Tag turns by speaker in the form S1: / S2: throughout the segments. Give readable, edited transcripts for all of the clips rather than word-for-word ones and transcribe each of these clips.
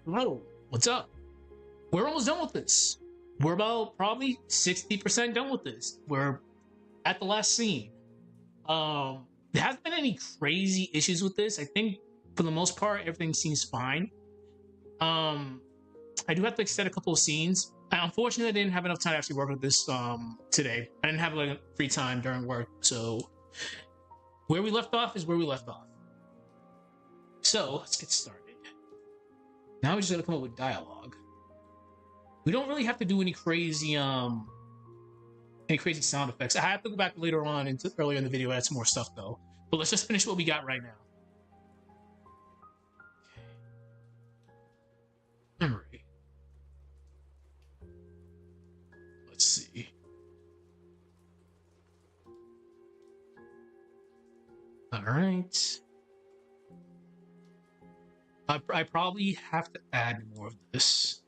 S1: Hello, what's up? We're almost done with this. We're about probably 60% done with this. We're at the last scene. There hasn't been any crazy issues with this. I think for the most part, everything seems fine. Um, I do have to extend a couple of scenes. Unfortunately, I didn't have enough time to actually work with this today. I didn't have like free time during work, so where we left off is where we left off. So let's get started. Now we just gotta come up with dialogue. We don't really have to do any crazy sound effects. I have to go back later on into earlier in the video and add some more stuff though. But let's just finish what we got right now. Memory. Let's see. All right. I probably have to add more of this.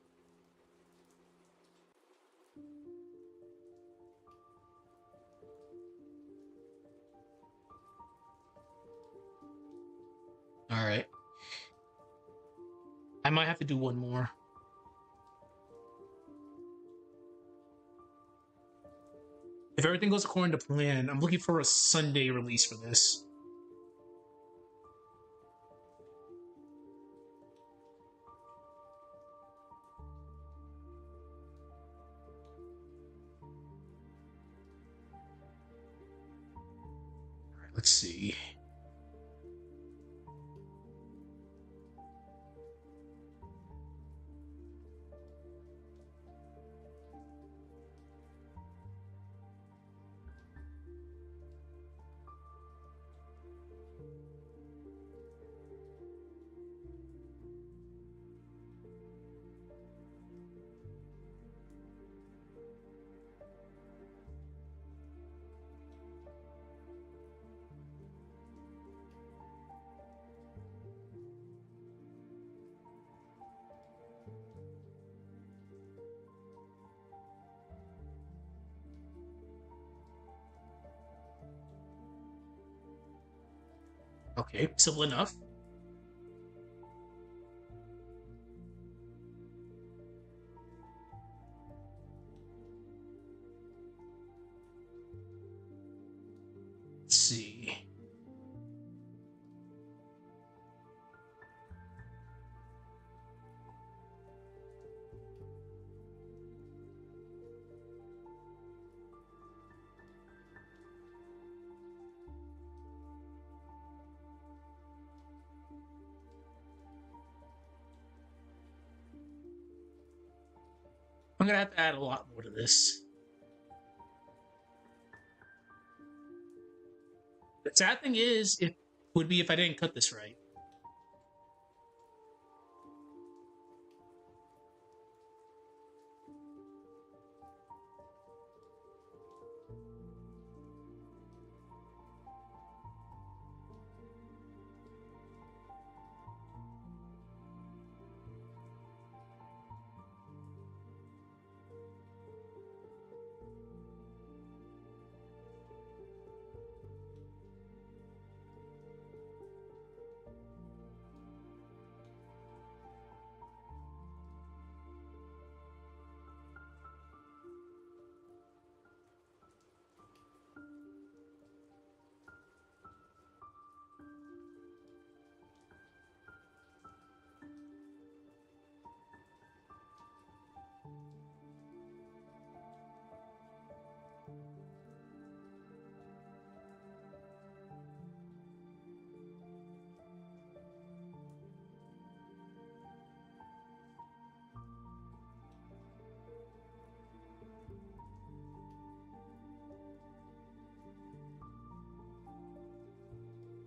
S1: All right. I might have to do one more. If everything goes according to plan, I'm looking for a Sunday release for this. All right, let's see. Okay, simple enough. Let's see. I'm gonna have to add a lot more to this. The sad thing is, it would be if I didn't cut this right.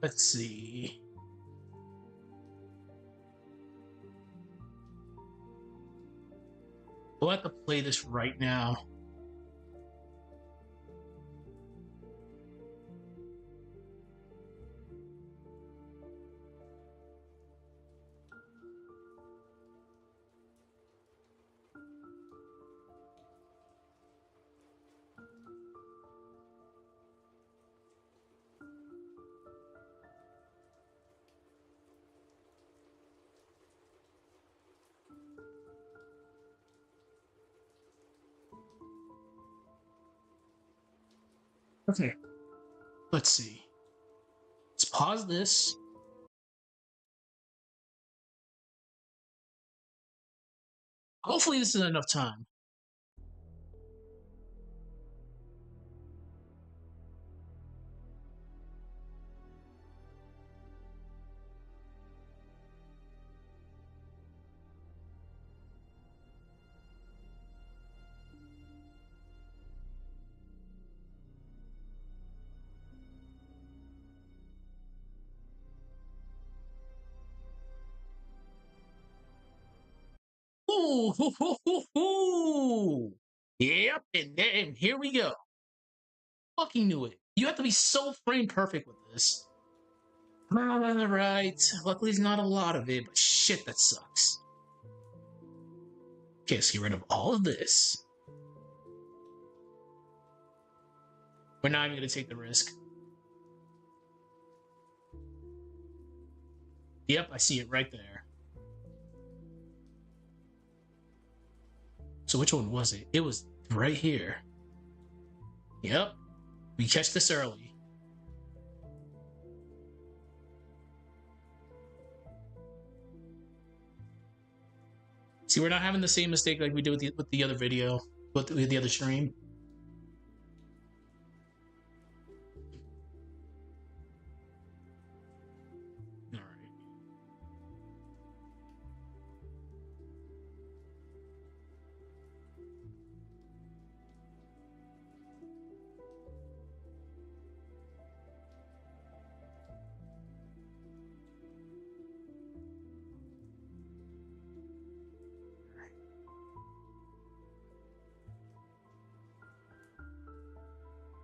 S1: Let's see. We'll have to play this right now. Okay. Let's see. Let's pause this. Hopefully this is enough time. Ooh, hoo, hoo, hoo, hoo. Yep, and here we go. Fucking knew it. You have to be so frame perfect with this. Alright. Luckily, there's not a lot of it, but shit, that sucks. Okay, let's get rid of all of this. We're not even gonna take the risk. Yep, I see it right there. So which one was it? It was right here. Yep. We catch this early. See, we're not having the same mistake like we did with the other video, with the other stream. All right.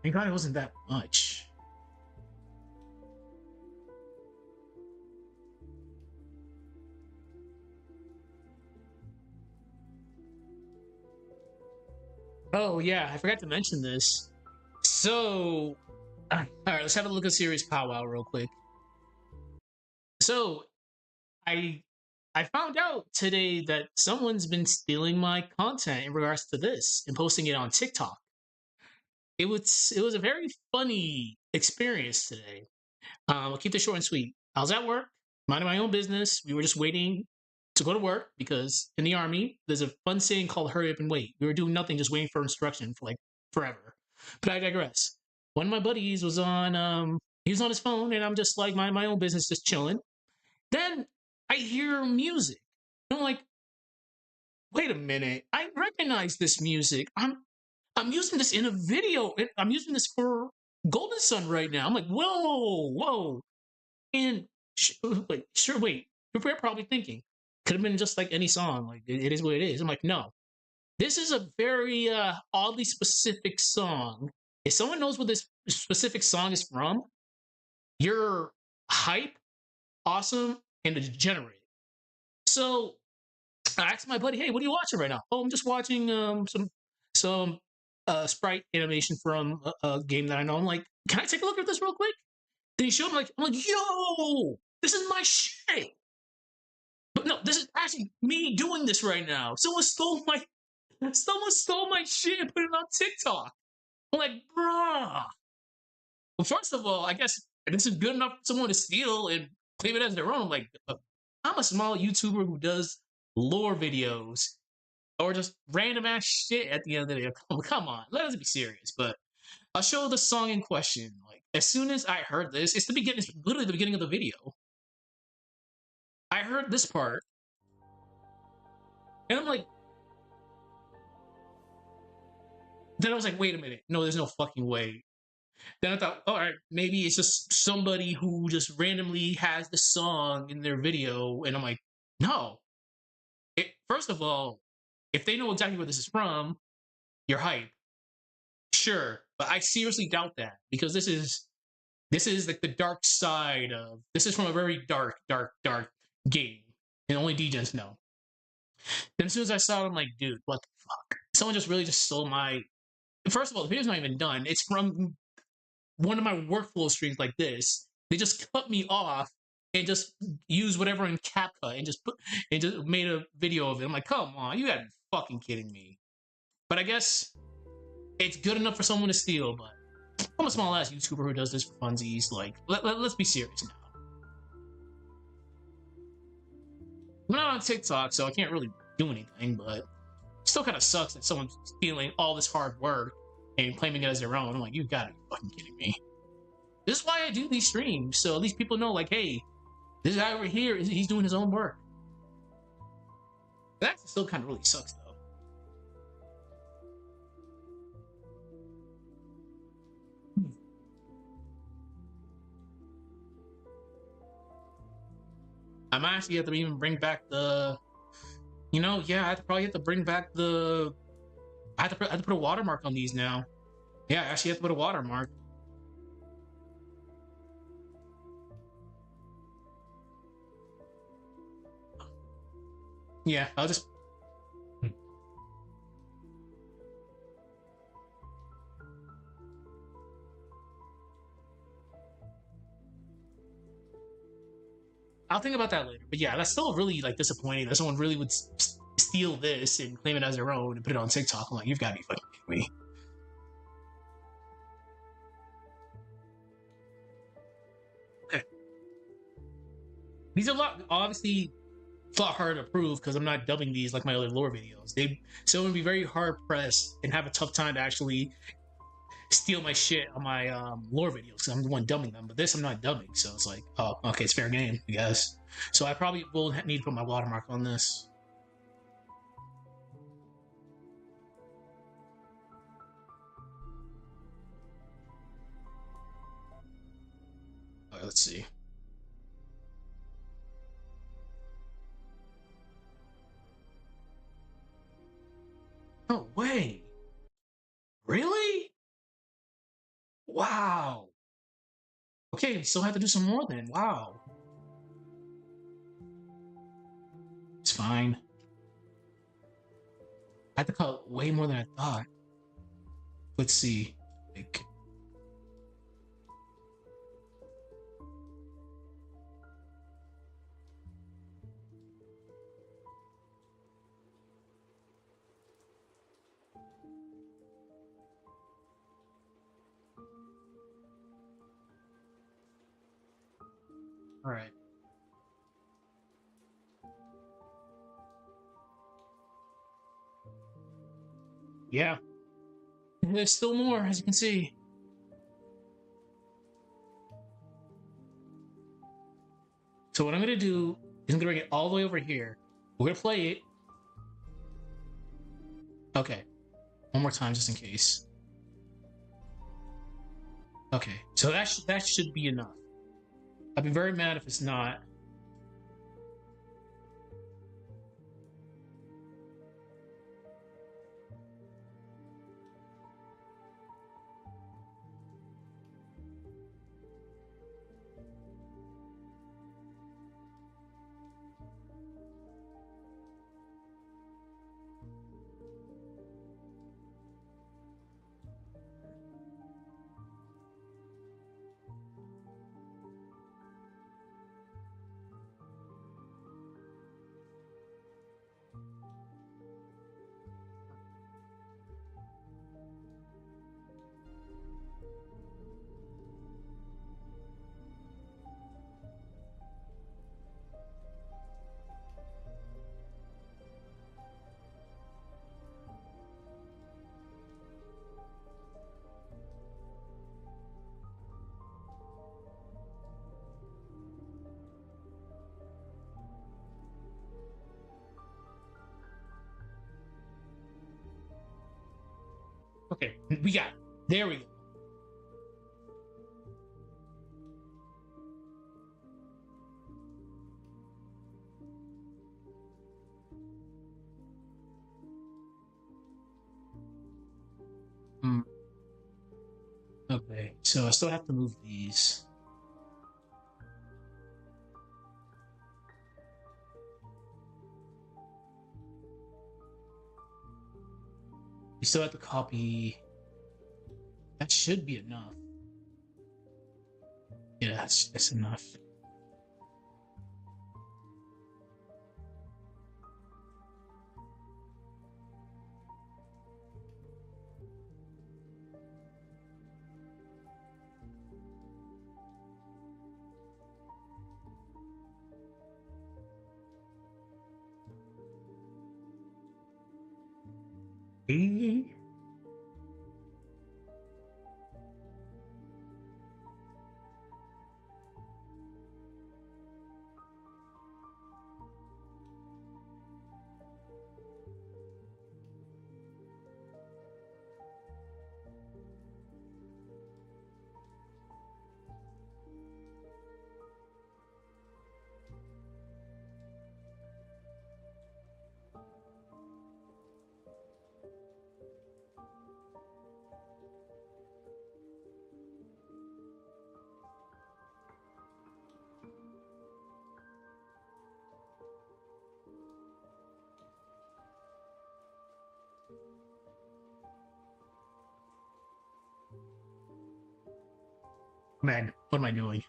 S1: Thank God it wasn't that much. Oh yeah, I forgot to mention this. So, all right, let's have a look at Serious Powwow real quick. So, I I found out today that someone's been stealing my content in regards to this and posting it on TikTok. It was a very funny experience today. I'll keep this short and sweet. I was at work, minding my own business. We were just waiting to go to work because in the army, there's a fun saying called hurry up and wait. We were doing nothing, just waiting for instruction for like forever. But I digress. One of my buddies was on he was on his phone and I'm just like my own business, just chilling. Then I hear music. And I'm like, wait a minute, I recognize this music. I'm using this in a video. I'm using this for Golden Sun right now. I'm like, whoa, whoa. And wait, sure, wait. You're probably thinking, could have been just like any song. Like it is what it is. I'm like, no. This is a very oddly specific song. If someone knows what this specific song is from, you're hype, awesome, and a degenerate. So I asked my buddy, "Hey, what are you watching right now?" "Oh, I'm just watching some Sprite animation from a game that I know." I'm like, "Can I take a look at this real quick?" Then he showed me, like, I'm like, "Yo, this is my shit." But no, this is actually me doing this right now. Someone stole my shit and put it on TikTok. I'm like, bruh. Well, first of all, I guess this is good enough for someone to steal and claim it as their own. Like, I'm a small YouTuber who does lore videos or just random ass shit at the end of the day. Come on, let us be serious. But I'll show the song in question. Like, as soon as I heard this, it's the beginning, it's literally the beginning of the video. I heard this part, and I'm like, then I was like, wait a minute, no, there's no fucking way. Then I thought, all right, maybe it's just somebody who just randomly has the song in their video, and I'm like, no. First of all, if they know exactly where this is from, you're hype. Sure, but I seriously doubt that because this is like the dark side of this is from a very dark game, and only DJs know. Then as soon as I saw it, I'm like, dude, what the fuck? Someone just really just stole my. First of all, the video's not even done. It's from one of my workflow streams like this. They just cut me off and just use whatever in CapCut and just made a video of it. I'm like, come on, you gotta be fucking kidding me. But I guess it's good enough for someone to steal, but I'm a small ass YouTuber who does this for funsies. Like, let's be serious now. I'm not on TikTok, so I can't really do anything, but it still kind of sucks that someone's stealing all this hard work and claiming it as their own. I'm like, you gotta be fucking kidding me. This is why I do these streams, so at least people know, like, hey, this guy over here, he's doing his own work. That still kind of really sucks, though. I might actually have to even bring back the, yeah, probably have to bring back the. I have to put a watermark on these now. Yeah, I actually have to put a watermark. Yeah, I'll just. I'll think about that later. But yeah, that's still really like disappointing that someone really would steal this and claim it as their own and put it on TikTok. I'm like, you've got to be fucking kidding me. Okay. These are obviously a lot harder to prove because I'm not dubbing these like my other lore videos. So it would be very hard pressed and have a tough time to actually steal my shit on my lore videos because I'm the one dubbing them. But this I'm not dubbing, so it's like, oh, okay, it's fair game, I guess. So I probably will need to put my watermark on this. All right, let's see. No way. Really? Wow. Okay, still have to do some more then. Wow. It's fine. I had to cut way more than I thought. Let's see. Like, all right. Yeah. There's still more, as you can see. So what I'm gonna do is I'm gonna bring it all the way over here. We're gonna play it. Okay. One more time, just in case. Okay. So that should be enough. I'd be very mad if it's not. Okay, we got it. There we go. Hmm. Okay, so I still have to move these. You still have to copy. That should be enough. Yeah, that's enough. Okay. Man, what am I doing?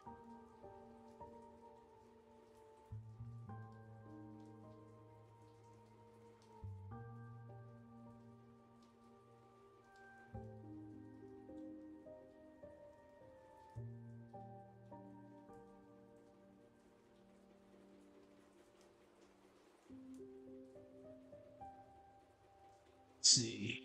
S1: Let's see.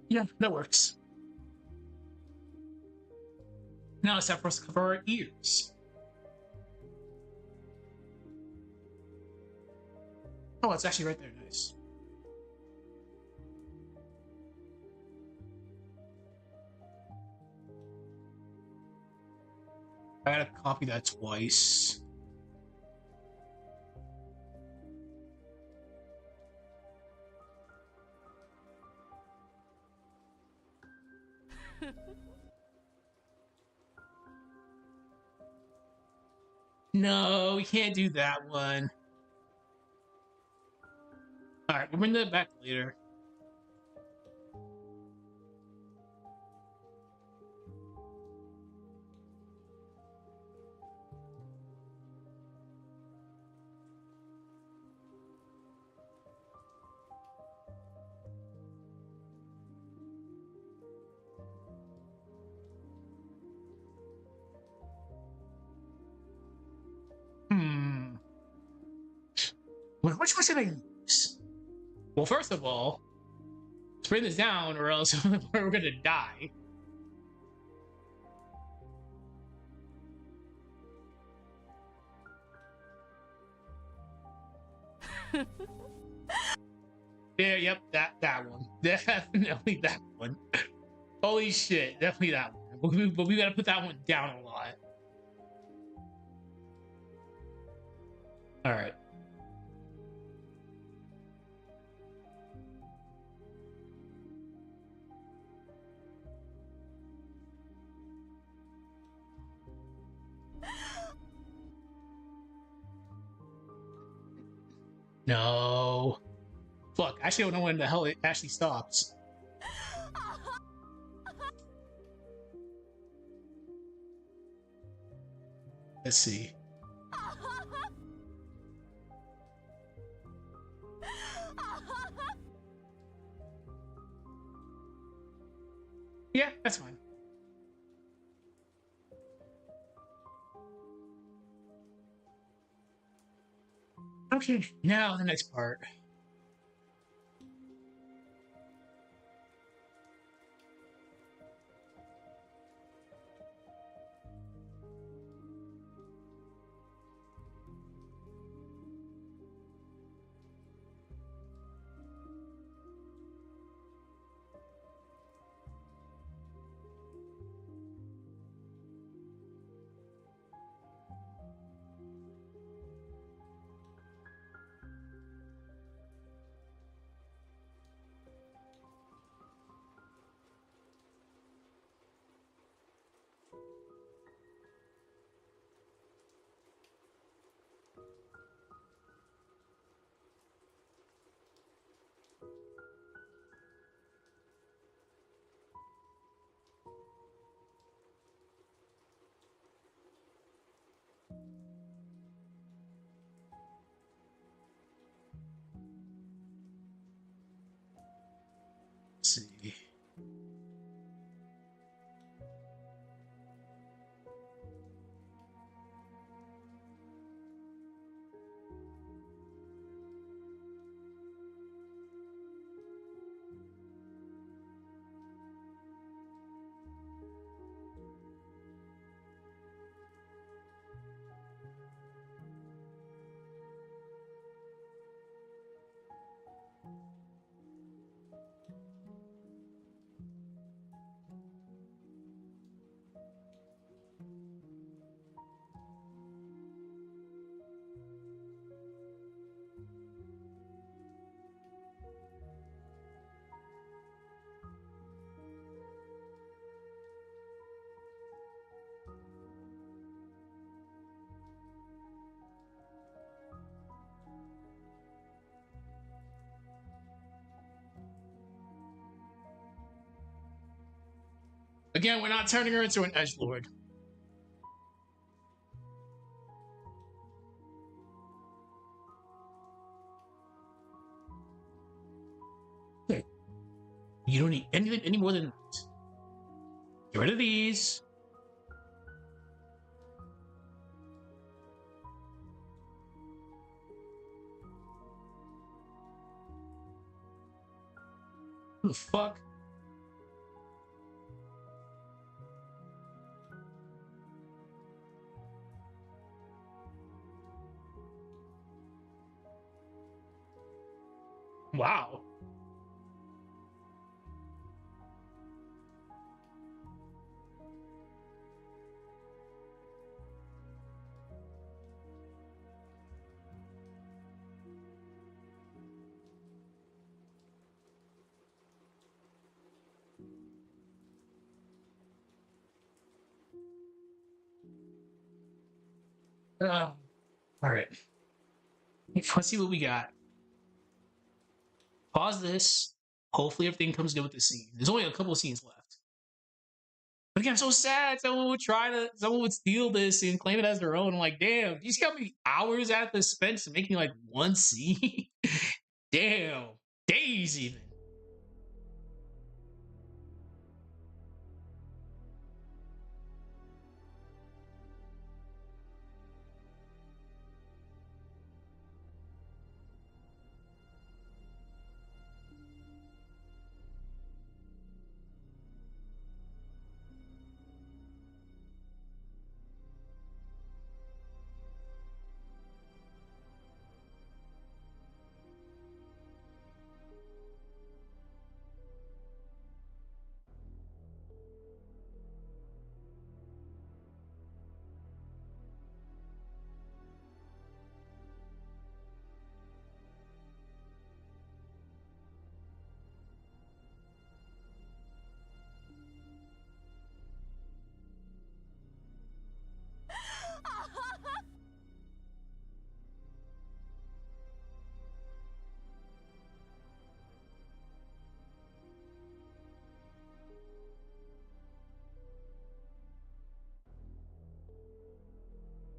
S1: Yeah, that works. Now it's time for us to cover our ears. Oh, it's actually right there. Nice. I gotta copy that twice. No, we can't do that one. Alright, we'll bring that back later. Hmm. Which one should I use? Well, first of all, let's bring this down or else we're gonna die. Yeah, yep, that one. Definitely that one. Holy shit, definitely that one. But we gotta put that one down a lot. Alright. No. Fuck, I actually don't know when the hell it actually stops. Let's see. Yeah, that's fine. Okay, now the next part. see. Again, we're not turning her into an edgelord. Okay. You don't need anything any more than that. Get rid of these. Who the fuck? Wow. All right. Let's see what we got. Pause this. Hopefully everything comes good with this scene. There's only a couple of scenes left. But again, I'm so sad. Someone would steal this and claim it as their own. I'm like, damn, you see how many hours I have to spend to making like one scene? Damn. Days even.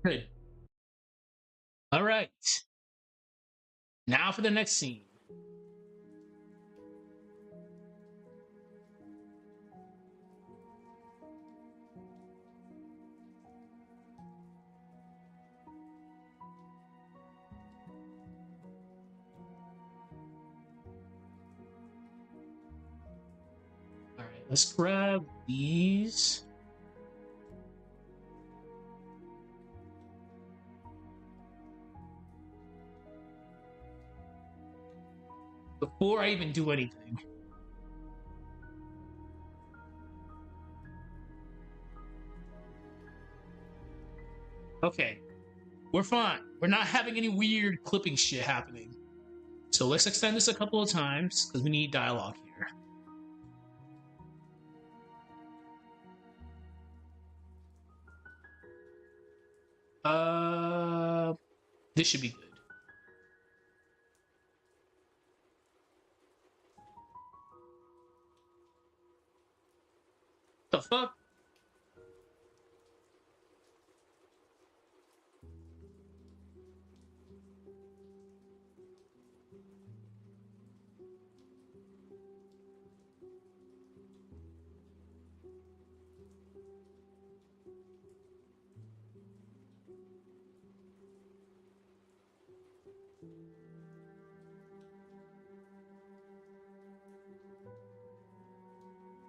S1: Good. All right. Now for the next scene. All right, let's grab these. Before I even do anything. Okay, we're fine. We're not having any weird clipping shit happening. So let's extend this a couple of times because we need dialogue here. This should be good. The fuck?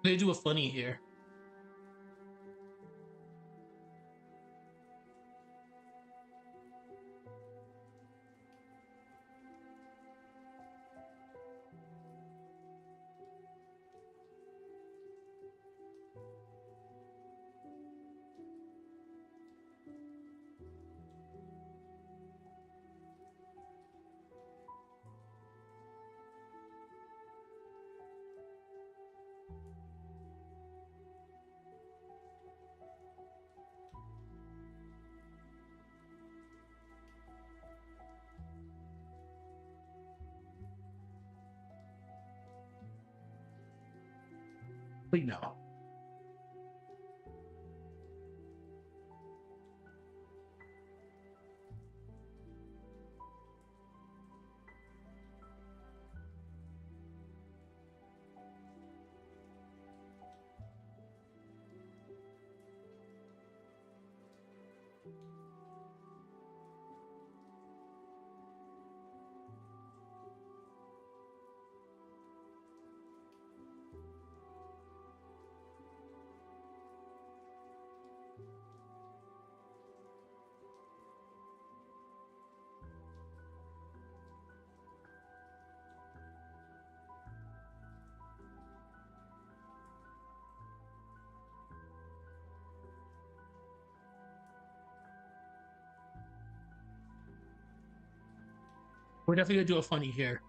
S1: They do a funny here. No. We're definitely gonna do a funny here.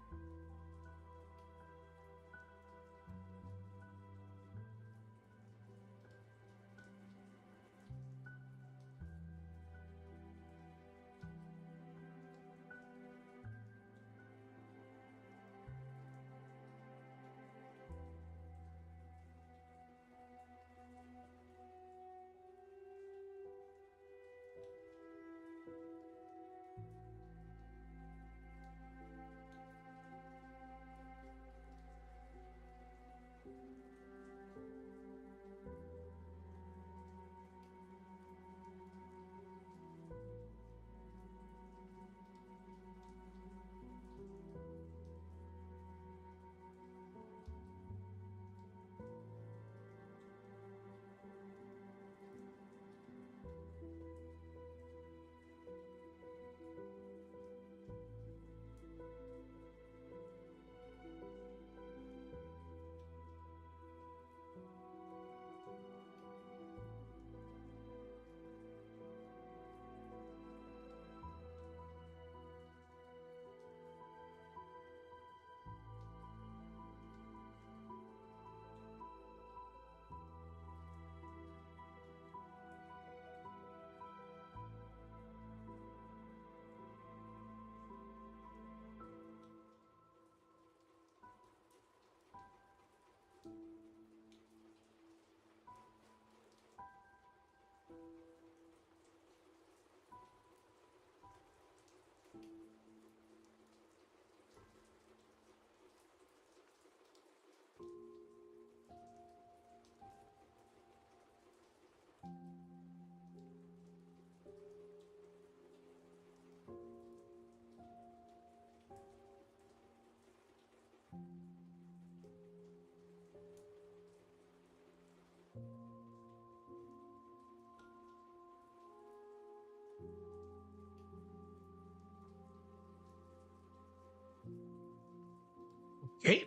S1: Okay.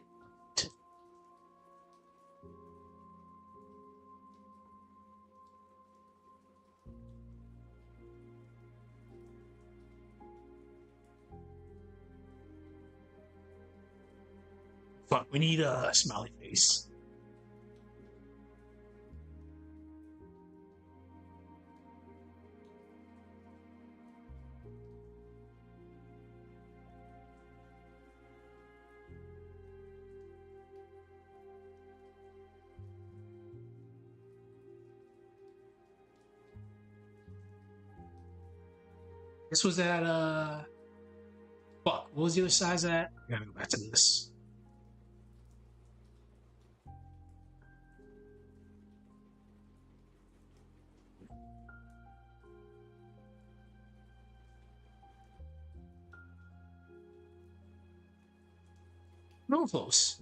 S1: Fuck, we need a smiley face. This was at fuck, what was the other size at? I gotta go back to this. real close.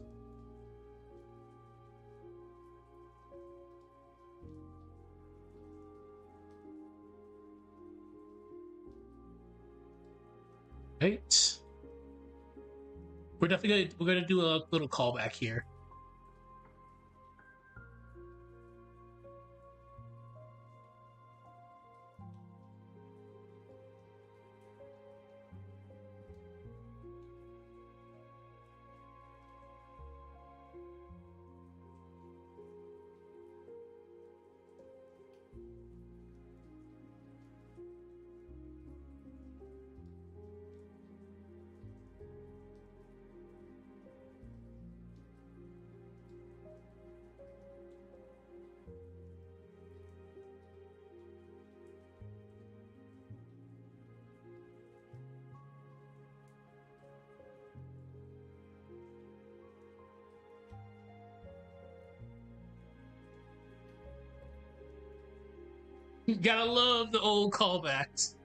S1: Right. We're definitely gonna do a little callback here. Gotta love the old callbacks.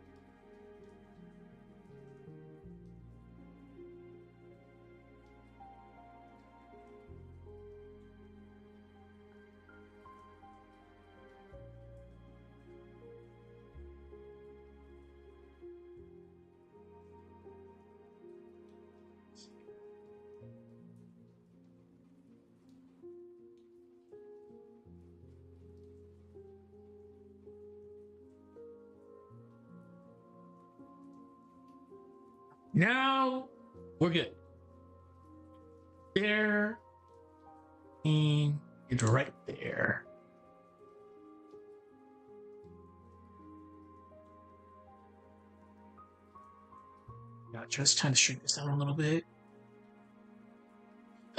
S1: Now we're good. There and it's right there. Now just trying to shrink this down a little bit.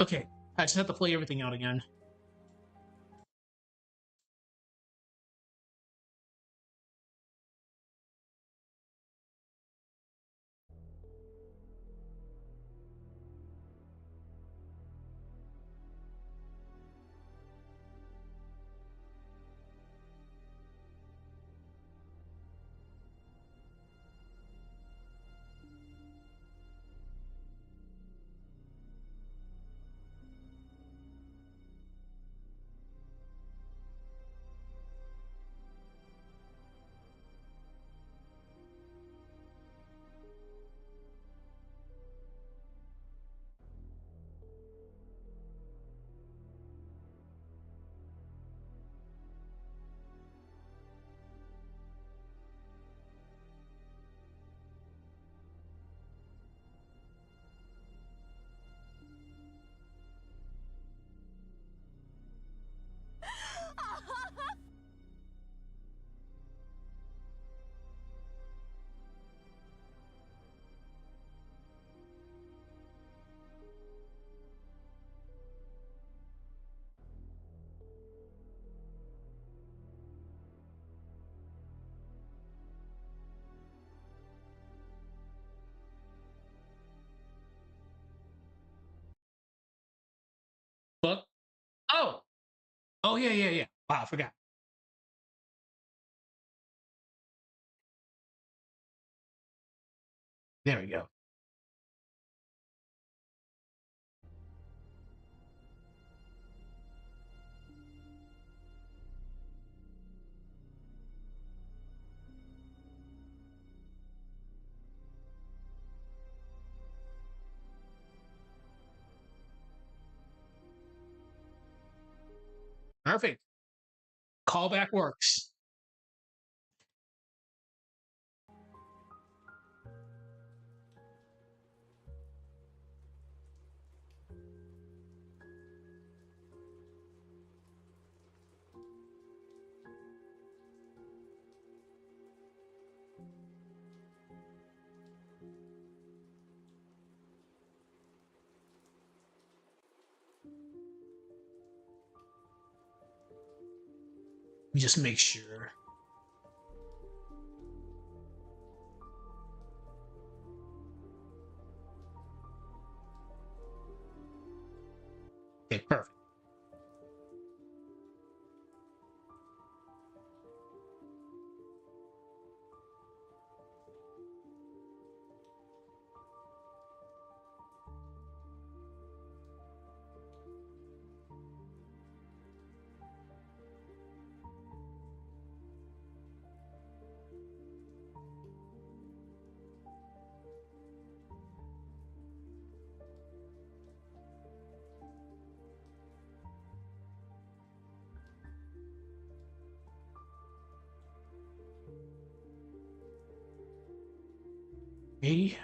S1: Okay, I just have to play everything out again. But oh, oh yeah. Wow, I forgot. There we go. Perfect. Callback works. Let me just make sure. Okay, perfect. Okay.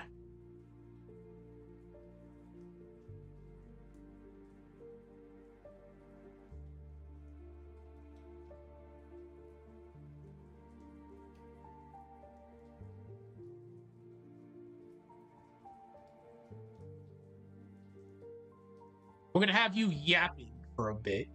S1: We're gonna have you yapping for a bit.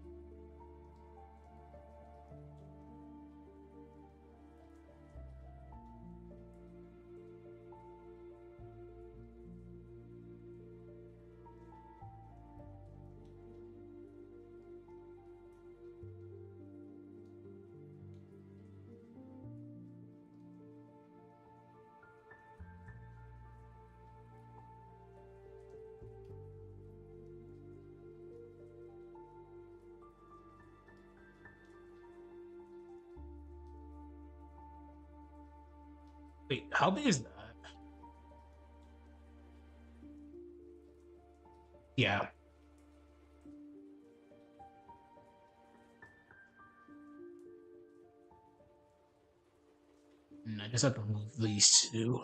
S1: Wait, how big is that? Yeah. I just have to move these two.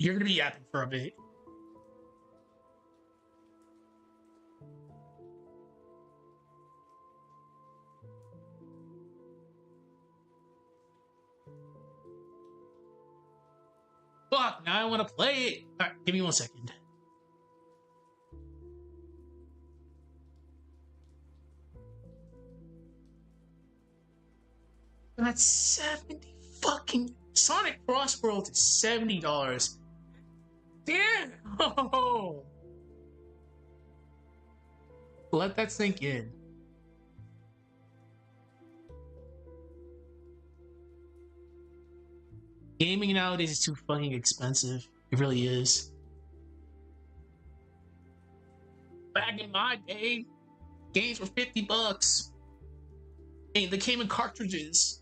S1: You're gonna be yapping for a bit. Fuck, now I want to play it. All right, give me 1 second. That's 70 fucking Sonic Cross World is $70. Damn! Oh, let that sink in. Gaming nowadays is too fucking expensive. It really is. Back in my day, games were $50. Hey, they came in cartridges.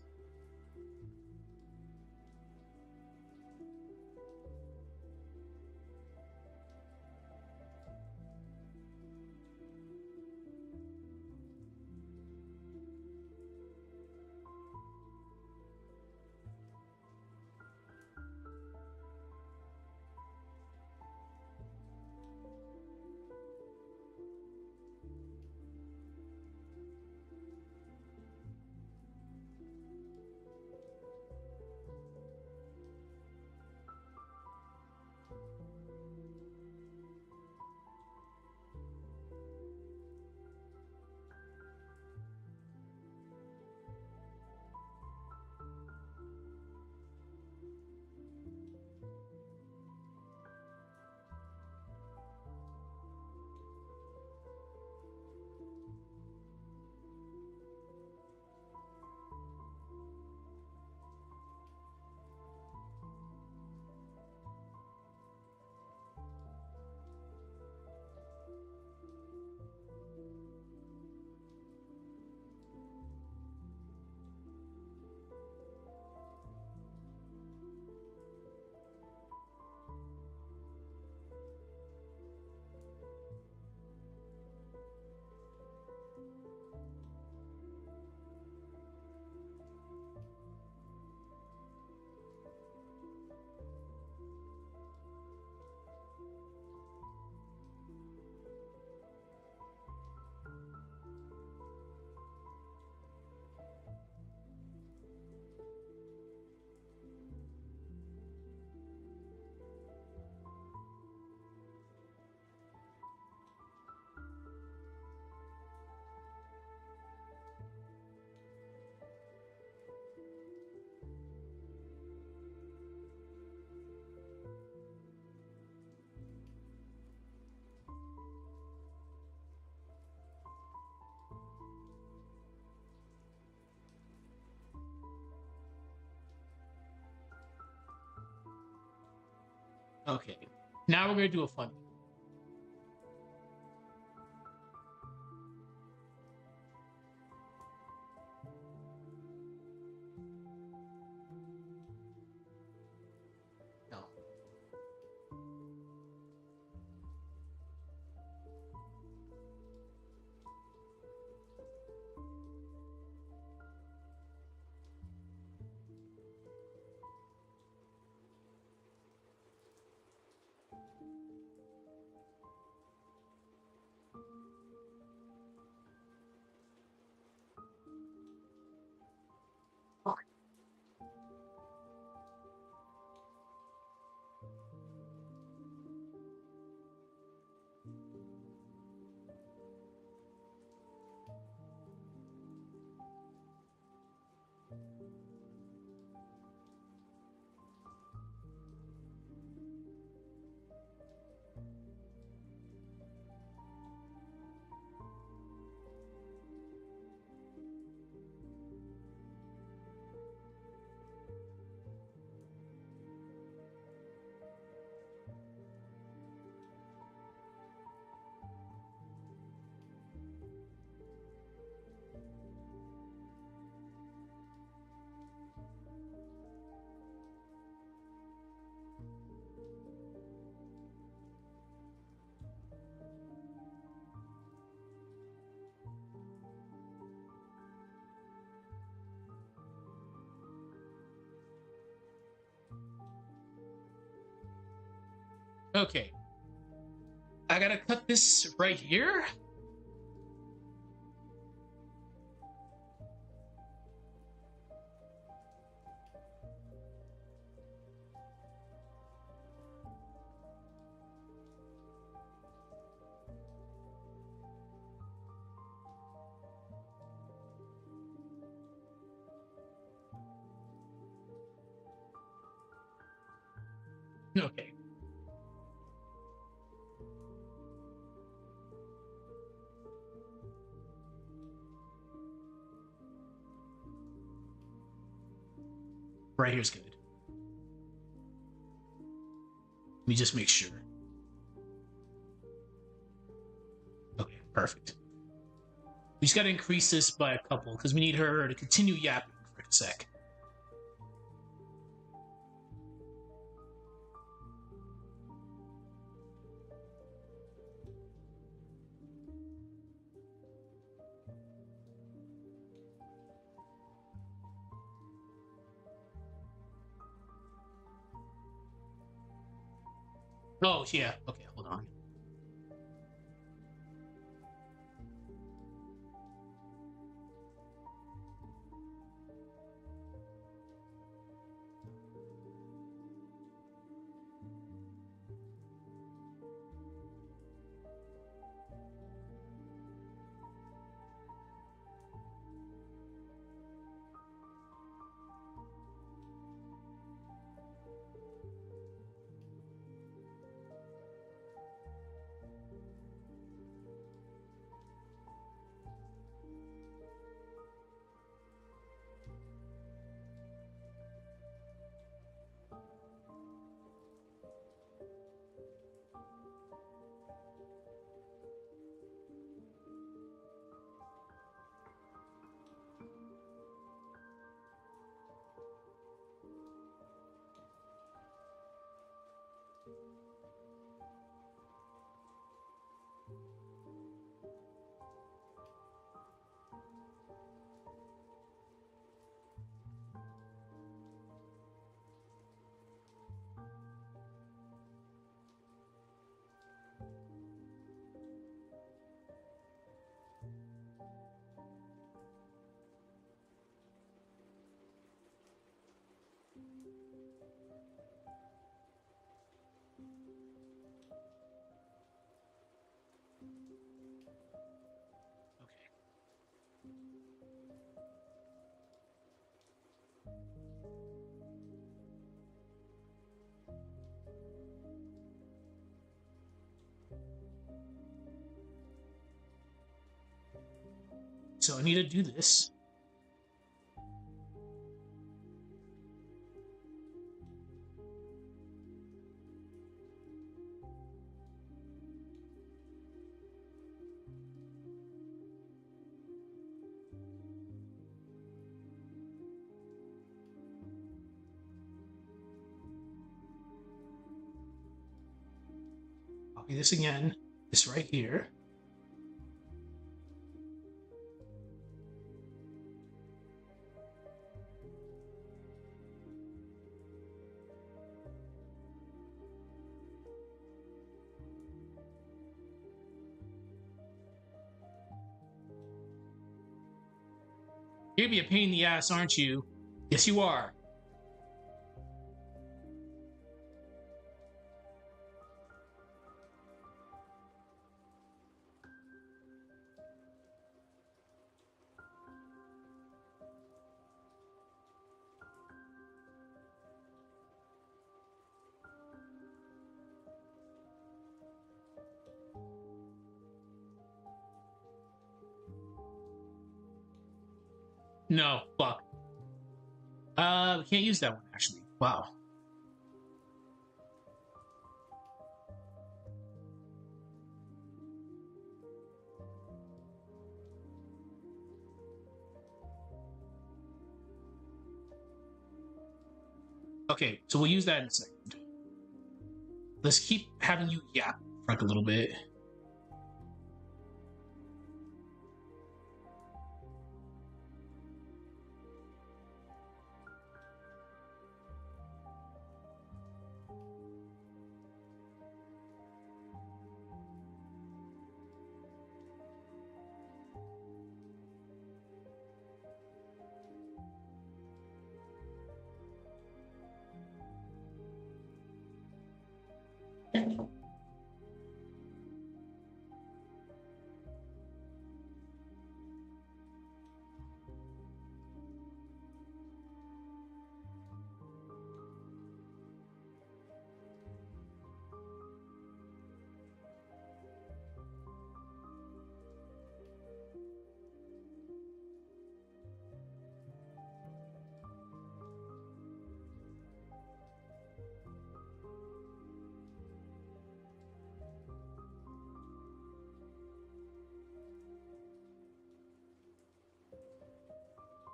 S1: Okay. Now we're gonna do a funny. No. Okay. I gotta cut this right here. Okay. Right here's good. Let me just make sure. Okay, perfect. We just gotta increase this by a couple because we need her to continue yapping for a sec. Oh, yeah. Okay, hold on. Okay. So I need to do this. copy this again. This right here. You're gonna be a pain in the ass, aren't you? Yes, you are. No, fuck. We can't use that one actually. Wow. Okay, so we'll use that in a second. Let's keep having you yap for like a little bit.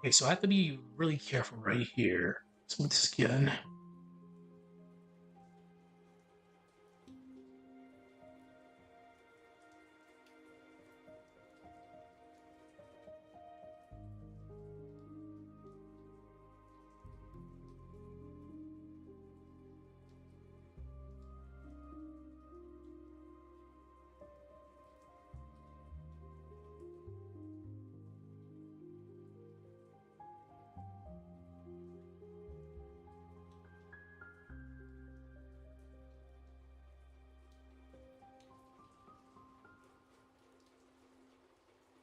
S1: Okay, so I have to be really careful right here. Let's move this again.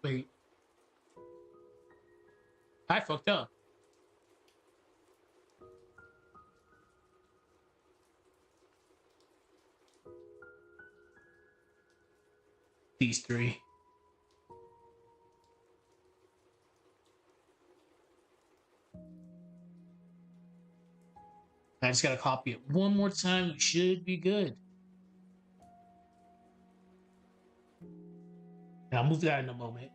S1: Wait, I fucked up. These three. I just gotta copy it one more time. We should be good. And I'll move that in a moment.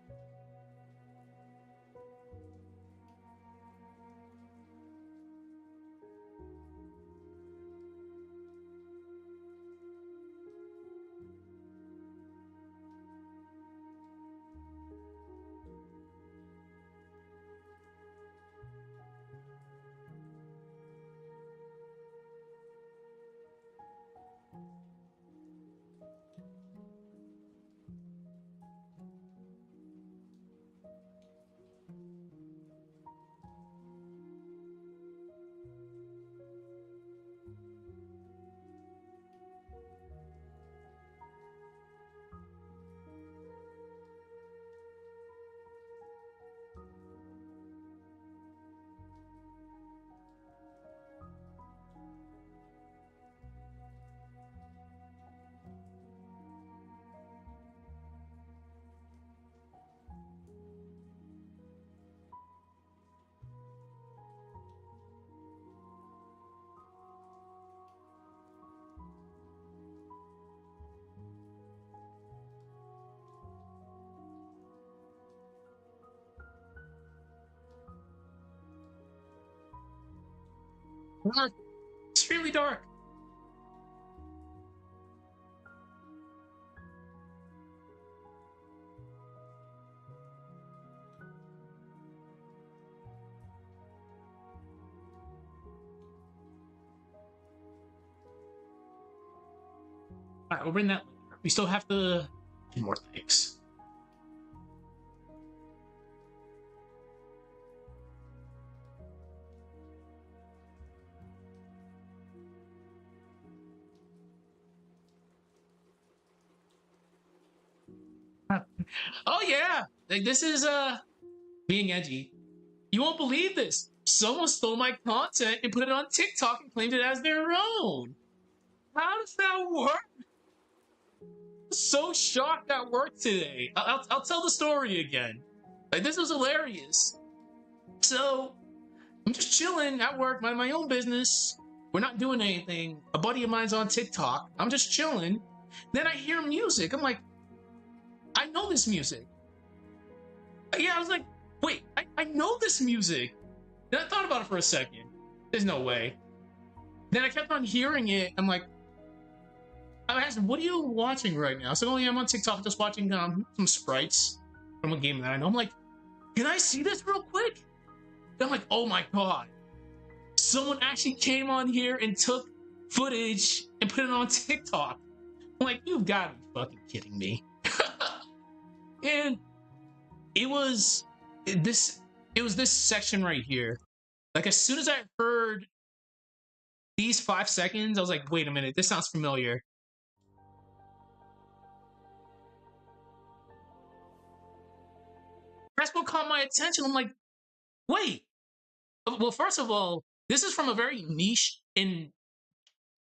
S1: Extremely dark. All right, we'll bring that later. We still have to do more things. Oh yeah, like this is being edgy. You won't believe this. Someone stole my content and put it on TikTok and claimed it as their own. How does that work? So shocked that worked today. I'll tell the story again. Like this was hilarious. So I'm just chilling at work, minding my own business. We're not doing anything. A buddy of mine's on TikTok. I'm just chilling. Then I hear music. I'm like, I know this music. Yeah, I was like, wait, I know this music. Then I thought about it for a second. There's no way. Then I kept on hearing it. I'm like, I asked him, what are you watching right now? So, oh yeah, I'm on TikTok just watching some sprites from a game that I know. I'm like, can I see this real quick? And I'm like, oh my god. Someone actually came on here and took footage and put it on TikTok. I'm like, you've got to be fucking kidding me. And it was this section right here. Like as soon as I heard these 5 seconds, I was like, wait a minute, this sounds familiar. That's what caught my attention. I'm like, wait. Well, first of all, this is from a very niche and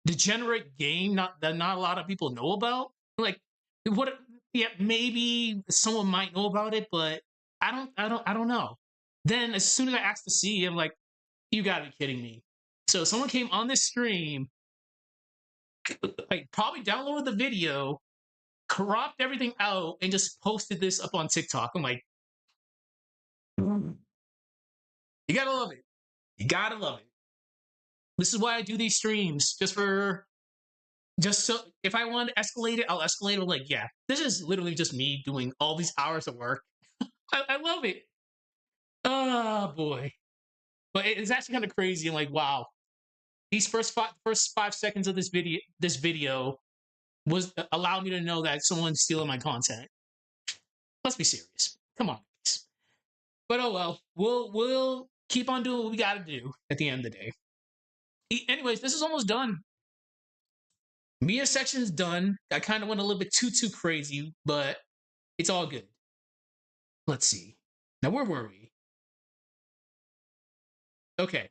S1: degenerate game that not a lot of people know about. Like, what? Yeah, maybe someone might know about it, but I don't know. Then as soon as I asked to see, I'm like, you gotta be kidding me. So someone came on this stream, like probably downloaded the video, cropped everything out, and just posted this up on TikTok. I'm like, you gotta love it. You gotta love it. This is why I do these streams, just so if I want to escalate it, I'll escalate it. Like, yeah, this is literally just me doing all these hours of work. I love it. Oh boy. But it's actually kind of crazy. I'm like, wow, these first 5 seconds of this video was allowed me to know that someone's stealing my content. Let's be serious. Come on, guys. But oh well, we'll keep on doing what we got to do at the end of the day. Anyways, this is almost done. Mia section's done. I kind of went a little bit too crazy, but it's all good. Let's see. Now where were we? Okay.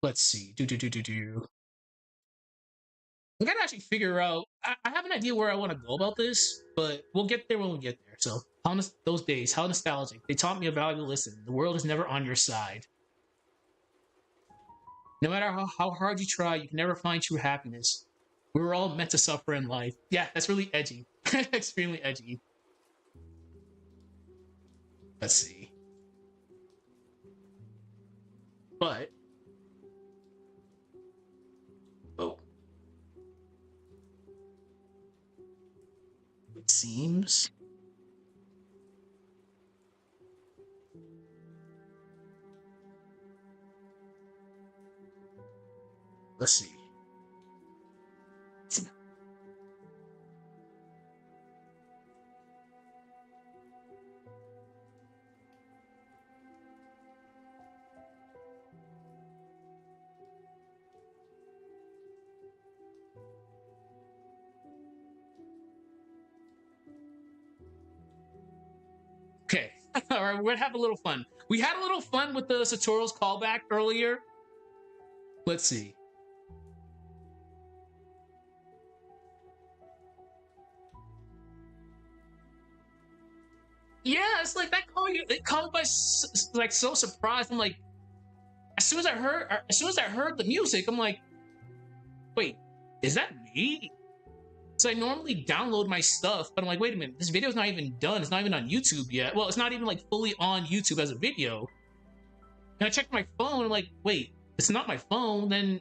S1: Let's see. I gotta actually figure out. I have an idea where I want to go about this, but we'll get there when we get there. So, those days, how nostalgic. They taught me a valuable lesson. The world is never on your side. No matter how hard you try, you can never find true happiness. We were all meant to suffer in life. Yeah, that's really edgy. Extremely edgy. Let's see. But oh, it seems let's see. Okay. All right, we're gonna have a little fun. We had a little fun with the Satoru's callback earlier. Let's see. Yeah, it's like that it caught me by like so surprised. I'm like, as soon as I heard the music, I'm like, wait, is that me? So I normally download my stuff, but I'm like, wait a minute, this video's not even done. It's not even on YouTube yet. Well, it's not even like fully on YouTube as a video. And I checked my phone. I'm like, wait, it's not my phone. Then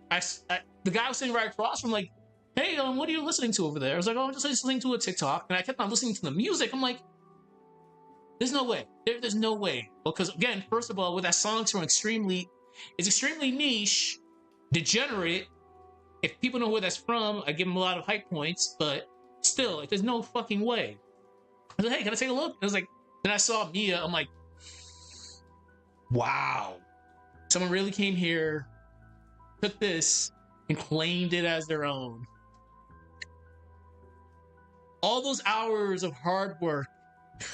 S1: the guy was sitting right across from like, hey, what are you listening to over there? I was like, oh, I'm just listening to a TikTok. And I kept on listening to the music. I'm like, there's no way. There's no way. Because again, first of all, with that song so it's extremely niche, degenerate, if people know where that's from, I give them a lot of hype points, but still, like, there's no fucking way. I was like, hey, can I take a look? I was like, then I saw Mia. I'm like, wow. Someone really came here, took this, and claimed it as their own. All those hours of hard work,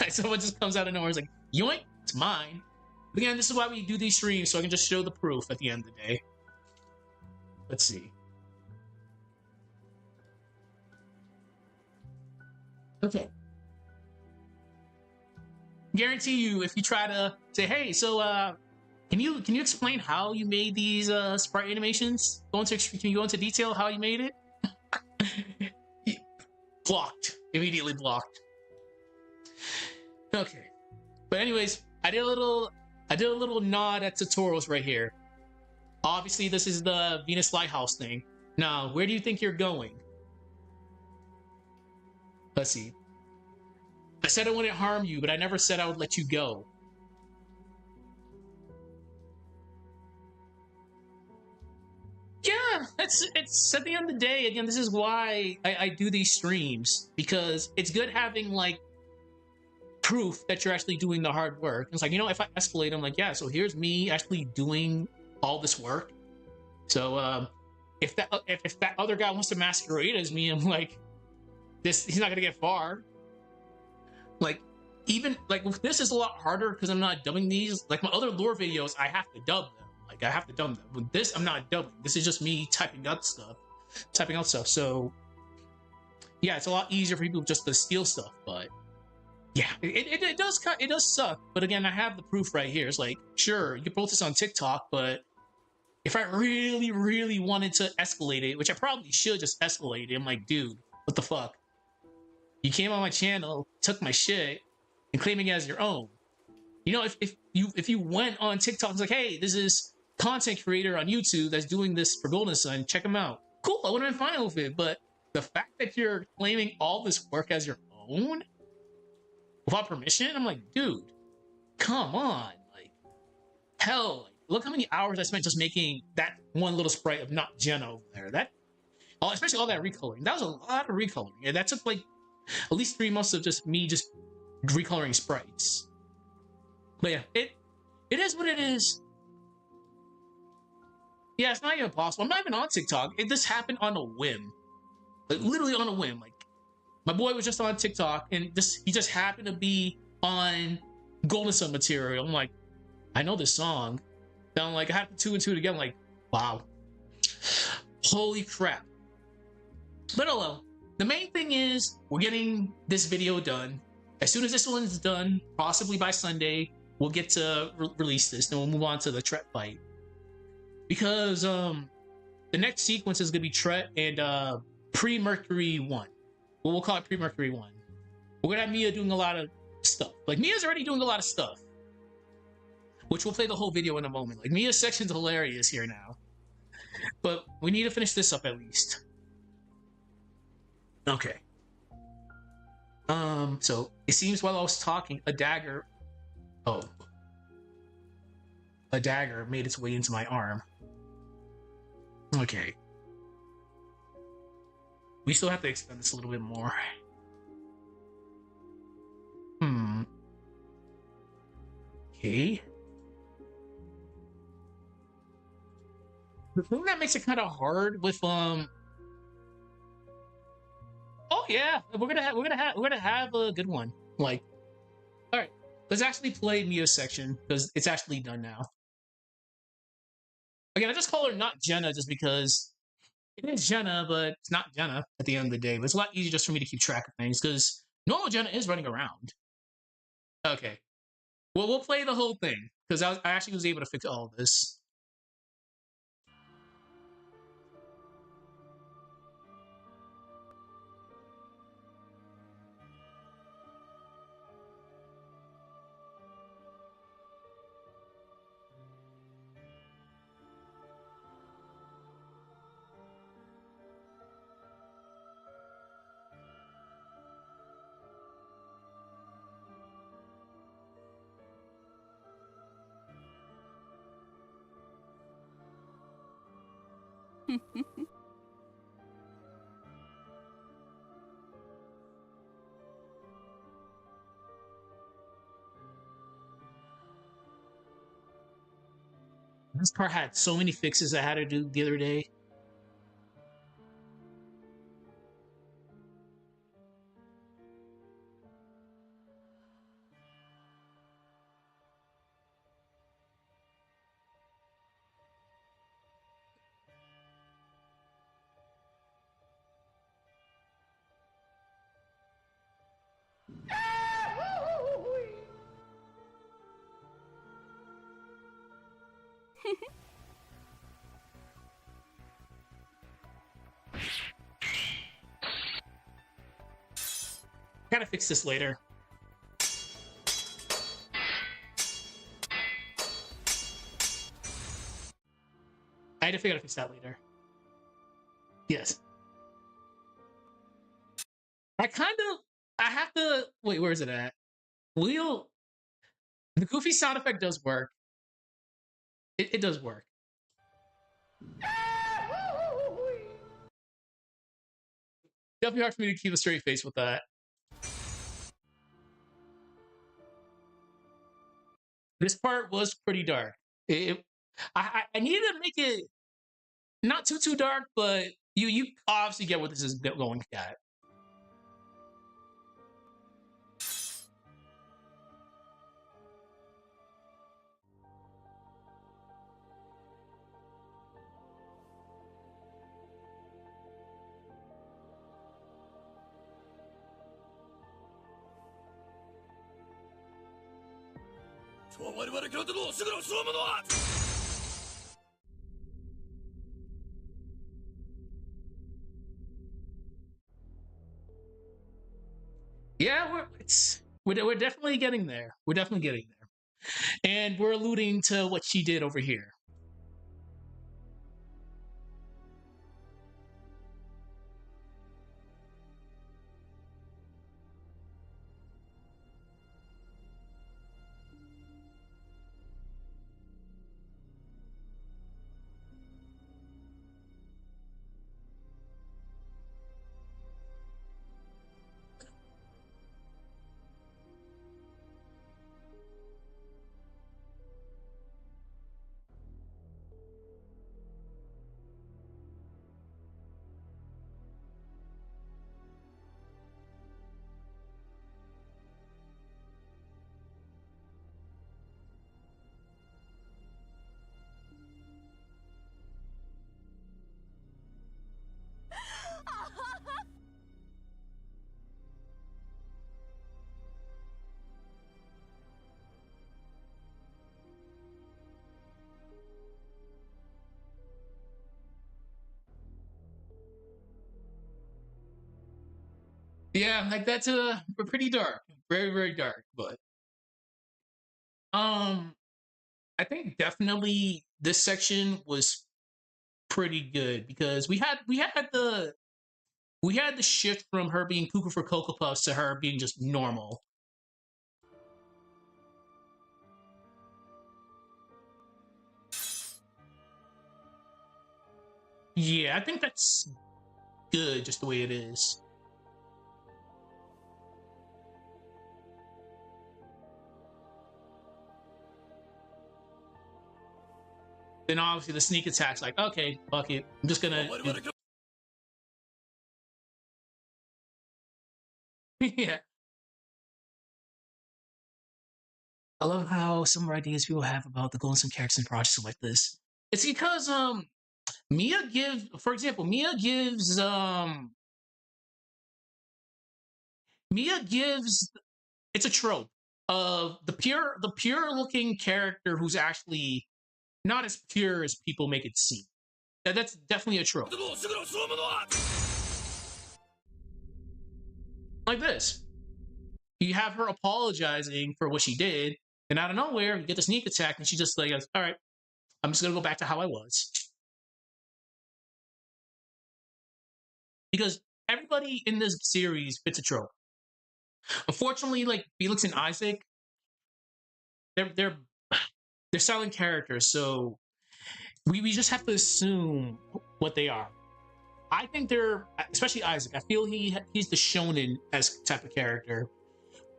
S1: someone just comes out of nowhere and is like, yoink, it's mine. But again, this is why we do these streams, so I can just show the proof at the end of the day. Let's see. Okay. Guarantee you, if you try to say, hey, so can you explain how you made these sprite animations? Can you go into detail how you made it? Blocked. Immediately blocked. Okay. But anyways, I did a little nod at tutorials right here. Obviously, this is the Venus Lighthouse thing. Now, where do you think you're going? Let's see. I said I wouldn't harm you, but I never said I would let you go. Yeah, it's at the end of the day, again, this is why I do these streams, because it's good having like proof that you're actually doing the hard work. It's like, you know, if I escalate, I'm like, yeah, so here's me actually doing all this work. So if that other guy wants to masquerade as me, I'm like, he's not gonna get far. Like, even like with this is a lot harder because I'm not dubbing these. Like my other lore videos, I have to dub them. Like I have to dub them. With this, I'm not dubbing. This is just me typing out stuff. So yeah, it's a lot easier for people just to steal stuff. But yeah, it does suck. But again, I have the proof right here. It's like, sure, you can post this on TikTok, but if I really, really wanted to escalate it, which I probably should just escalate it, I'm like, dude, what the fuck? You came on my channel, took my shit, and claiming it as your own. You know, if you went on TikTok and was like, hey, this is content creator on YouTube that's doing this for Golden Sun, check him out. Cool, I would have been fine with it. But the fact that you're claiming all this work as your own without permission, I'm like, dude, come on. Like, hell, like, look how many hours I spent just making that one little sprite of not Jenna over there. That, especially all that recoloring. That was a lot of recoloring. And that took like at least 3 months of just me just recoloring sprites. But yeah, it is what it is. Yeah, it's not even possible. I'm not even on TikTok. This happened on a whim. Like literally on a whim. Like my boy was just on TikTok and he just happened to be on Golden Sun material. I'm like, I know this song. Then I'm like, I have to 2 and 2 together. I'm like, wow. Holy crap. But oh well. The main thing is we're getting this video done. As soon as this one's done, possibly by Sunday, we'll get to release this. Then we'll move on to the Tret fight. Because the next sequence is going to be Tret and pre-Mercury 1. Well, we'll call it pre-Mercury 1. We're going to have Mia doing a lot of stuff. Like, Mia's already doing a lot of stuff. Which we'll play the whole video in a moment. Like, Mia's section's hilarious here now. But we need to finish this up at least. Okay. So it seems while I was talking, a dagger made its way into my arm. Okay. We still have to extend this a little bit more. Okay. The thing that makes it kind of hard with oh yeah, we're gonna have a good one. Like, all right, let's actually play Mia's section because it's actually done now. Again, I just call her not Jenna just because it is Jenna, but it's not Jenna at the end of the day. But it's a lot easier just for me to keep track of things because normal Jenna is running around. Okay, well we'll play the whole thing because I actually was able to fix all of this. This part had so many fixes I had to do the other day. Gotta fix this later. I definitely gotta fix that later. Yes. I have to, wait, where is it at? The goofy sound effect does work. It does work. Definitely hard for me to keep a straight face with that. This part was pretty dark. I needed to make it not too dark, but you obviously get what this is going at. Yeah, we're definitely getting there. We're definitely getting there, and we're alluding to what she did over here. Yeah, like that's pretty dark, very dark. But I think definitely this section was pretty good because we had the shift from her being cuckoo for Cocoa Puffs to her being just normal. Yeah, I think that's good just the way it is. Then obviously the sneak attack's like, okay, fuck it. I'm just gonna. Yeah. I love how some ideas people have about the golden some characters in projects like this. It's because Mia gives, for example, Mia gives it's a trope of the pure looking character who's actually not as pure as people make it seem. That's definitely a trope. Like this. You have her apologizing for what she did, and out of nowhere, you get the sneak attack, and she just like goes, all right, I'm just gonna go back to how I was. Because everybody in this series fits a trope. Unfortunately, like Felix and Isaac, they're they're silent characters, so we just have to assume what they are. I think they're, especially Isaac. I feel he's the shonen as type of character.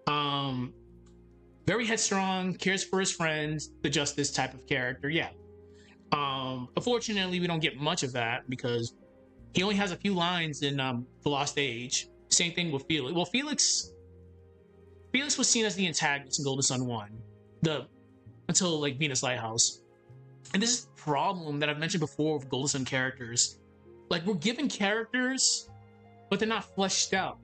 S1: Very headstrong, cares for his friends, the justice type of character. Yeah, Unfortunately, we don't get much of that because he only has a few lines in The Lost Age. Same thing with Felix. Well, Felix was seen as the antagonist in Golden Sun 1, the until like Venus Lighthouse. And this is the problem that I've mentioned before with Golden Sun characters. Like, we're given characters, but they're not fleshed out.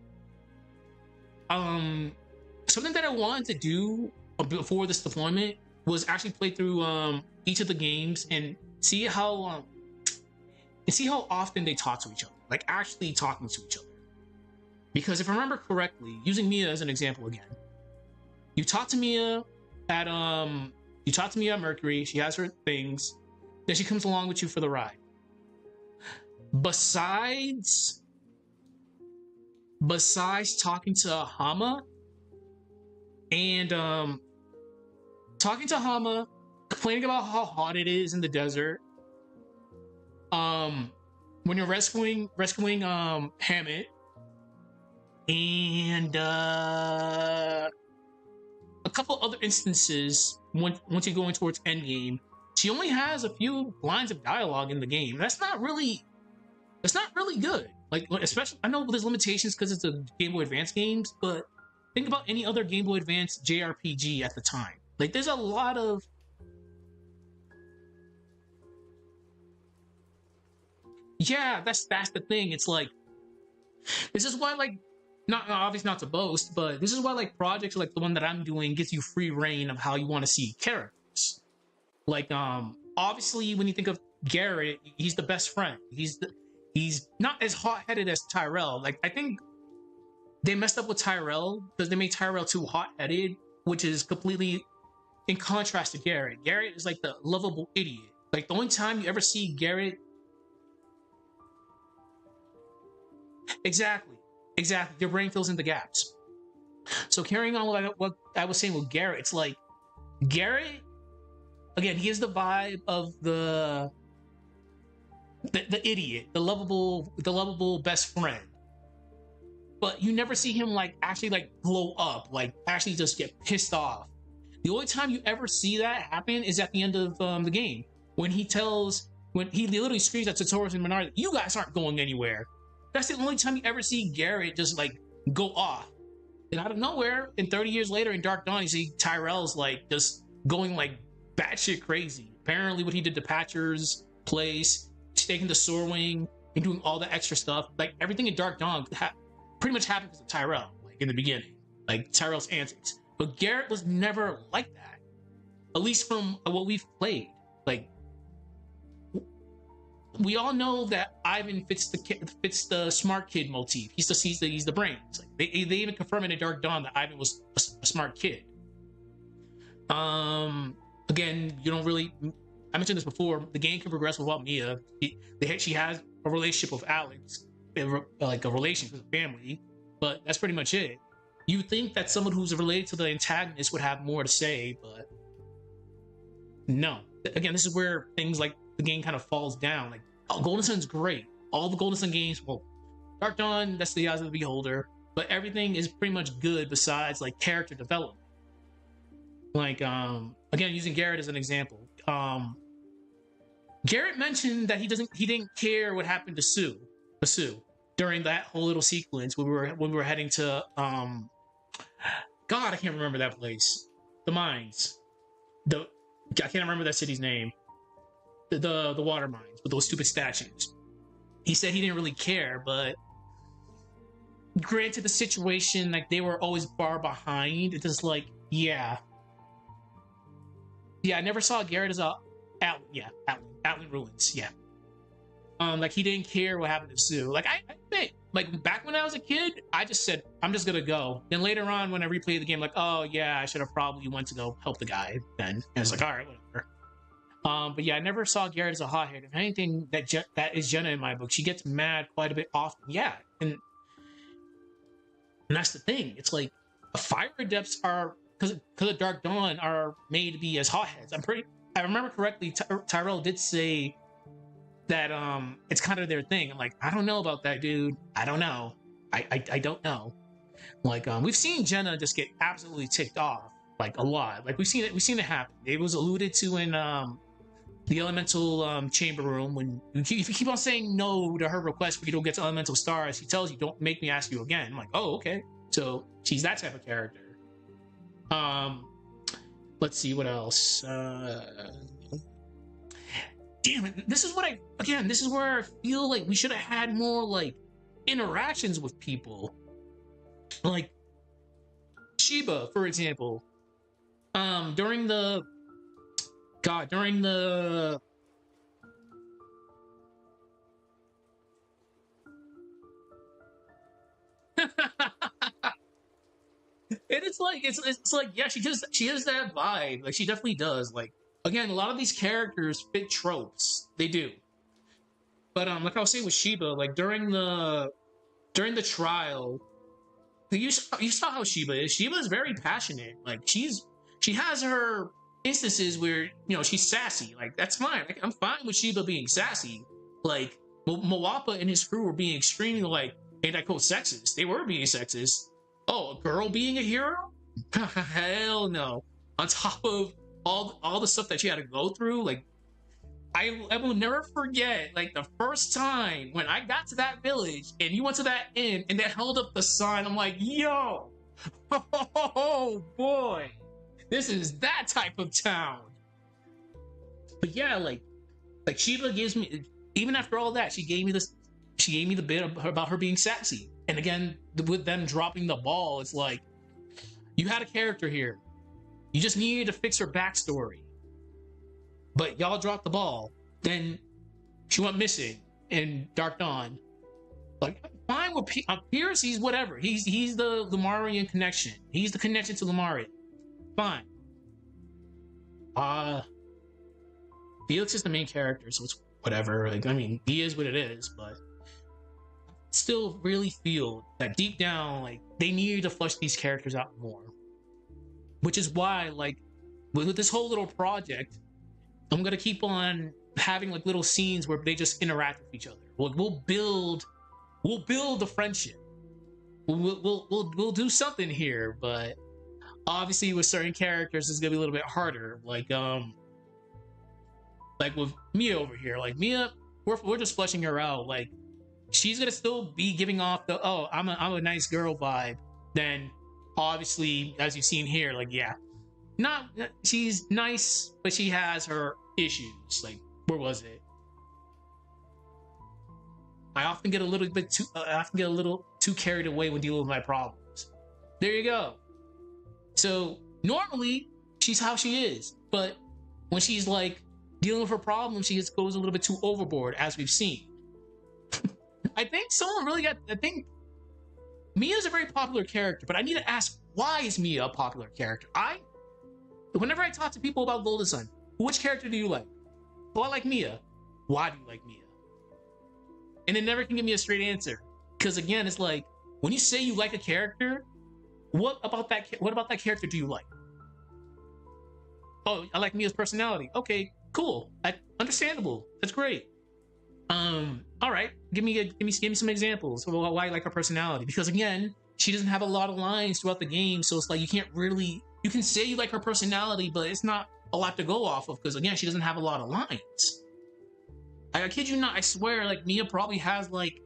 S1: Something that I wanted to do before this deployment was actually play through each of the games and see how often they talk to each other, like actually talking to each other. Because if I remember correctly, using Mia as an example again, you talk to Mia at Mercury. She has her things, then she comes along with you for the ride. Besides talking to Hama and complaining about how hot it is in the desert, when you're rescuing Hammett, and a couple other instances once you're going towards endgame, she only has a few lines of dialogue in the game. That's not really good. Like, especially, I know there's limitations because it's a Game Boy Advance games, but think about any other Game Boy Advance JRPG at the time. Like, there's a lot of that's the thing. It's like, this is why, like, not obviously not to boast, but this is why, like, projects like the one that I'm doing gives you free reign of how you want to see characters. Like, obviously when you think of Garrett, he's the best friend. He's not as hot-headed as Tyrell. Like, I think they messed up with Tyrell because they made Tyrell too hot-headed, which is completely in contrast to Garrett. Garrett is like the lovable idiot. Like, the only time you ever see Garrett, exactly, your brain fills in the gaps. So carrying on what I was saying with Garrett, it's like Garrett, again, he is the vibe of the idiot, the lovable best friend. But you never see him like actually like blow up, like actually just get pissed off. The only time you ever see that happen is at the end of the game when he literally screams at Totoro and Minari, "You guys aren't going anywhere." That's the only time you ever see Garrett just like go off. And out of nowhere, and 30 years later in Dark Dawn, you see Tyrell's like just going like batshit crazy. Apparently, what he did to Patcher's place, taking the Sword Wing, and doing all the extra stuff, like everything in Dark Dawn pretty much happened because of Tyrell, like in the beginning, like Tyrell's antics. But Garrett was never like that, at least from what we've played. Like, we all know that Ivan fits the smart kid motif. He's the brains. Like, they even confirm in Dark Dawn that Ivan was a smart kid. Again, you don't really. I mentioned this before. The game can progress without Mia. She has a relationship with Alex, like a relationship with family, but that's pretty much it. You think that someone who's related to the antagonist would have more to say, but no. Again, this is where things like the game kind of falls down. Like, oh, Golden Sun's great. All the Golden Sun games, well, Dark Dawn, that's the eyes of the beholder, but everything is pretty much good besides like character development. Like, again, using Garrett as an example, Garrett mentioned that he didn't care what happened to Sue during that whole little sequence when we were heading to God, I can't remember that place. The mines. I can't remember that city's name. The water mines with those stupid statues. He said he didn't really care, but granted the situation, like they were always far behind. It's just like, yeah, I never saw Garrett as Outland Ruins. Yeah. Like he didn't care what happened to Sue. Like I admit, like back when I was a kid, I just said, I'm just gonna go. Then later on when I replayed the game, like, oh yeah, I should have probably went to go help the guy then. And it's like, all right, whatever. But yeah, I never saw Garrett as a hothead. If anything, that is Jenna in my book. She gets mad quite a bit often. Yeah, and that's the thing. It's like fire adepts are because of Dark Dawn are made to be as hotheads. I remember correctly. Tyrell did say that it's kind of their thing. I'm like, I don't know about that, dude. I don't know. I don't know. Like we've seen Jenna just get absolutely ticked off like a lot. Like we've seen it happen. It was alluded to in the elemental chamber room. When if you keep on saying no to her request for you to get to elemental stars, she tells you, "Don't make me ask you again." I'm like, oh, okay. So she's that type of character. Let's see what else. Damn it! This is what this is where I feel like we should have had more like interactions with people, like Shiba, for example. During the and it's like, yeah, she has that vibe. Like she definitely does. Like again, a lot of these characters fit tropes. They do. But like I was saying with Shiba, like during the trial, you saw how Shiba is. Shiba is very passionate. Like she has her instances where she's sassy. Like that's fine. Like, I'm fine with Shiba being sassy. Like Mawapa and his crew were being extremely like, and I quote, sexist. They were being sexist. Oh, a girl being a hero? Hell no. On top of all the stuff that she had to go through, like I will never forget like the first time when I got to that village and you went to that inn and they held up the sign. I'm like, yo, oh boy, this is that type of town. But yeah, like Shiva gives me, even after all that, she gave me the bit about her being sassy. And again, with them dropping the ball, it's like you had a character here. You just needed to fix her backstory. But y'all dropped the ball. Then she went missing in Dark Dawn. Like, fine with Pierce, he's whatever. He's the Lemurian connection. He's the connection to Lemuria. Fine. Felix is the main character, so it's whatever. Like, I mean, he is what it is, but still really feel that deep down, like, they needed to flesh these characters out more. Which is why, like, with this whole little project, I'm gonna keep on having like little scenes where they just interact with each other. We'll build the friendship. We'll do something here, but obviously with certain characters it's gonna be a little bit harder. Like with Mia over here. Like Mia, we're just fleshing her out. Like she's gonna still be giving off the I'm a nice girl vibe. Then obviously, as you've seen here, like yeah. She's nice, but she has her issues. Like, where was it? I often get a little too carried away when dealing with my problems. There you go. So normally she's how she is, but when she's like dealing with her problems, she just goes a little bit too overboard, as we've seen. I think Mia's a very popular character, but I need to ask, why is Mia a popular character? Whenever I talk to people about Golden Sun, which character do you like? Oh, I like Mia. Why do you like Mia? And they never can give me a straight answer. Because again, it's like, when you say you like a character, what about that character do you like? Oh, I like Mia's personality. Okay, cool. Understandable. That's great. All right. Give me some examples of why you like her personality. Because again, she doesn't have a lot of lines throughout the game, so it's like you can say you like her personality, but it's not a lot to go off of because again, she doesn't have a lot of lines. I kid you not, I swear, like Mia probably has like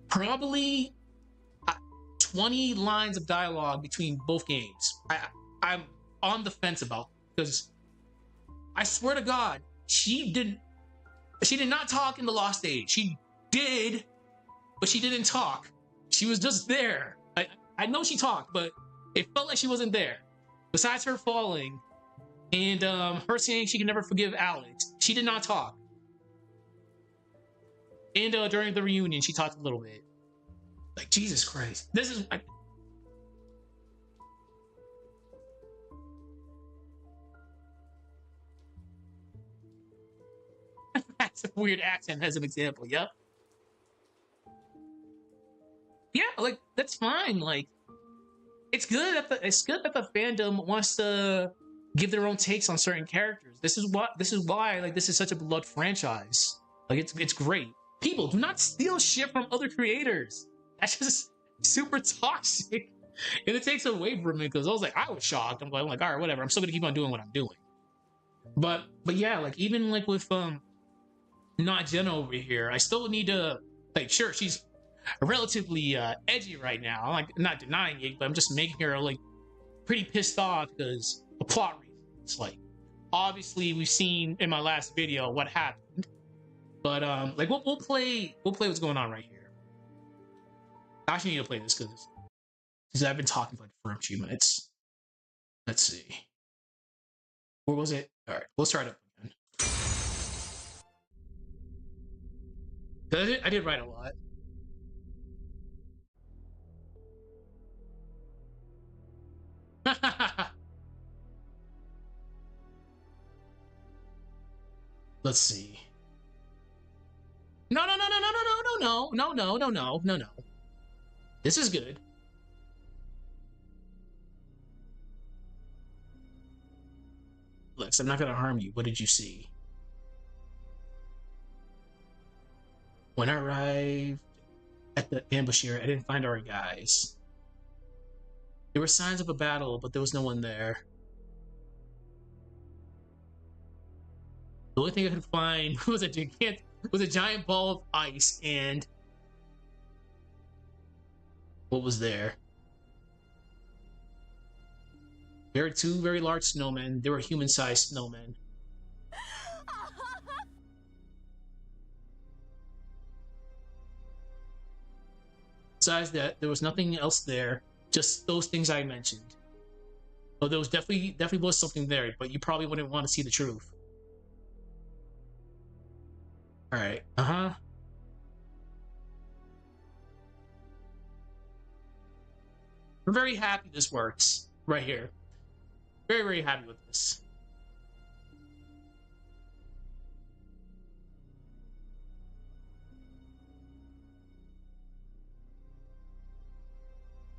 S1: 20 lines of dialogue between both games. I'm on the fence about because I swear to God, she did not talk in the Lost Age. She did, but she didn't talk. She was just there. I know she talked, but it felt like she wasn't there. Besides her falling and her saying she can never forgive Alex, she did not talk. And during the reunion, she talked a little bit. Like, Jesus Christ. This is... That's a weird accent as an example, yep. Yeah, like, that's fine. Like, it's good that the fandom wants to give their own takes on certain characters. This is why like this is such a beloved franchise. Like it's great. People, do not steal shit from other creators. That's just super toxic. And it takes away from me because I was shocked. I'm like, all right, whatever. I'm still gonna keep on doing what I'm doing. But yeah, like even like with not Jenna over here, I still need to like sure she's relatively edgy right now. I'm like not denying it, but I'm just making her like pretty pissed off because the plot reasons. Like obviously we've seen in my last video what happened, but like we'll play what's going on right here. I actually need to play this because I've been talking for like a few minutes. Let's see. Where was it? All right, we'll start up again. I did write a lot. Let's see. No, no, no, no, no, no, no, no, no, no, no, no, no. This is good. Lex, I'm not gonna harm you. What did you see? When I arrived at the ambush area, I didn't find our guys. There were signs of a battle, but there was no one there. The only thing I could find was a giant ball of ice and what was there? There were two very large snowmen. They were human-sized snowmen. Besides that, there was nothing else there. Just those things I mentioned. Oh, there was definitely was something there, but you probably wouldn't want to see the truth. All right. We're very happy this works right here. Very, very happy with this.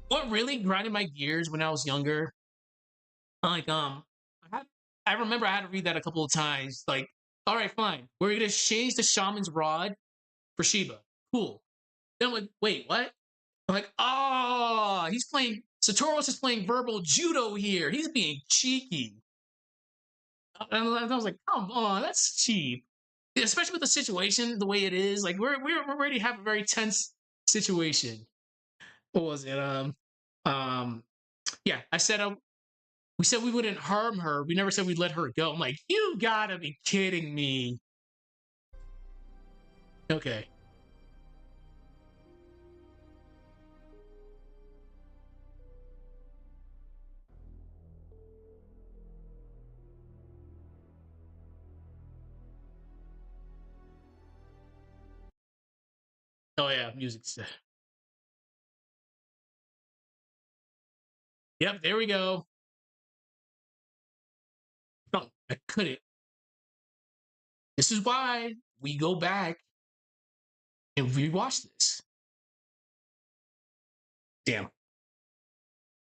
S1: What really grinded my gears when I was younger, like I remember I had to read that a couple of times. Like, all right, fine, we're gonna change the shaman's rod for Shiba. Cool. Then I'm like, wait, what? I'm like, oh, he's playing. Satoros is playing verbal judo here. He's being cheeky. And I was like, come on, that's cheap. Especially with the situation the way it is. Like we're already have a very tense situation. What was it? Yeah, I said we said we wouldn't harm her. We never said we'd let her go. I'm like, you gotta be kidding me. Okay. Oh yeah, music's. Yep, there we go. No, I couldn't. This is why we go back and rewatch this. Damn.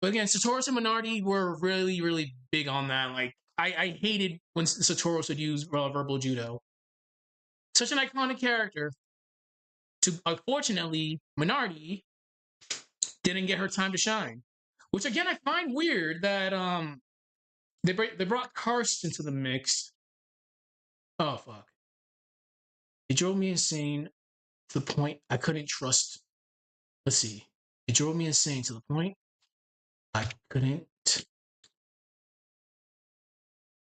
S1: But again, Satoros and Minardi were really, really big on that. Like, I hated when Satoros would use verbal judo. Such an iconic character. To unfortunately, Minardi didn't get her time to shine. Which again, I find weird that they brought Karst into the mix. Oh fuck! It drove me insane to the point I couldn't trust. Let's see. It drove me insane to the point I couldn't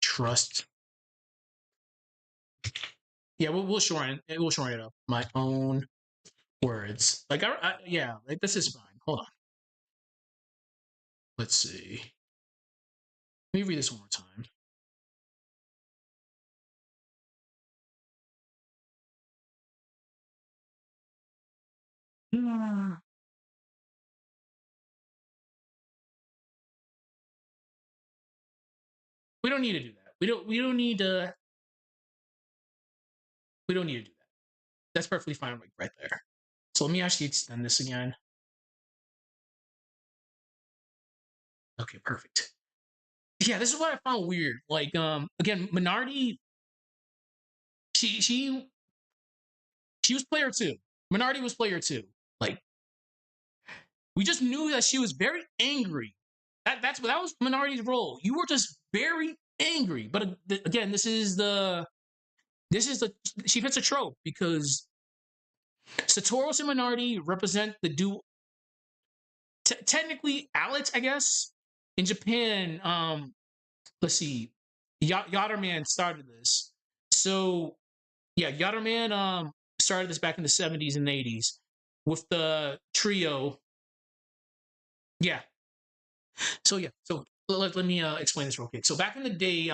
S1: trust. Yeah, we'll shorten it up. My own words. Like yeah, like this is fine. Hold on. Let's see. Let me read this one more time. We don't need to do that. We don't need to do that. That's perfectly fine right there. So let me actually extend this again. Okay, perfect. Yeah, this is what I found weird. Like, again, Minardi, she was player two. Minardi was player two. Like, we just knew that she was very angry. That was Minardi's role. You were just very angry. But again, she fits a trope because Satoros and Minardi represent the dual. Technically, Alex, I guess, in Japan. Let's see, Yatterman started this. So yeah, Yatterman started this back in the 70s and 80s with the trio. Yeah. So yeah. So let me explain this real quick. So back in the day,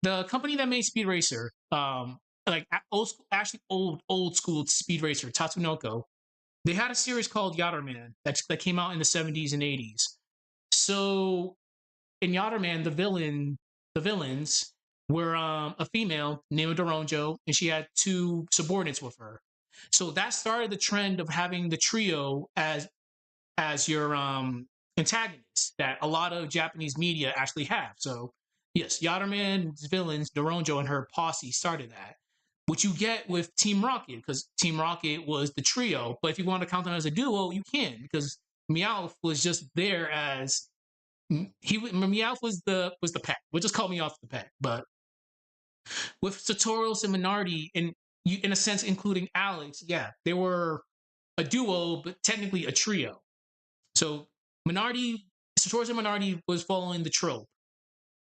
S1: the company that made Speed Racer, like old school, actually old school Speed Racer, Tatsunoko, they had a series called Yatterman that came out in the 70s and 80s. So in Yatterman, the villains were a female named Doronjo, and she had two subordinates with her. So that started the trend of having the trio as your antagonists that a lot of Japanese media actually have. So yes, Yatterman's villains, Doronjo and her posse started that. What you get with Team Rocket, because Team Rocket was the trio, but if you want to count them as a duo, you can, because Meowth was just there as Meowth was the pet. We'll just call Meowth the pet. But with Satoros and Minardi, and you, in a sense, including Alex, yeah, they were a duo, but technically a trio. So Satoros and Minardi was following the trope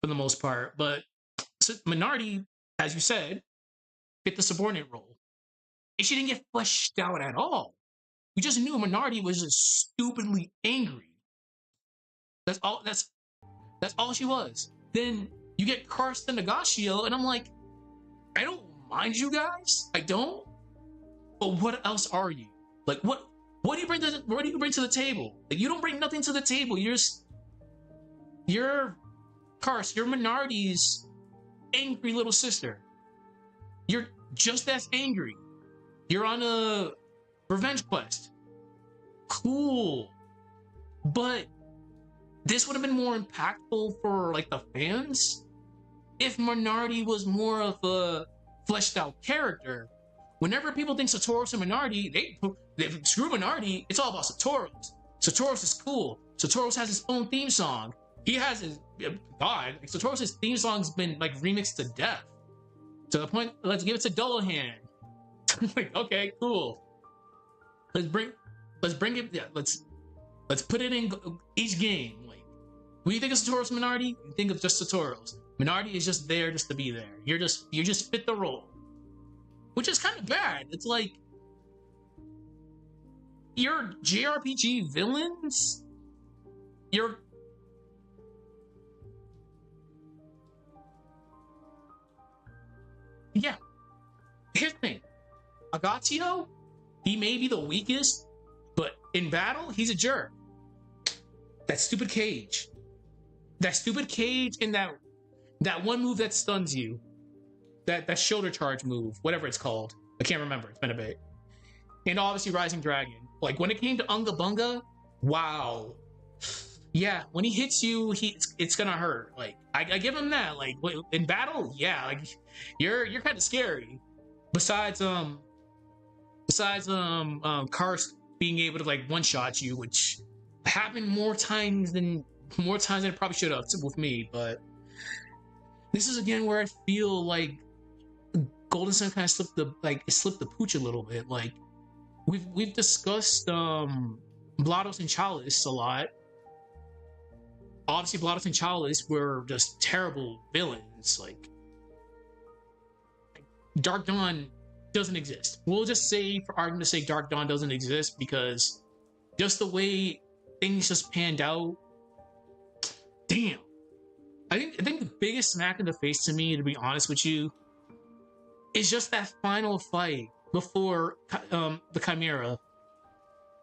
S1: for the most part, but Minardi, as you said, fit the subordinate role. And she didn't get fleshed out at all. We just knew Minardi was just stupidly angry. That's all. That's all she was. Then you get Karsten Nagashio, and I'm like, I don't mind you guys. I don't. But what else are you? Like what do you bring to the table? Like you don't bring nothing to the table. You're Karst, you're Minardi's angry little sister. You're just as angry. You're on a revenge quest. Cool. But this would have been more impactful for like the fans if Minardi was more of a fleshed out character. Whenever people think Satoros and Minardi, they screw Minardi. It's all about Satoros. Satoros is cool. Satoros has his own theme song. He has his God. Satoros' theme song's been like remixed to death. To the point, let's give it to Dullahan. Like, okay, cool. Let's bring it. Yeah, let's put it in each game. Like, when you think of Satoros Minardi, you think of just Satoros. Minardi is just there just to be there. You just fit the role, which is kind of bad. It's like your JRPG villains. Yeah. Here's the thing. Agatio, he may be the weakest, but in battle, he's a jerk. That stupid cage. That stupid cage in that one move that stuns you. That shoulder charge move, whatever it's called. I can't remember. It's been a bit. And obviously Rising Dragon. Like when it came to Unga Bunga, wow. Yeah, when he hits you, it's gonna hurt. Like I give him that. Like in battle, yeah, like you're kind of scary. Besides Karst being able to like one shot you, which happened more times than it probably should have with me. But this is again where I feel like Golden Sun kind of slipped the pooch a little bit. Like we've discussed GLaDOS and Chalice a lot. Obviously, GLaDOS and Chalice were just terrible villains. Like Dark Dawn doesn't exist. We'll just say, for argument's sake, Dark Dawn doesn't exist because just the way things just panned out. Damn. I think the biggest smack in the face to me, to be honest with you, is just that final fight before the Chimera.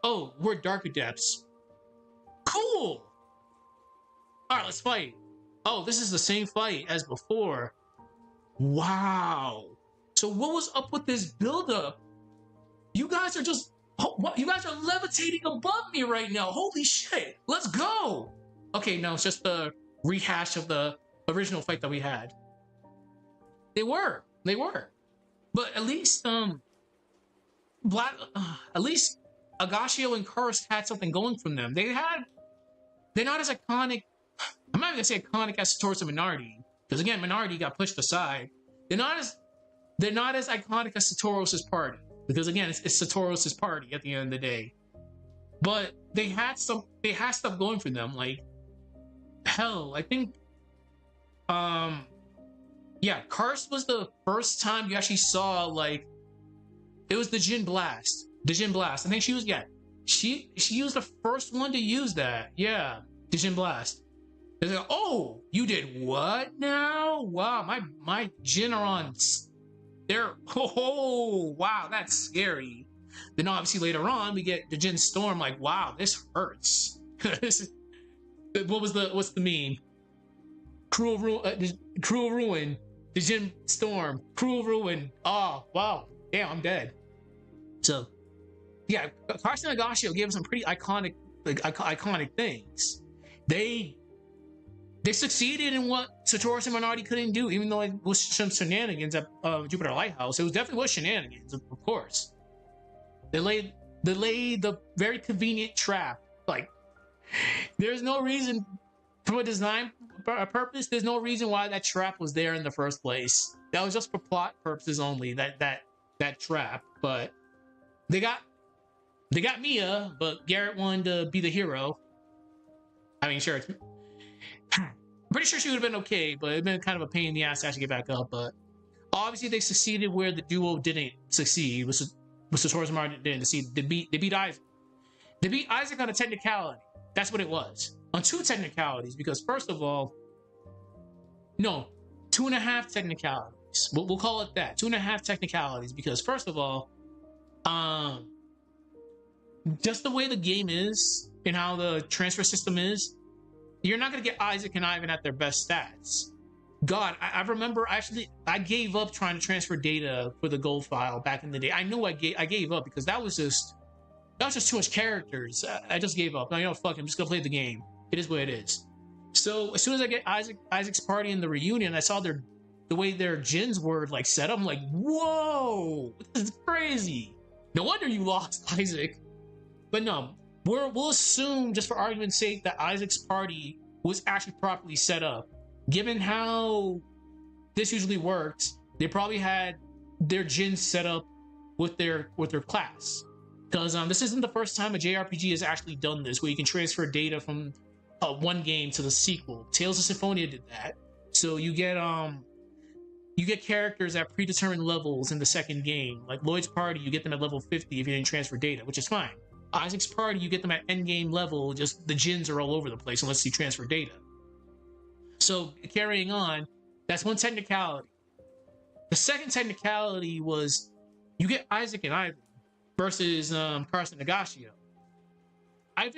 S1: Oh, we're Dark Adepts. Cool. All right, let's fight. Oh, this is the same fight as before. Wow. So what was up with this buildup? You guys are just, you guys are levitating above me right now. Holy shit. Let's go. Okay, no, it's just the rehash of the original fight that we had. They were. But at least, at least Agashio and Karst had something going from them. They're not as iconic. I'm not even gonna say iconic as Satoru and Minardi, because again, Minardi got pushed aside. They're not as iconic as Satoru's party, because again, it's Satoru's party at the end of the day. But they had stuff going for them. Like, hell, I think yeah, Karst was the first time you actually saw, like, it was the Jin Blast. The Jin Blast. I think she was she was the first one to use that. Yeah, the Jin Blast. It's like, oh, you did what now? Wow, my Jin are on. They're, oh wow, that's scary. Then obviously later on we get the Jin Storm. Like, wow, this hurts. What's the meme? Cruel ruin. The Jin Storm. Cruel ruin. Oh wow, damn, I'm dead. So yeah, Karst and Nagashio gave us some pretty iconic things. They succeeded in what Satoru and Minardi couldn't do, even though it was some shenanigans at Jupiter Lighthouse. It was definitely shenanigans, of course. They laid the very convenient trap. Like, there's no reason, from a design purpose, there's no reason why that trap was there in the first place. That was just for plot purposes only, that trap. But they got Mia, but Garrett wanted to be the hero. I mean, sure, I'm pretty sure she would have been okay, but it'd been kind of a pain in the ass to actually get back up. But obviously they succeeded where the duo didn't succeed. Was Satoru and Minardi didn't succeed. They beat Isaac. They beat Isaac on a technicality. That's what it was. On two technicalities, because first of all, no, 2.5 technicalities. We'll call it that. 2.5 technicalities, because first of all, just the way the game is and how the transfer system is, you're not going to get Isaac and Ivan at their best stats. God, I remember I gave up trying to transfer data for the gold file back in the day. I know I gave up because that was just too much characters. I just gave up. Now, fuck it, I'm just going to play the game. It is what it is. So as soon as I get Isaac's party in the reunion, I saw the way their Jins were like set up. I'm like, whoa, this is crazy. No wonder you lost, Isaac. But no, we'll assume, just for argument's sake, that Isaac's party was actually properly set up. Given how this usually works, they probably had their Jins set up with their class. Because this isn't the first time a JRPG has actually done this, where you can transfer data from one game to the sequel. Tales of Symphonia did that. So you get characters at predetermined levels in the second game. Like Lloyd's party, you get them at level 50 if you didn't transfer data, which is fine. Isaac's party, you get them at end game level, just the Jins are all over the place unless you transfer data. So carrying on, that's one technicality. The second technicality was you get Isaac and Ivan versus Karst and Nagashio. I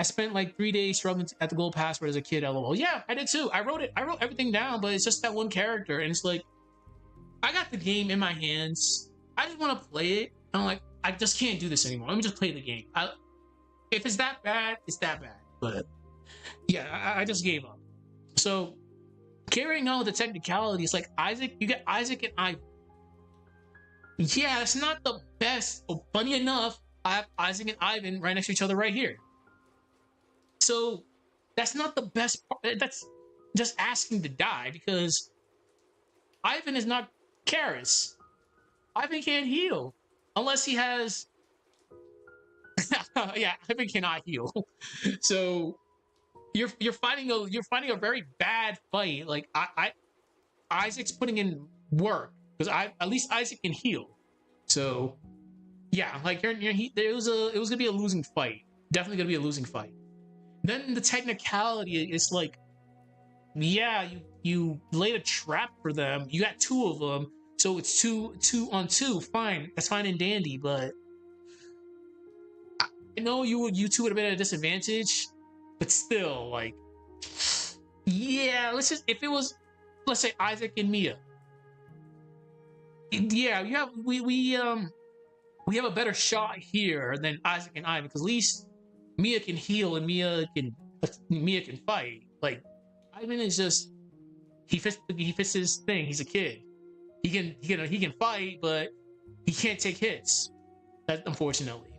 S1: spent like 3 days struggling at the gold password as a kid, LOL. Yeah, I did too. I wrote everything down, but it's just that one character, and it's like, I got the game in my hands. I just want to play it. I'm like, I just can't do this anymore. Let me just play the game. If it's that bad, it's that bad. But yeah, I just gave up. So carrying on with the technicalities, like you get Isaac and Ivan. Yeah, it's not the best. Oh, funny enough, I have Isaac and Ivan right next to each other right here. So that's not the best part. That's just asking to die, because Ivan is not Karis. Ivan can't heal unless he has. Yeah, Ivan cannot heal. So you're fighting a very bad fight. Like Isaac's putting in work, because at least Isaac can heal. So yeah, like it was gonna be a losing fight. Definitely gonna be a losing fight. Then the technicality is like, yeah, you laid a trap for them. You got two of them, so it's two on two. Fine, that's fine and dandy. But I know you two would have been at a disadvantage, but still, like, yeah. If it was, let's say Isaac and Mia. Yeah, we have a better shot here than Isaac and Ivan, because at least Mia can heal and Mia can fight. Like, Ivan is just he fits his thing. He's a kid. He can fight, but he can't take hits. That, unfortunately,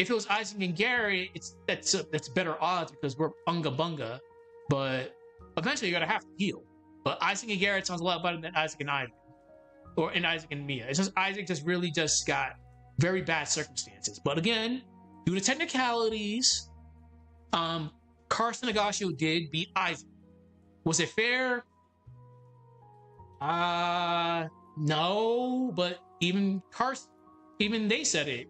S1: if it was Isaac and Gary, that's better odds because we're unga bunga. But eventually you're gonna have to heal. But Isaac and Garrett sounds a lot better than Isaac and Ivan, or in Isaac and Mia. It's just Isaac just really just got very bad circumstances. But again, due to technicalities, Carson Nagashio did beat Isaac. Was it fair? No, but even they said it.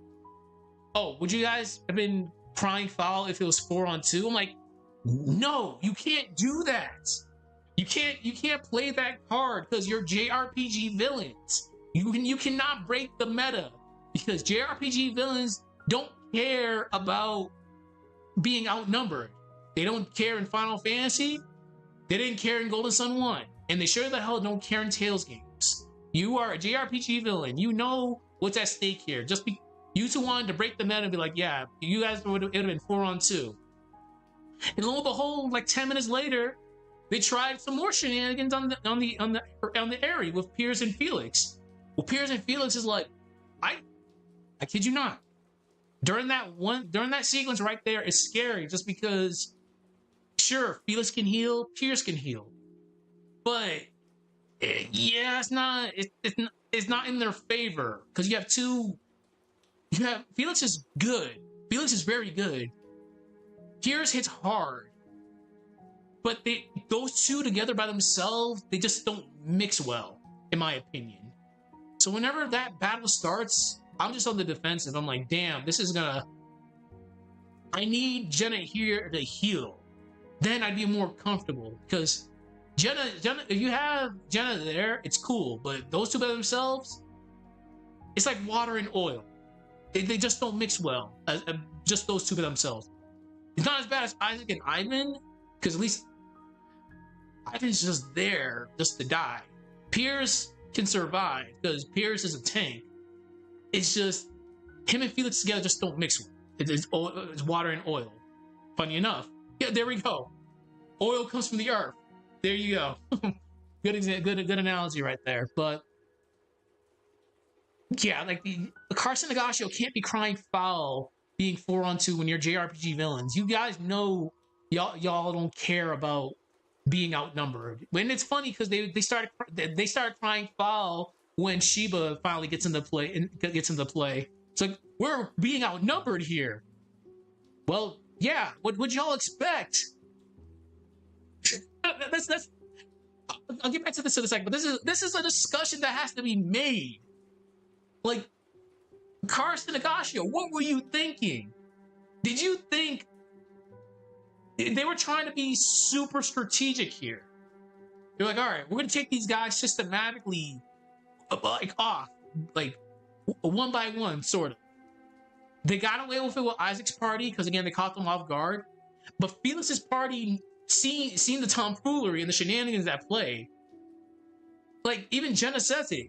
S1: Oh, would you guys have been crying foul if it was 4-on-2? I'm like, no, you can't do that. You can't play that card because you're JRPG villains. You cannot break the meta because JRPG villains don't care about being outnumbered. They don't care in Final Fantasy. They didn't care in Golden Sun 1. And they sure the hell don't care in Tales games. You are a JRPG villain. You know what's at stake here. You two wanted to break the meta and be like, yeah, you guys it would have been 4-on-2. And lo and behold, like 10 minutes later, they tried some more shenanigans on the area with Piers and Felix. Well, Piers and Felix is like, I kid you not. During that sequence right there, it's scary just because sure, Felix can heal, Piers can heal. But yeah, it's not in their favor. Because Felix is good. Felix is very good. Piers hits hard. But those two together by themselves, they just don't mix well, in my opinion. So whenever that battle starts, I'm just on the defensive. I'm like, damn, I need Jenna here to heal. Then I'd be more comfortable. Because Jenna, if you have Jenna there, it's cool. But those two by themselves, it's like water and oil. They just don't mix well. Just those two by themselves. It's not as bad as Isaac and Ivan, because at least Ivan's just there just to die. Piers can survive because Piers is a tank. It's just him and Felix together just don't mix well. It's water and oil. Funny enough. Yeah, there we go. Oil comes from the earth. There you go. good analogy right there. But yeah, like the Carson Nagashio can't be crying foul being 4-on-2 when you're JRPG villains. You guys know y'all don't care about being outnumbered. When it's funny because they started crying foul when Shiba finally gets into play. It's like, we're being outnumbered here. Well, yeah, what would y'all expect? I'll get back to this in a second, but this is a discussion that has to be made. Like, Carson Nagashio, what were you thinking? Did you think they were trying to be super strategic here? They're like, all right, we're gonna take these guys systematically off, like one by one, sort of. They got away with it with Isaac's party because again they caught them off guard, but Felix's party, seeing the tomfoolery and the shenanigans at play, like even Jenna says it.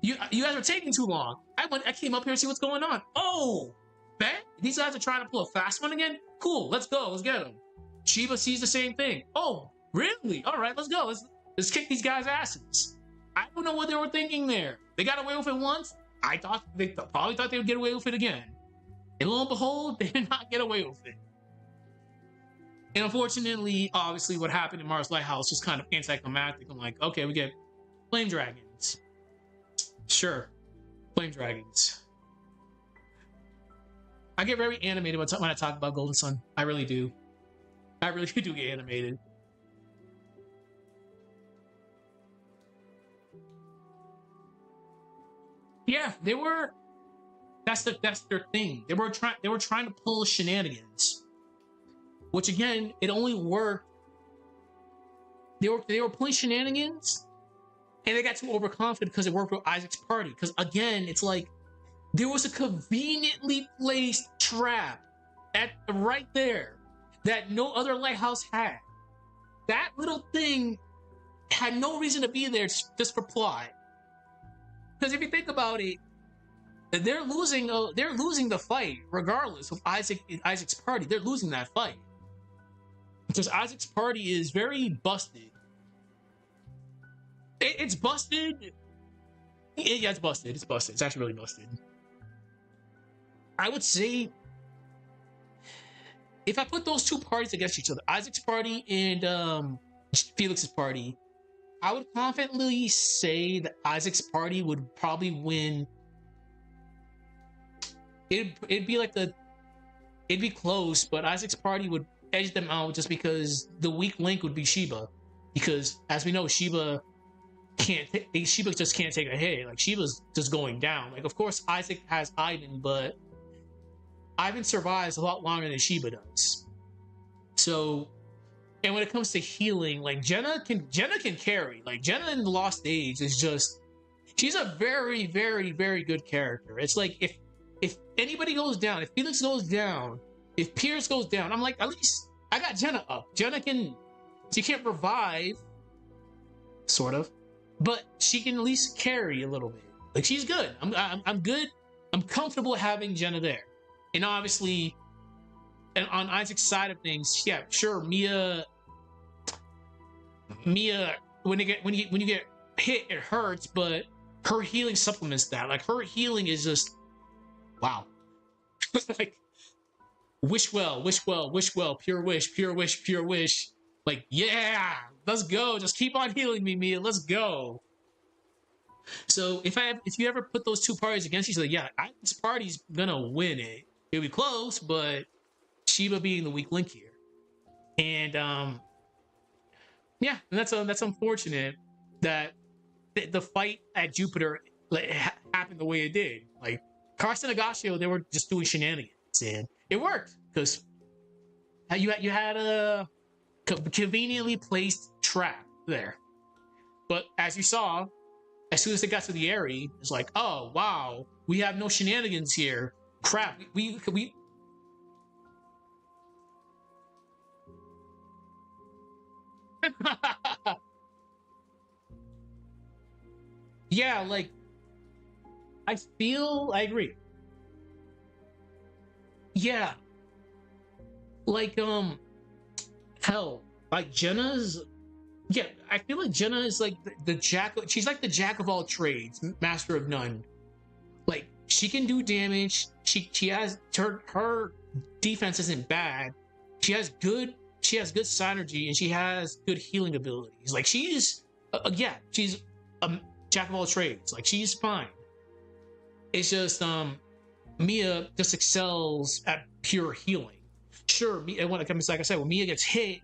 S1: You guys are taking too long. I came up here to see what's going on. Oh, bet these guys are trying to pull a fast one again. Cool, let's go. Let's get them. Shiba sees the same thing. Oh, really? All right, let's go. Let's kick these guys' asses. I don't know what they were thinking there. They got away with it once. I thought they probably thought they would get away with it again. And lo and behold, they did not get away with it. And unfortunately, obviously, what happened in Mars Lighthouse was kind of anticlimactic. I'm like, okay, we get flame dragons. Sure, flame dragons. I get very animated when I talk about Golden Sun. I really do. I really do get animated. Yeah, they were. That's their thing. They were trying to pull shenanigans, which again, it only worked. They were pulling shenanigans, and they got too overconfident because it worked with Isaac's party. Because again, it's like there was a conveniently placed trap right there that no other lighthouse had. That little thing had no reason to be there just for plot. Because if you think about it, they're losing the fight regardless of Isaac's party. They're losing that fight because Isaac's party is very busted. It's busted. Yeah, it's busted. It's busted. It's actually really busted. I would say if I put those two parties against each other, Isaac's party and Felix's party, I would confidently say that Isaac's party would probably win. It'd be like it'd be close, but Isaac's party would edge them out just because the weak link would be Sheba, because as we know, Sheba just can't take a hit. Like Sheba's just going down. Like of course Isaac has Ivan, but Ivan survives a lot longer than Sheba does. So, and when it comes to healing, like Jenna can carry. Like Jenna in the Lost Age is just, she's a very, very, very good character. It's like if anybody goes down, if Felix goes down, if Pierce goes down, I'm like, at least I got Jenna up. She can't revive, sort of, but she can at least carry a little bit. Like she's good. I'm good. I'm comfortable having Jenna there. And obviously, and on Isaac's side of things, yeah, sure, Mia, when you get hit, it hurts, but her healing supplements that. Like her healing is just wow. Like wish well, pure wish. Like, yeah, let's go. Just keep on healing me, Mia. Let's go. So if you ever put those two parties against each other, yeah, this party's gonna win it. It'll be close, but Sheba being the weak link here. And yeah, and that's unfortunate that the fight at Jupiter happened the way it did. Like Carson and Agashio, they were just doing shenanigans, and it worked because you had a conveniently placed trap there. But as you saw, as soon as they got to the area, it's like, oh wow, we have no shenanigans here. Crap, we yeah, like I agree. Yeah, like hell, like Jenna's, yeah, I feel like Jenna is like she's like the jack of all trades, master of none. Like she can do damage. She has her defense isn't bad. She has good synergy, and she has good healing abilities. Like she's she's a jack of all trades. Like she's fine. It's just Mia just excels at pure healing. Sure, when it comes, like I said, when Mia gets hit,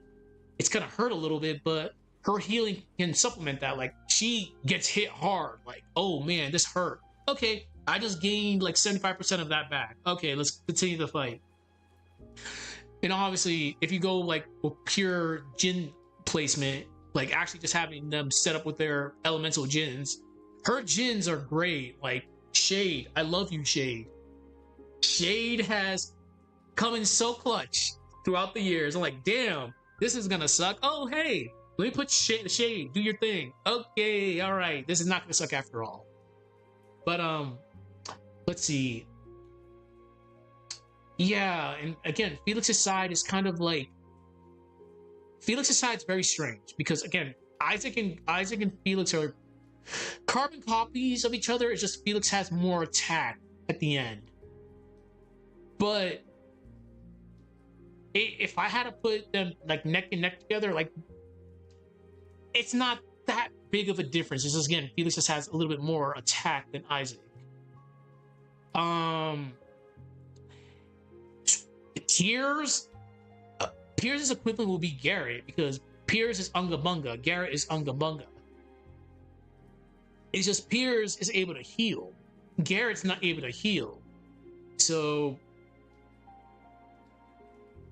S1: it's gonna hurt a little bit, but her healing can supplement that. Like she gets hit hard. Like, oh man, this hurt. Okay, I just gained like 75% of that back. Okay, let's continue the fight. And obviously, if you go like with pure Jin placement, like actually just having them set up with their elemental Jins, her Jins are great. Like Shade, I love you, Shade. Shade has come in so clutch throughout the years. I'm like, damn, this is gonna suck. Oh, hey, let me put Shade, do your thing. Okay, all right, this is not gonna suck after all. But let's see. Yeah, and again, Felix's side is kind of like Felix's side is very strange because again, Isaac and Felix are carbon copies of each other. It's just Felix has more attack at the end. But if I had to put them like neck and neck together, like it's not that big of a difference. It's just again, Felix just has a little bit more attack than Isaac. Pierce's equivalent will be Garrett because Pierce is Unga Bunga, Garrett is Unga Bunga. It's just Pierce is able to heal. Garrett's not able to heal. So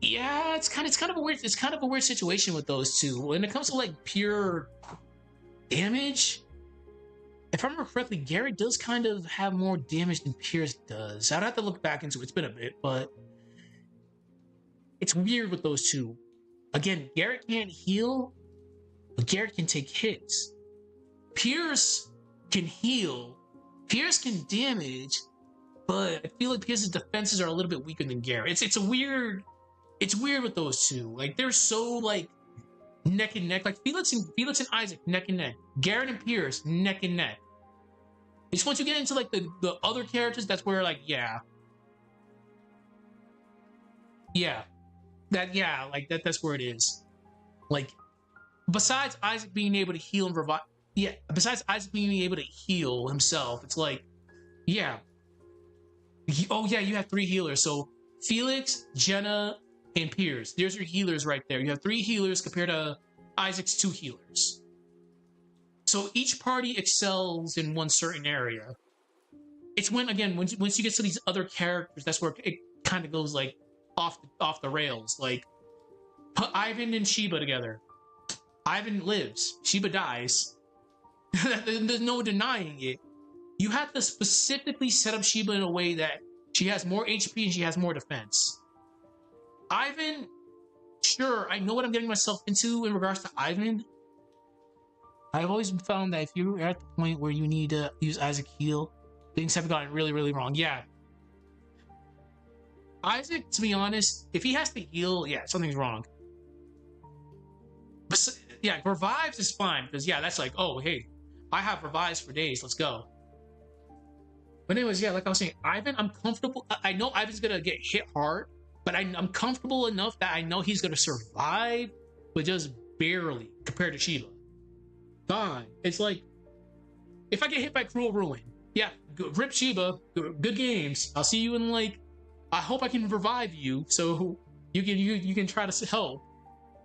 S1: yeah, it's kind of a weird situation with those two. When it comes to like pure damage, if I remember correctly, Garrett does kind of have more damage than Pierce does. I'd have to look back into it. It's been a bit, but it's weird with those two. Again, Garrett can't heal, but Garrett can take hits. Pierce can heal. Pierce can damage, but I feel like Pierce's defenses are a little bit weaker than Garrett. It's weird with those two. Like they're so like neck and neck. Like Felix and Isaac neck and neck. Garrett and Pierce neck and neck. It's once you get into like the other characters, that's where like yeah, Yeah, that's where it is. Like, besides Isaac being able to heal and revive, yeah, besides Isaac being able to heal himself, it's like, yeah, oh yeah, you have 3 healers. So Felix, Jenna, and Piers. There's your healers right there. You have 3 healers compared to Isaac's 2 healers. So each party excels in one certain area. It's when, again, once you get to these other characters, that's where it kind of goes like off the rails. Like, put Ivan and Sheba together. Ivan lives, Sheba dies. There's no denying it. You have to specifically set up Sheba in a way that she has more HP and she has more defense. Ivan, sure, I know what I'm getting myself into in regards to Ivan. I've always found that if you're at the point where you need to use Isaac heal, things have gotten really, really wrong. Yeah. Isaac, to be honest, if he has to heal, yeah, something's wrong. But yeah, revives is fine because yeah, that's like, oh hey, I have revives for days. Let's go. But anyways, yeah, like I was saying, Ivan, I'm comfortable. I know Ivan's gonna get hit hard, but I'm comfortable enough that I know he's gonna survive, but just barely compared to Sheba. Fine. It's like if I get hit by Cruel Ruin, yeah, rip Sheba, good games. I'll see you in like. I hope I can revive you so you can try to help.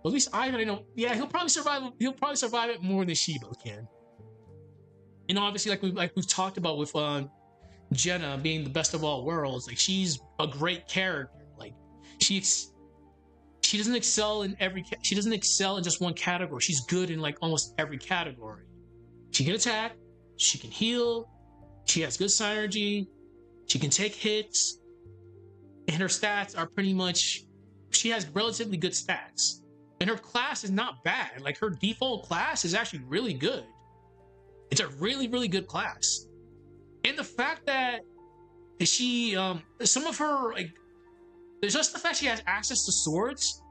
S1: At least Ivan, I know, yeah, he'll probably survive. He'll probably survive it more than Sheba can. And obviously, like we've talked about with Jenna being the best of all worlds, like she's a great character. Like she doesn't excel in she doesn't excel in just one category. She's good in like almost every category. She can attack, she can heal, she has good synergy, she can take hits, and her stats are pretty much. She has relatively good stats. And her class is not bad. Like her default class is actually really good. It's a really, really good class. And the fact that she, some of her, like, there's just the fact she has access to swords,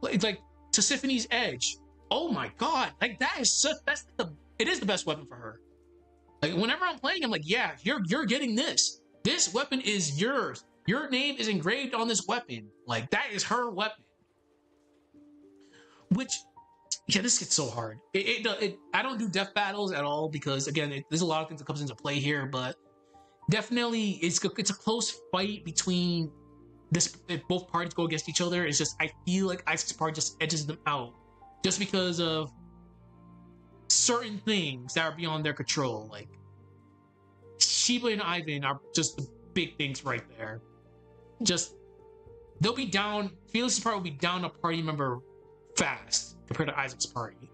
S1: like to Symphony's Edge. Oh my god, like that is such, it is the best weapon for her. Like whenever I'm playing, I'm like, yeah, you're getting this. This weapon is yours. Your name is engraved on this weapon. Like that is her weapon. Which, yeah, this gets so hard. I don't do death battles at all because, again, there's a lot of things that comes into play here, but definitely it's a close fight between this. If both parties go against each other, it's just I feel like Isaac's party just edges them out just because of certain things that are beyond their control. Like Sheba and Ivan are just the big things right there. Just they'll be down. Felix's party will be down a party member fast compared to Isaac's party.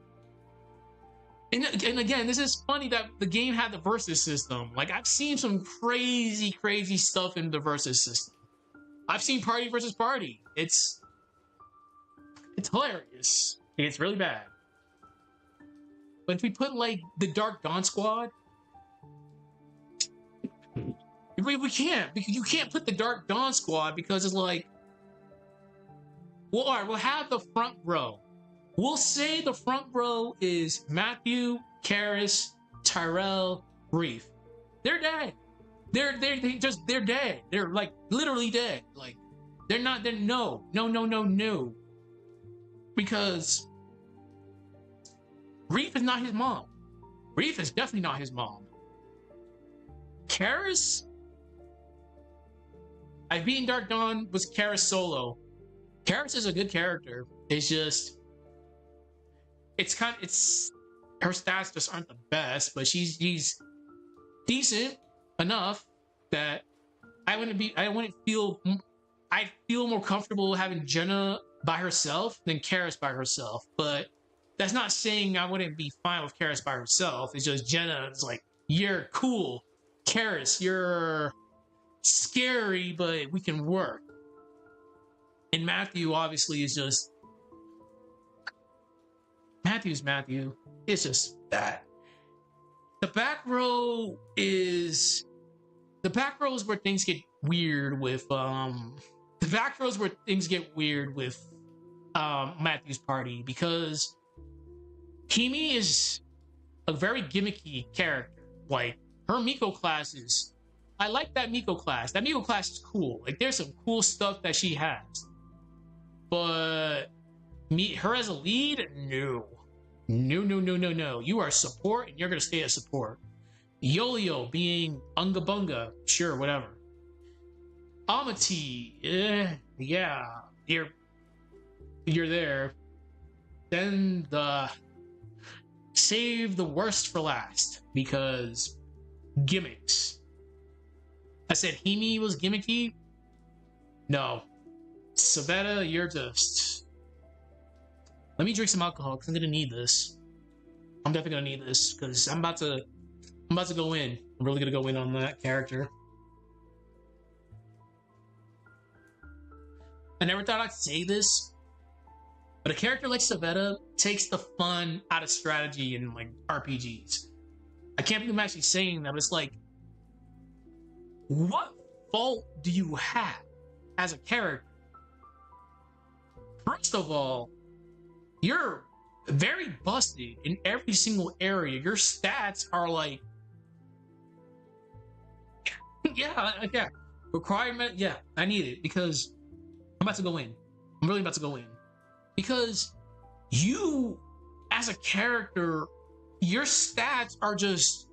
S1: And again, this is funny that the game had the versus system. Like I've seen some crazy stuff in the versus system. I've seen party versus party. It's hilarious. It's really bad. But if we put like the Dark Dawn squad, we can't, because you can't put the Dark Dawn squad because it's like, well, all right, we'll have the front row. We'll say the front row is Matthew, Karis, Tyrell, Reef. They're dead. They're dead. They're like literally dead. Like they're no. Because Reef is not his mom. Reef is definitely not his mom. Karis, I've beaten Dark Dawn was Karis solo. Karis is a good character. It's just, it's her stats just aren't the best, but she's decent enough that I'd feel more comfortable having Jenna by herself than Karis by herself. But that's not saying I wouldn't be fine with Karis by herself. It's just Jenna is like, you're cool. Karis, you're scary, but we can work. And Matthew obviously is just Matthew. It's just that. The back row is where things get weird with Matthew's party, because Kimi is a very gimmicky character. Like her Miko classes, I like that Miko class. That Miko class is cool. Like there's some cool stuff that she has. But her as a lead, no. No. You are support, and you're gonna stay as support. Yolio being Unga Bunga, sure, whatever. Amity, yeah, you're there. Then save the worst for last, because gimmicks. I said Himi was gimmicky. No, Savetta, you're just. Let me drink some alcohol because I'm gonna need this. I'm definitely gonna need this because I'm about to go in. I'm really gonna go in on that character. I never thought I'd say this, but a character like Savetta takes the fun out of strategy in like RPGs. I can't believe I'm actually saying that, but it's like, what fault do you have as a character? First of all, you're very busted in every single area. Your stats are like, yeah. Requirement, yeah, I need it because I'm about to go in. I'm really about to go in. Because you, as a character, your stats are just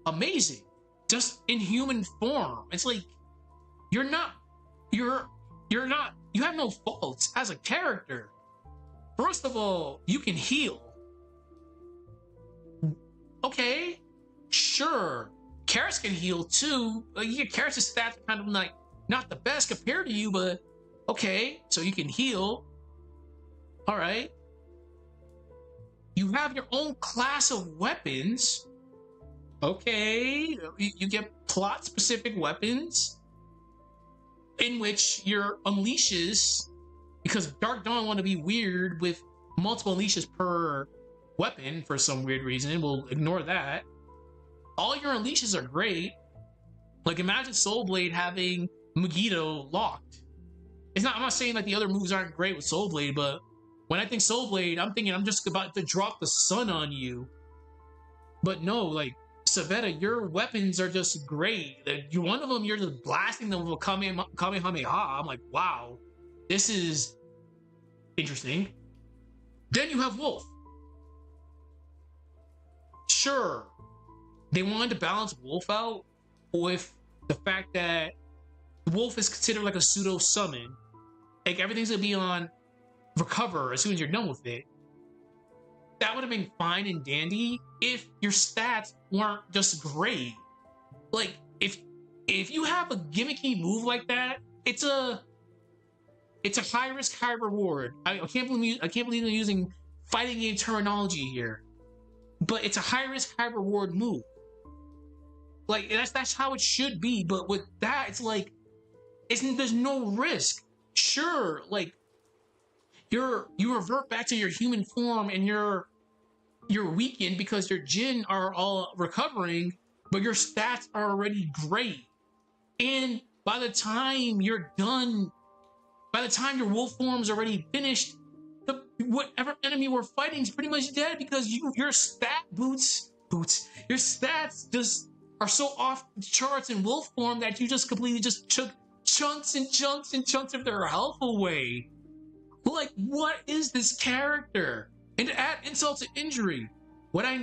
S1: amazing. Just in human form. It's like, you have no faults as a character. First of all, you can heal. Okay, sure. Karis can heal too. Yeah, Karis' stats are kind of like not the best compared to you, but okay, so you can heal. All right. You have your own class of weapons. Okay, you get plot-specific weapons in which your unleashes, because Dark Dawn want to be weird with multiple unleashes per weapon for some weird reason. We'll ignore that. All your unleashes are great. Like imagine Soul Blade having Megiddo locked. I'm not saying that the other moves aren't great with Soul Blade, but when I think Soul Blade, I'm thinking I'm just about to drop the sun on you. But no, like Savetta, your weapons are just great. One of them, you're just blasting them with a Kamehameha. I'm like, wow, this is interesting. Then you have Wolf. Sure, they wanted to balance Wolf out with the fact that Wolf is considered like a pseudo summon. Like everything's gonna be on recover as soon as you're done with it. That would have been fine and dandy if your stats weren't just great. Like if you have a gimmicky move like that, it's a high risk, high reward. I can't believe I'm using fighting game terminology here, but it's a high risk, high reward move. Like that's how it should be. But with that, it's like there's no risk. Sure, like you revert back to your human form and you're weakened because your Jin are all recovering, but your stats are already great. And by the time you're done, by the time your wolf form's already finished, whatever enemy we're fighting is pretty much dead because your stat your stats just are so off the charts in wolf form that you just completely just took chunks and chunks and chunks of their health away. Like, what is this character? And to add insult to injury, I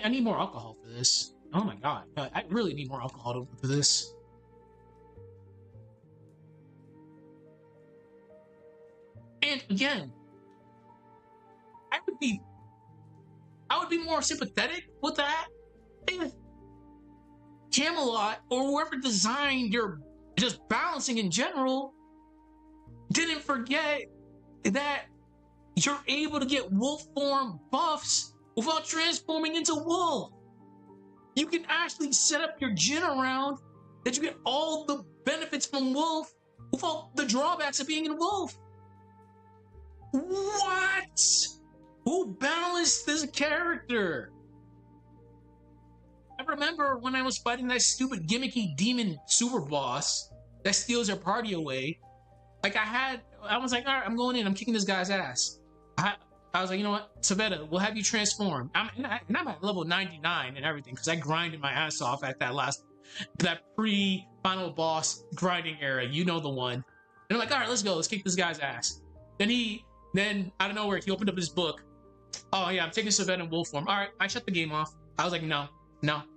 S1: need more alcohol for this. Oh my god, I really need more alcohol for this. And again, I would be more sympathetic with that if Camelot or whoever designed your just balancing in general didn't forget that you're able to get wolf form buffs without transforming into wolf. You can actually set up your Jin around that you get all the benefits from wolf without the drawbacks of being in wolf. What? Who balanced this character? I remember when I was fighting that stupid gimmicky demon super boss that steals your party away. Like I was like, all right, I'm going in. I'm kicking this guy's ass. I was like, you know what, Savetta, we'll have you transform. I'm at level 99 and everything because I grinded my ass off at that pre-final boss grinding era. You know the one. And I'm like, all right, let's go. Let's kick this guy's ass. then out of nowhere he opened up his book. Oh yeah, I'm taking this event in wolf form. All right, I shut the game off. I was like, no,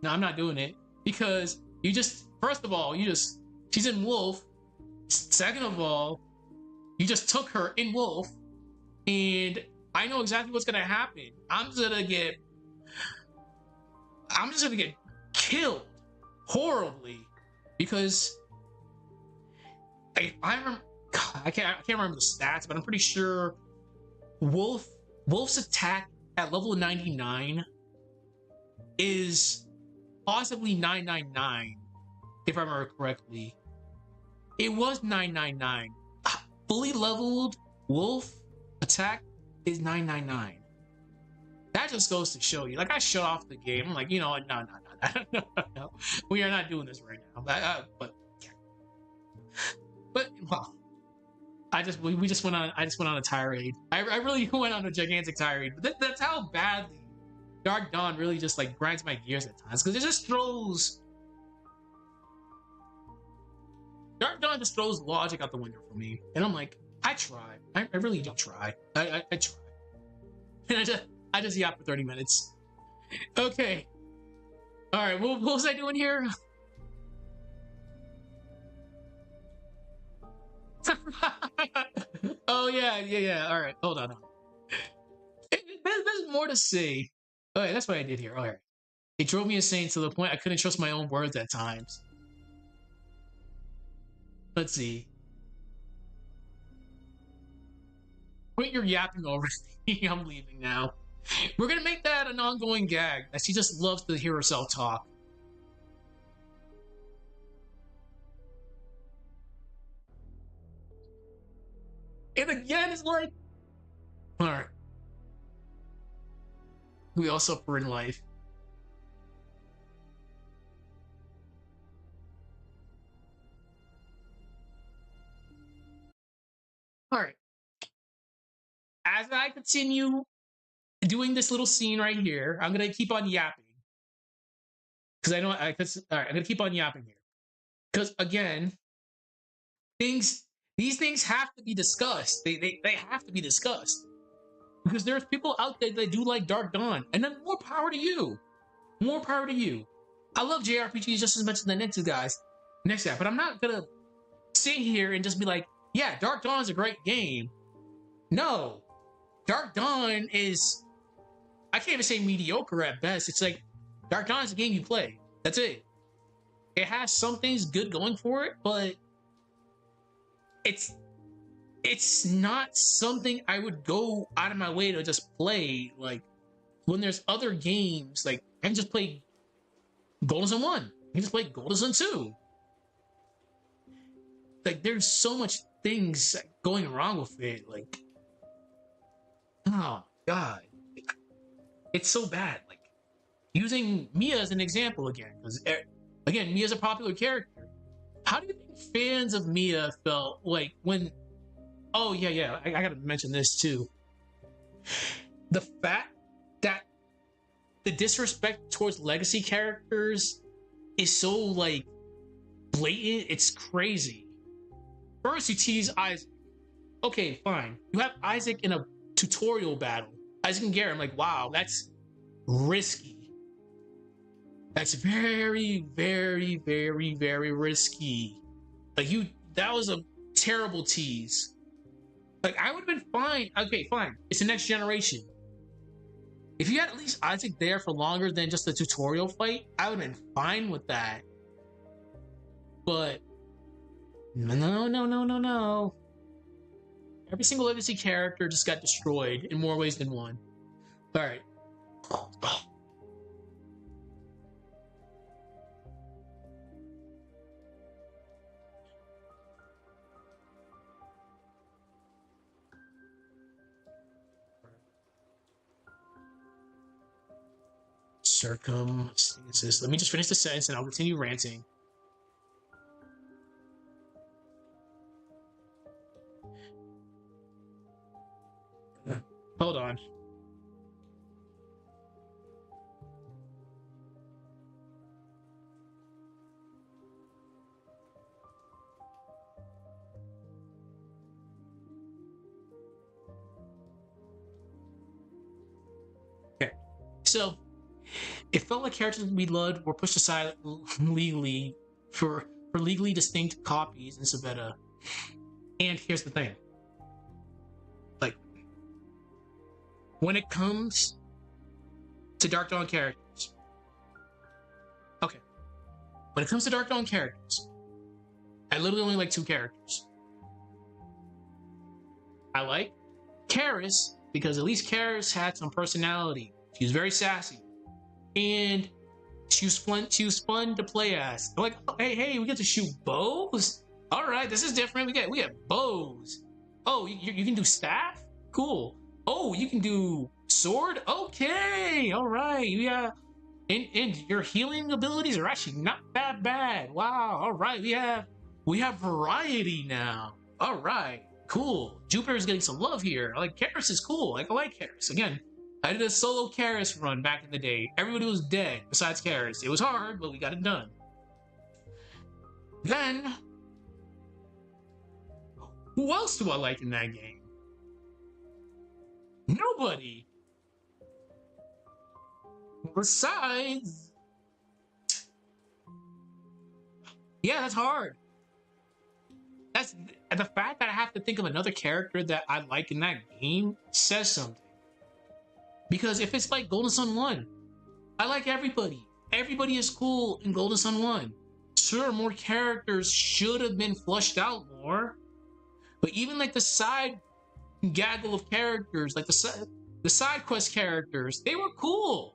S1: I'm not doing it because you just first of all she's in wolf. Second of all, you just took her in wolf, and I know exactly what's gonna happen. I'm just gonna get killed horribly because I remember I can't remember the stats, but I'm pretty sure Wolf's attack at level 99 is possibly 999, if I remember correctly. It was 999. Fully leveled Wolf attack is 999. That just goes to show you. Like, I shut off the game. I'm like, you know what? No. We are not doing this right now. But well, we just went on. I just went on a tirade. I really went on a gigantic tirade. But that's how badly Dark Dawn really just like grinds my gears at times because it just throws. Dark Dawn just throws logic out the window for me, and I'm like, I try. I really do try. I try. And I just yapped for 30 minutes. Okay. All right. What was I doing here? Oh yeah. All right. Hold on. There's more to say. All right. That's what I did here. All right. It drove me insane to the point I couldn't trust my own words at times. Let's see. Quit your yapping already. I'm leaving now. We're gonna make that an ongoing gag, as she just loves to hear herself talk. And again, it's like, all right. We all suffer in life. All right. As I continue doing this little scene right here, I'm gonna keep on yapping because I know all right. I'm gonna keep on yapping here because again, these things have to be discussed. They have to be discussed because there's people out there that do like Dark Dawn, and then more power to you. More power to you. I love JRPGs just as much as the next guy, but I'm not gonna sit here and just be like, yeah, Dark Dawn is a great game. No, Dark Dawn is, I can't even say mediocre at best. It's like, Dark Dawn is a game you play. That's it. It has some things good going for it, but it's not something I would go out of my way to just play. Like, when there's other games, like, I can just play Golden Sun 1. I can just play Golden Sun 2. Like, there's so much things going wrong with it. Like, oh god, it's so bad. Like, using Mia as an example again, because again, Mia's a popular character. How do you think fans of Mia felt like when? Oh yeah, I gotta mention this too. The fact that the disrespect towards legacy characters is so like blatant, it's crazy. First, you tease Isaac. Okay, fine. You have Isaac in a tutorial battle. Isaac and Gary. I'm like, wow, that's risky. That's very, very, very, very risky. Like that was a terrible tease. Like, I would have been fine. Okay, fine. It's the next generation. If you had at least Isaac there for longer than just the tutorial fight, I would have been fine with that. But no. Every single legacy character just got destroyed in more ways than one. All right. Circumstances. Let me just finish the sentence and I'll continue ranting. Hold on. So it felt like characters we loved were pushed aside legally for legally distinct copies in Sabetta. And here's the thing. Like, when it comes to Dark Dawn characters, okay. When it comes to Dark Dawn characters, I literally only like 2 characters. I like Karis because at least Karis had some personality. She was very sassy, and she was fun to play as. I'm like, oh, hey, we get to shoot bows. All right, this is different. We have bows. Oh, you can do staff. Cool. Oh, you can do sword. Okay, all right. Yeah, and your healing abilities are actually not that bad. Wow. All right, we have variety now. All right. Cool. Jupiter's getting some love here. I like Karis is cool. Like, I like Karis. Again, I did a solo Karis run back in the day. Everybody was dead besides Karis. It was hard, but we got it done. Then, who else do I like in that game? Nobody. Besides, yeah, that's hard. That's the fact that I have to think of another character that I like in that game says something. Because if it's like Golden Sun 1, I like everybody. Everybody is cool in Golden Sun 1. Sure, more characters should have been flushed out more. But even like the side gaggle of characters, like the side quest characters, they were cool.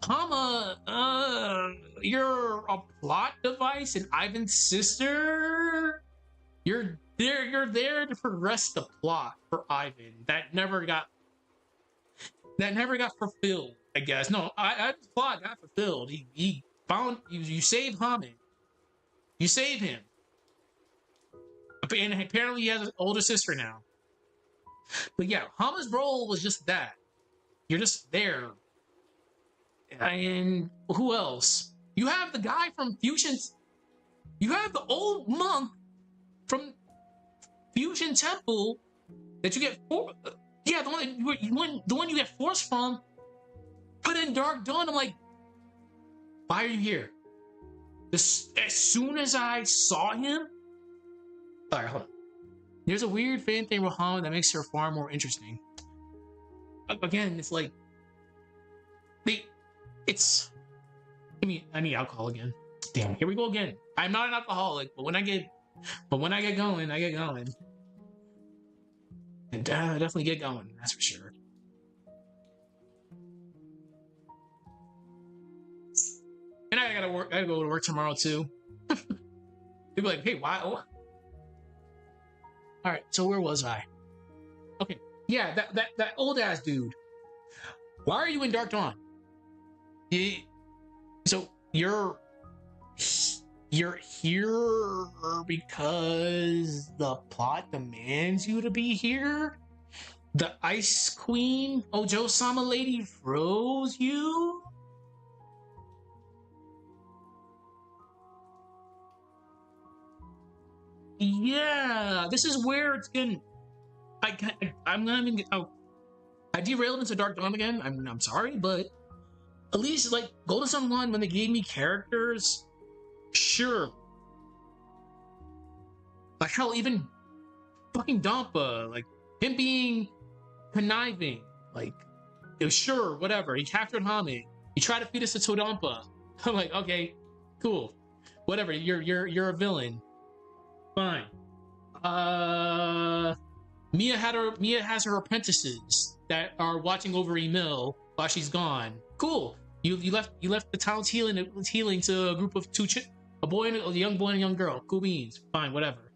S1: Hama, you're a plot device and Ivan's sister. You're there to progress the plot for Ivan. That never got fulfilled, I guess. No, Ivan's plot got fulfilled. He found you saved Hamid. You save him. And apparently he has an older sister now. But yeah, Hama's role was just that. You're just there. And who else? You have the guy from Fusion's. You have the old monk from Fusion Temple that you get the one you get force from. Put in Dark Dawn. I'm like, why are you here? As soon as I saw him. All right, hold on. There's a weird fan thing with Hama that makes her far more interesting. Again, it's like I need alcohol again. Damn, here we go again. I'm not an alcoholic, but when I get going, I get going. And definitely get going, that's for sure. And I gotta go to work tomorrow too. They'd be like, hey, why? Oh. All right, so where was I? Okay, yeah, that old ass dude. Why are you in Dark Dawn? So you're here because the plot demands you to be here? The Ice Queen, Ojo-sama lady, froze you? Yeah, this is where it's getting. I'm not even. Oh, I derailed into Dark Dawn again. I'm sorry, but at least like Golden Sun 1, when they gave me characters, sure. Like hell, even fucking Dampa, like him being conniving, like it was sure, whatever. He captured Hame. He tried to feed us to Todampa. I'm like, okay, cool, whatever. You're a villain. Fine. Mia has her apprentices that are watching over Emil while she's gone. Cool. You left the town's healing to a group of a young boy and a young girl. Cool beans. Fine, whatever.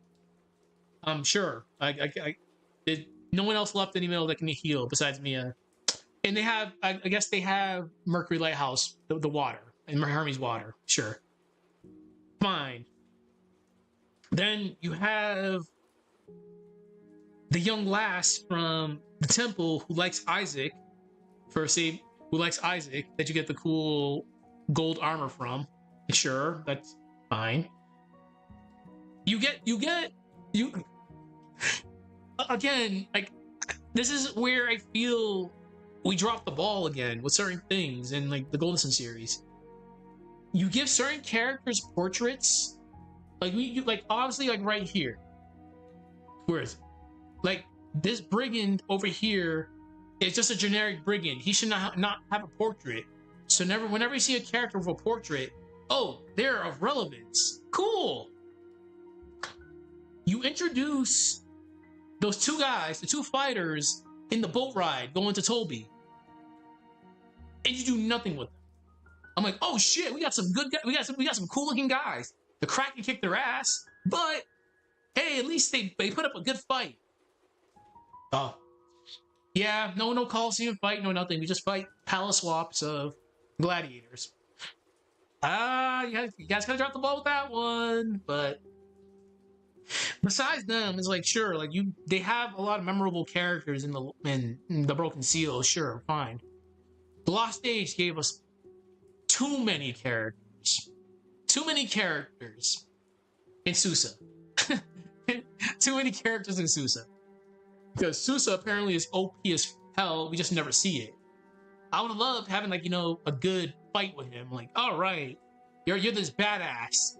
S1: Sure. No one else left in Emil that can heal besides Mia. And they have, I guess they have Mercury Lighthouse, the water, and Hermes water. Sure. Fine. Then you have the young lass from the temple who likes Isaac, who likes Isaac, that you get the cool gold armor from. Sure, that's fine. You again, like, this is where I feel we dropped the ball again with certain things in like the Golden Sun series. You give certain characters portraits, like like obviously like right here. Where is it? Like this brigand over here is just a generic brigand. He should not have a portrait. So whenever you see a character with a portrait, oh, they're of relevance. Cool. You introduce those two guys, the two fighters in the boat ride going to Toby, and you do nothing with them. I'm like, oh shit, we got some good guys. We got some cool looking guys. The Kraken kicked their ass, but hey, at least they put up a good fight. Oh, yeah, no Coliseum fight, no nothing. We just fight palace swaps of gladiators. You guys gotta drop the ball with that one. But besides them, it's like sure, like they have a lot of memorable characters in the Broken Seal. Sure, fine. The Lost Age gave us too many characters. Too many characters in Susa. Too many characters in Susa. Because Susa apparently is OP as hell, we just never see it. I would love having like, a good fight with him. Like, all right, you're this badass.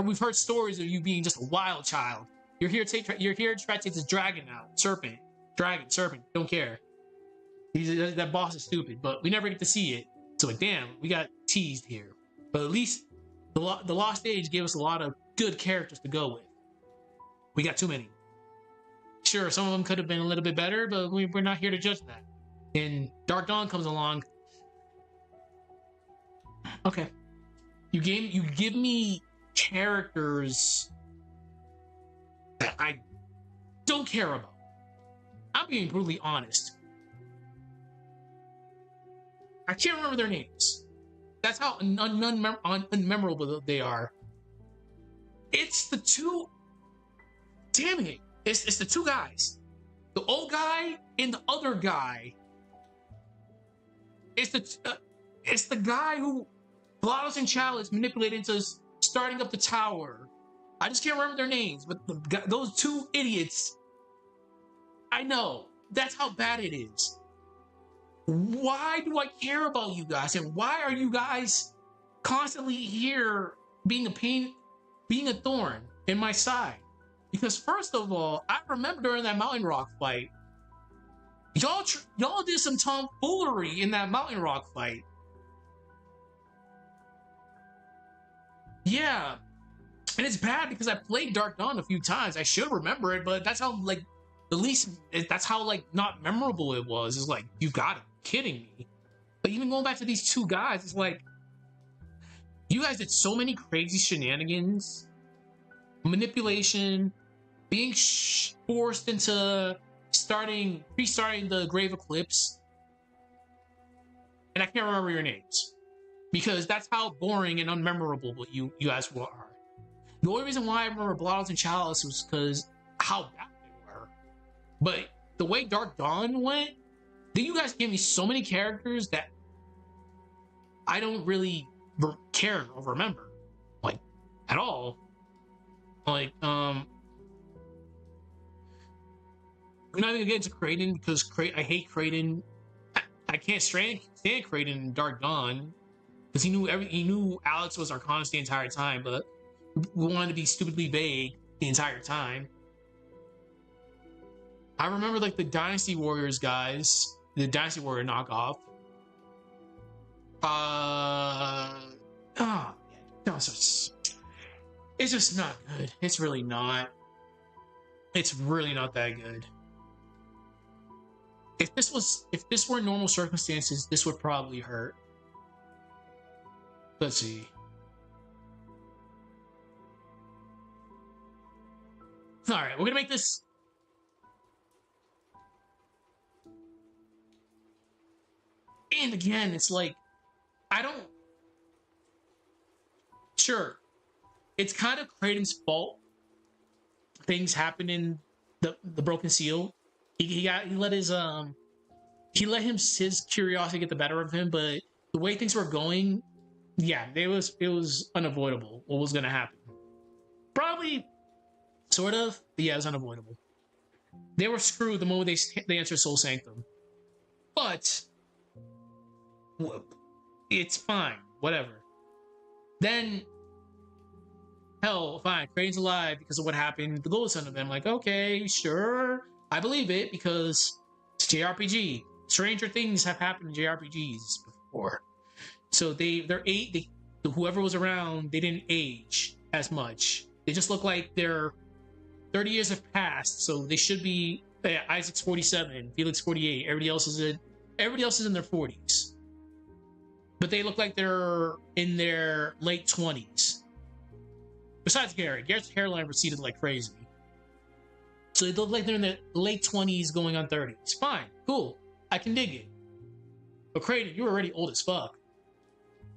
S1: We've heard stories of you being just a wild child. You're here to try to take this dragon out. Serpent. Don't care. That boss is stupid, but we never get to see it. So like, damn, we got teased here. But at least the Lost Age gave us a lot of good characters to go with. We got too many. Sure, some of them could have been a little bit better, but we're not here to judge that. And Dark Dawn comes along. Okay. You give me characters that I don't care about. I'm being brutally honest. I can't remember their names. That's how unmemorable they are. It's the two. Damn it! It's the two guys. The old guy and the other guy. It's the guy who GLaDOS and Chalice manipulated into starting up the tower. I just can't remember their names, but those two idiots. I know. That's how bad it is. Why do I care about you guys? And why are you guys constantly here being a pain, being a thorn in my side? Because first of all, I remember during that Mountain Rock fight, y'all did some tomfoolery in that Mountain Rock fight. Yeah. And it's bad because I played Dark Dawn a few times. I should remember it, but that's how, like, that's how, like, not memorable it was. It's like, you gotta be kidding me. But even going back to these two guys, it's like, you guys did so many crazy shenanigans, manipulation, being forced into restarting the Grave Eclipse, and I can't remember your names because that's how boring and unmemorable you guys are. The only reason why I remember GLaDOS and Chalice was because how bad they were. But the way Dark Dawn went, then you guys gave me so many characters that I don't really care or remember, like, at all. Like, I'm not even gonna get into Kraden because I hate Kraden. I can't stand Kraden in Dark Dawn because he knew Alex was Arcanus the entire time, but we wanted to be stupidly vague the entire time. I remember like the Dynasty Warriors guys, the Dynasty Warrior knockoff. No, it's just not good. It's really not. It's really not that good. If this were normal circumstances, this would probably hurt. Let's see. All right, we're gonna make this. And again, it's like, I don't. Sure, it's kind of Kraden's fault. Things happen in the Broken Seal. He let his curiosity get the better of him, but the way things were going, yeah, it was unavoidable what was gonna happen. Probably, sort of, but yeah, it was unavoidable. They were screwed the moment they entered Soul Sanctum. But It's fine, whatever. Then, hell, fine, Crane's alive because of what happened with the Golden Sun event. I'm like, okay, sure, I believe it because it's JRPG. Stranger things have happened in JRPGs before. So they're eight. Whoever was around, they didn't age as much. They just look like they're 30 years have passed, so they should be. Isaac's 47, Felix 48. Everybody else is in their 40s, but they look like they're in their late 20s. Besides Garrett's hairline receded like crazy, so they look like they're in their late 20s, going on 30s. Fine, cool, I can dig it. But Creighton, you're already old as fuck.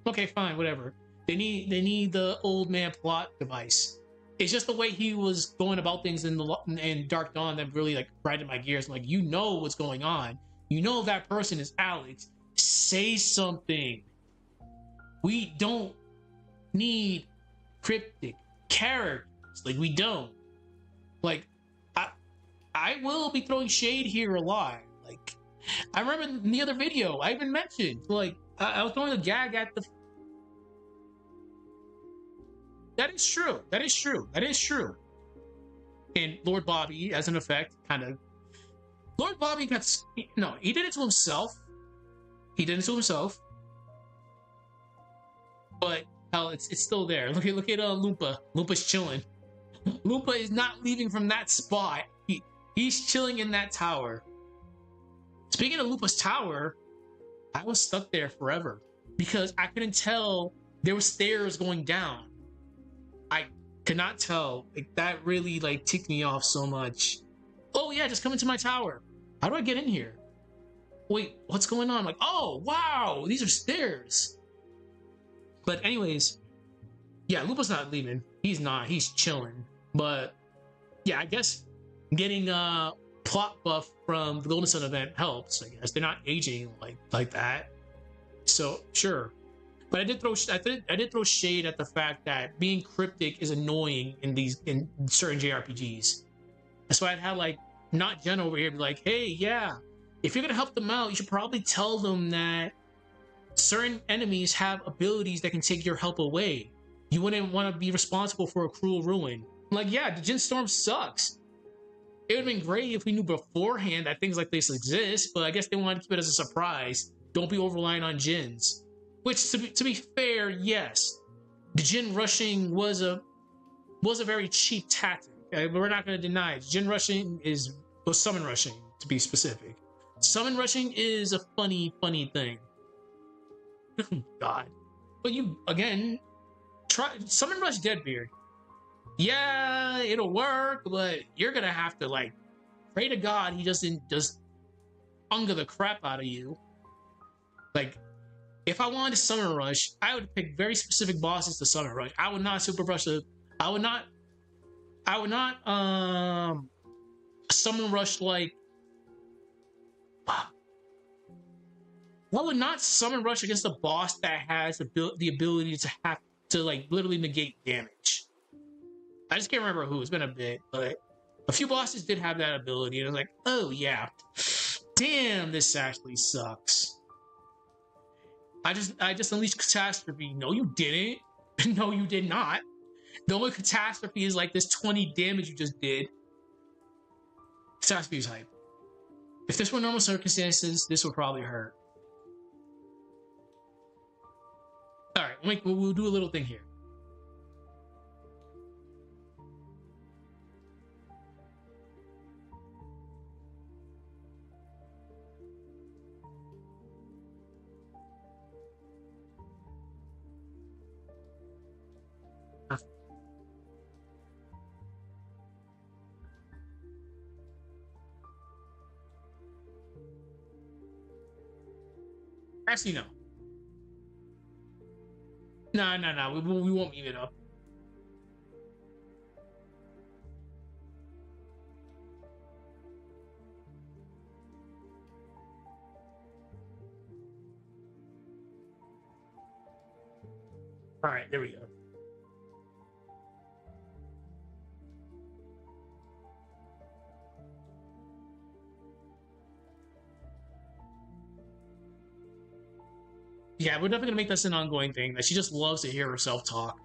S1: Okay, fine, whatever. They need the old man plot device. It's just the way he was going about things in Dark Dawn that really like grinded my gears. I'm like, you know what's going on. You know that person is Alex. Say something. We don't need cryptic characters. Like, we don't. Like, I will be throwing shade here a lot. Like, I remember in the other video I even mentioned, like, I was throwing a gag at the. That is true. That is true. That is true. And Lord Bobby, as an effect, kind of. Lord Bobby got. No, he did it to himself. He did it to himself. But hell, it's still there. Look at Loompa. Loompa's chilling. Loompa is not leaving from that spot. He's chilling in that tower. Speaking of Loompa's tower, I was stuck there forever because I couldn't tell there were stairs going down. I could not tell. Like, that really like ticked me off so much. Oh yeah, just come into my tower. How do I get in here? Wait, what's going on? I'm like, oh wow, these are stairs. But anyways, yeah, Lupa's not leaving. He's not. He's chilling. But yeah, I guess getting a plot buff from the Golden Sun event helps. I guess they're not aging like that. So sure. But I did throw shade at the fact that being cryptic is annoying in certain JRPGs. That's why I'd have like not Jen over here be like, hey, yeah, if you're gonna help them out, you should probably tell them that certain enemies have abilities that can take your help away. You wouldn't want to be responsible for a cruel ruin. I'm like, yeah, the Jin Storm sucks. It would have been great if we knew beforehand that things like this exist, but I guess they wanted to keep it as a surprise. Don't be over-reliant on Jins. Which, to be fair, yes, the Jin rushing was a very cheap tactic. Okay? But we're not going to deny it. Jin rushing was summon rushing, to be specific. Summon rushing is a funny thing. God. But you, again, try summon rush Deadbeard. Yeah, it'll work, but you're gonna have to like pray to God he doesn't just hunger the crap out of you. Like, if I wanted to summon rush, I would pick very specific bosses to summon rush. I would not super rush the. I would not summon rush like. I would not summon rush against a boss that has the ability to have to like literally negate damage. I just can't remember who. It's been a bit, but a few bosses did have that ability, and I was like, oh yeah, damn, this actually sucks. I just unleashed catastrophe. No, you didn't. No, you did not. The only catastrophe is like this 20 damage you just did. Catastrophe is hype. If this were normal circumstances, this would probably hurt. All right, we'll do a little thing here. Actually, no. No. We won't meme it up. All right, there we go. yeah, we're definitely gonna make this an ongoing thing. That she just loves to hear herself talk.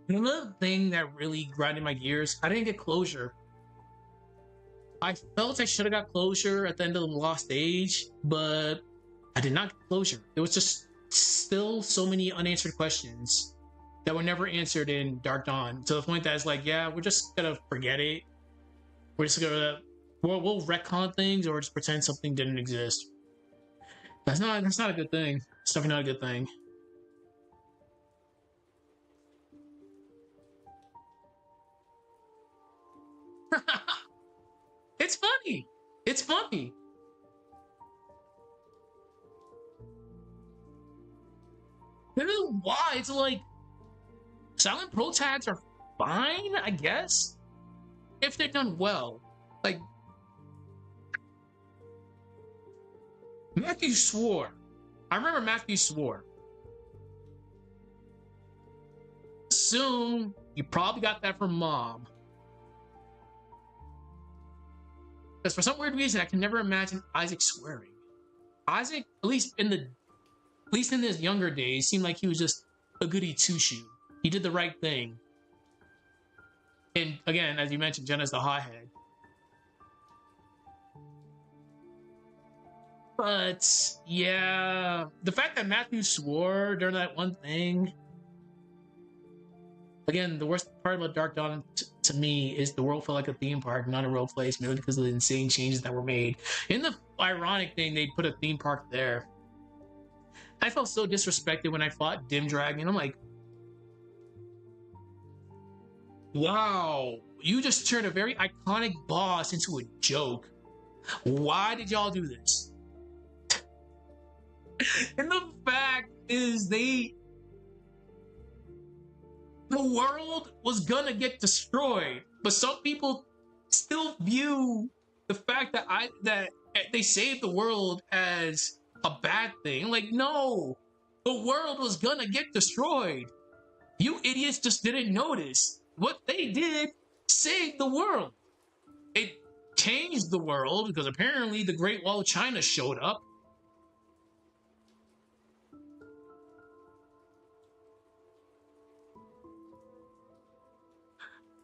S1: Another thing that really grinded my gears, I didn't get closure. I felt I should have got closure at the end of the Lost Age, but I did not get closure. There was just still so many unanswered questions that were never answered in Dark Dawn, to the point that it's like, yeah, we're just gonna forget it. We're just gonna we'll retcon things or just pretend something didn't exist. That's not a good thing. It's definitely not a good thing. It's funny. It's funny. I don't know why. It's like silent pro tags are fine, I guess, if they're done well. Like Matthew swore. I remember Matthew swore. Assume you probably got that from mom. Because for some weird reason, I can never imagine Isaac swearing. Isaac, at least in his younger days, seemed like he was just a goody two shoe. He did the right thing. And again, as you mentioned, Jenna's the hothead. But yeah, the fact that Matthew swore during that one thing. Again, the worst part about Dark Dawn to me is the world felt like a theme park, not a real place, merely because of the insane changes that were made. In the ironic thing, they put a theme park there. I felt so disrespected when I fought Dim Dragon. I'm like, wow, you just turned a very iconic boss into a joke. Why did y'all do this? And the fact is, the world was gonna get destroyed, but some people still view the fact that they saved the world as a bad thing. Like, no, the world was gonna get destroyed. You idiots just didn't notice. What they did saved the world. It changed the world because apparently the Great Wall of China showed up.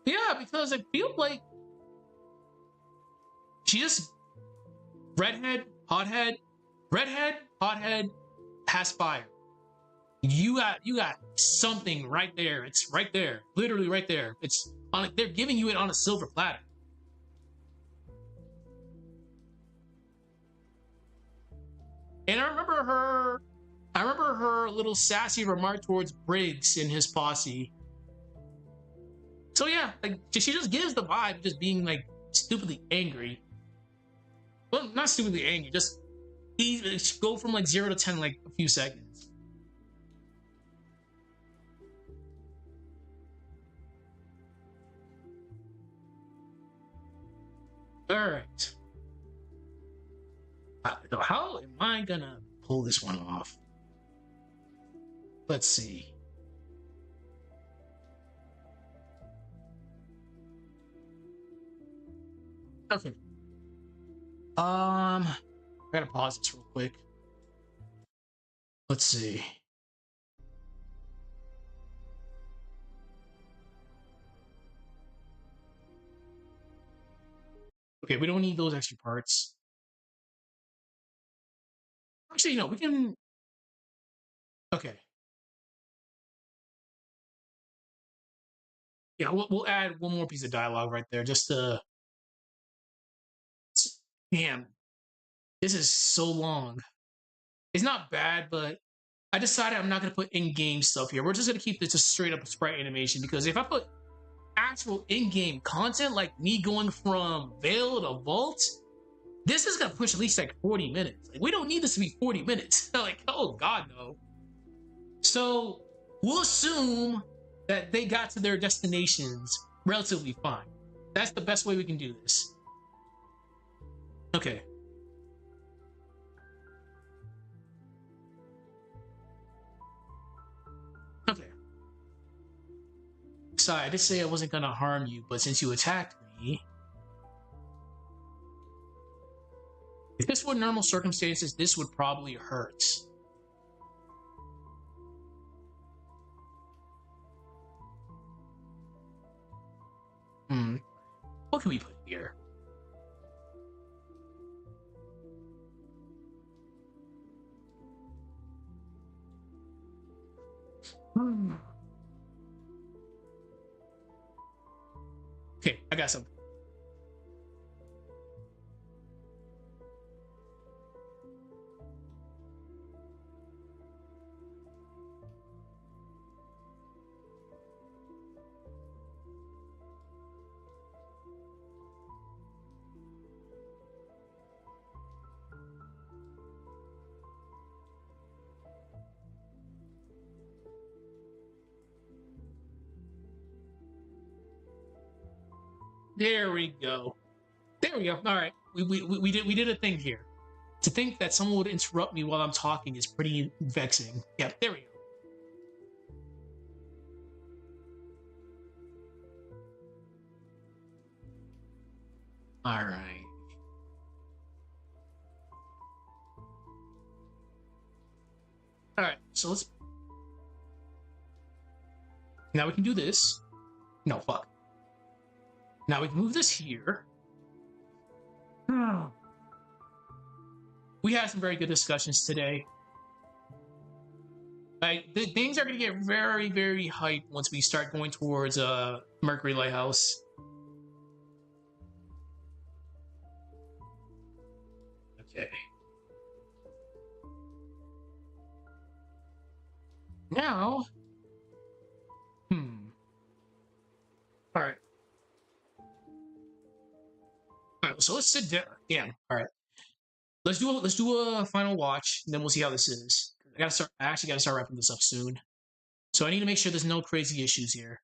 S1: Yeah, because I feel like she just redhead, hothead, has fire. You got something right there. It's right there, literally right there. It's on. They're giving you it on a silver platter. And I remember her little sassy remark towards Briggs and his posse. So yeah, like she just gives the vibe of just being like stupidly angry. Well, not stupidly angry, just go from like 0 to 10 in like a few seconds. All right. How am I gonna pull this one off? Let's see. Okay. I gotta pause this real quick. Let's see. Okay, we don't need those extra parts. Actually, no, we can. Okay. Yeah, we'll add one more piece of dialogue right there, just to. Damn, this is so long. It's not bad, but I decided I'm not gonna put in-game stuff here. We're just gonna keep this just straight up sprite animation because if I put actual in-game content like me going from Veil to Vault, this is gonna push at least like 40 minutes. Like, we don't need this to be 40 minutes. Like, oh god, no. So we'll assume that they got to their destinations relatively fine. That's the best way we can do this. Okay. Okay. Sorry, I did say I wasn't gonna harm you, but since you attacked me, if this were normal circumstances, this would probably hurt. What can we put here? Okay, I got something. There we go. There we go. All right, we did a thing here. To think that someone would interrupt me while I'm talking is pretty vexing. Yeah, there we go. All right. All right, so let's. Now we can do this. No, fuck. Now we can move this here. We had some very good discussions today. Like, things are going to get very, very hyped once we start going towards Mercury Lighthouse. Okay. Now, all right. All right, so let's sit down. Damn. All right. Let's do a final watch, and then we'll see how this is. I actually gotta start wrapping this up soon. So I need to make sure there's no crazy issues here.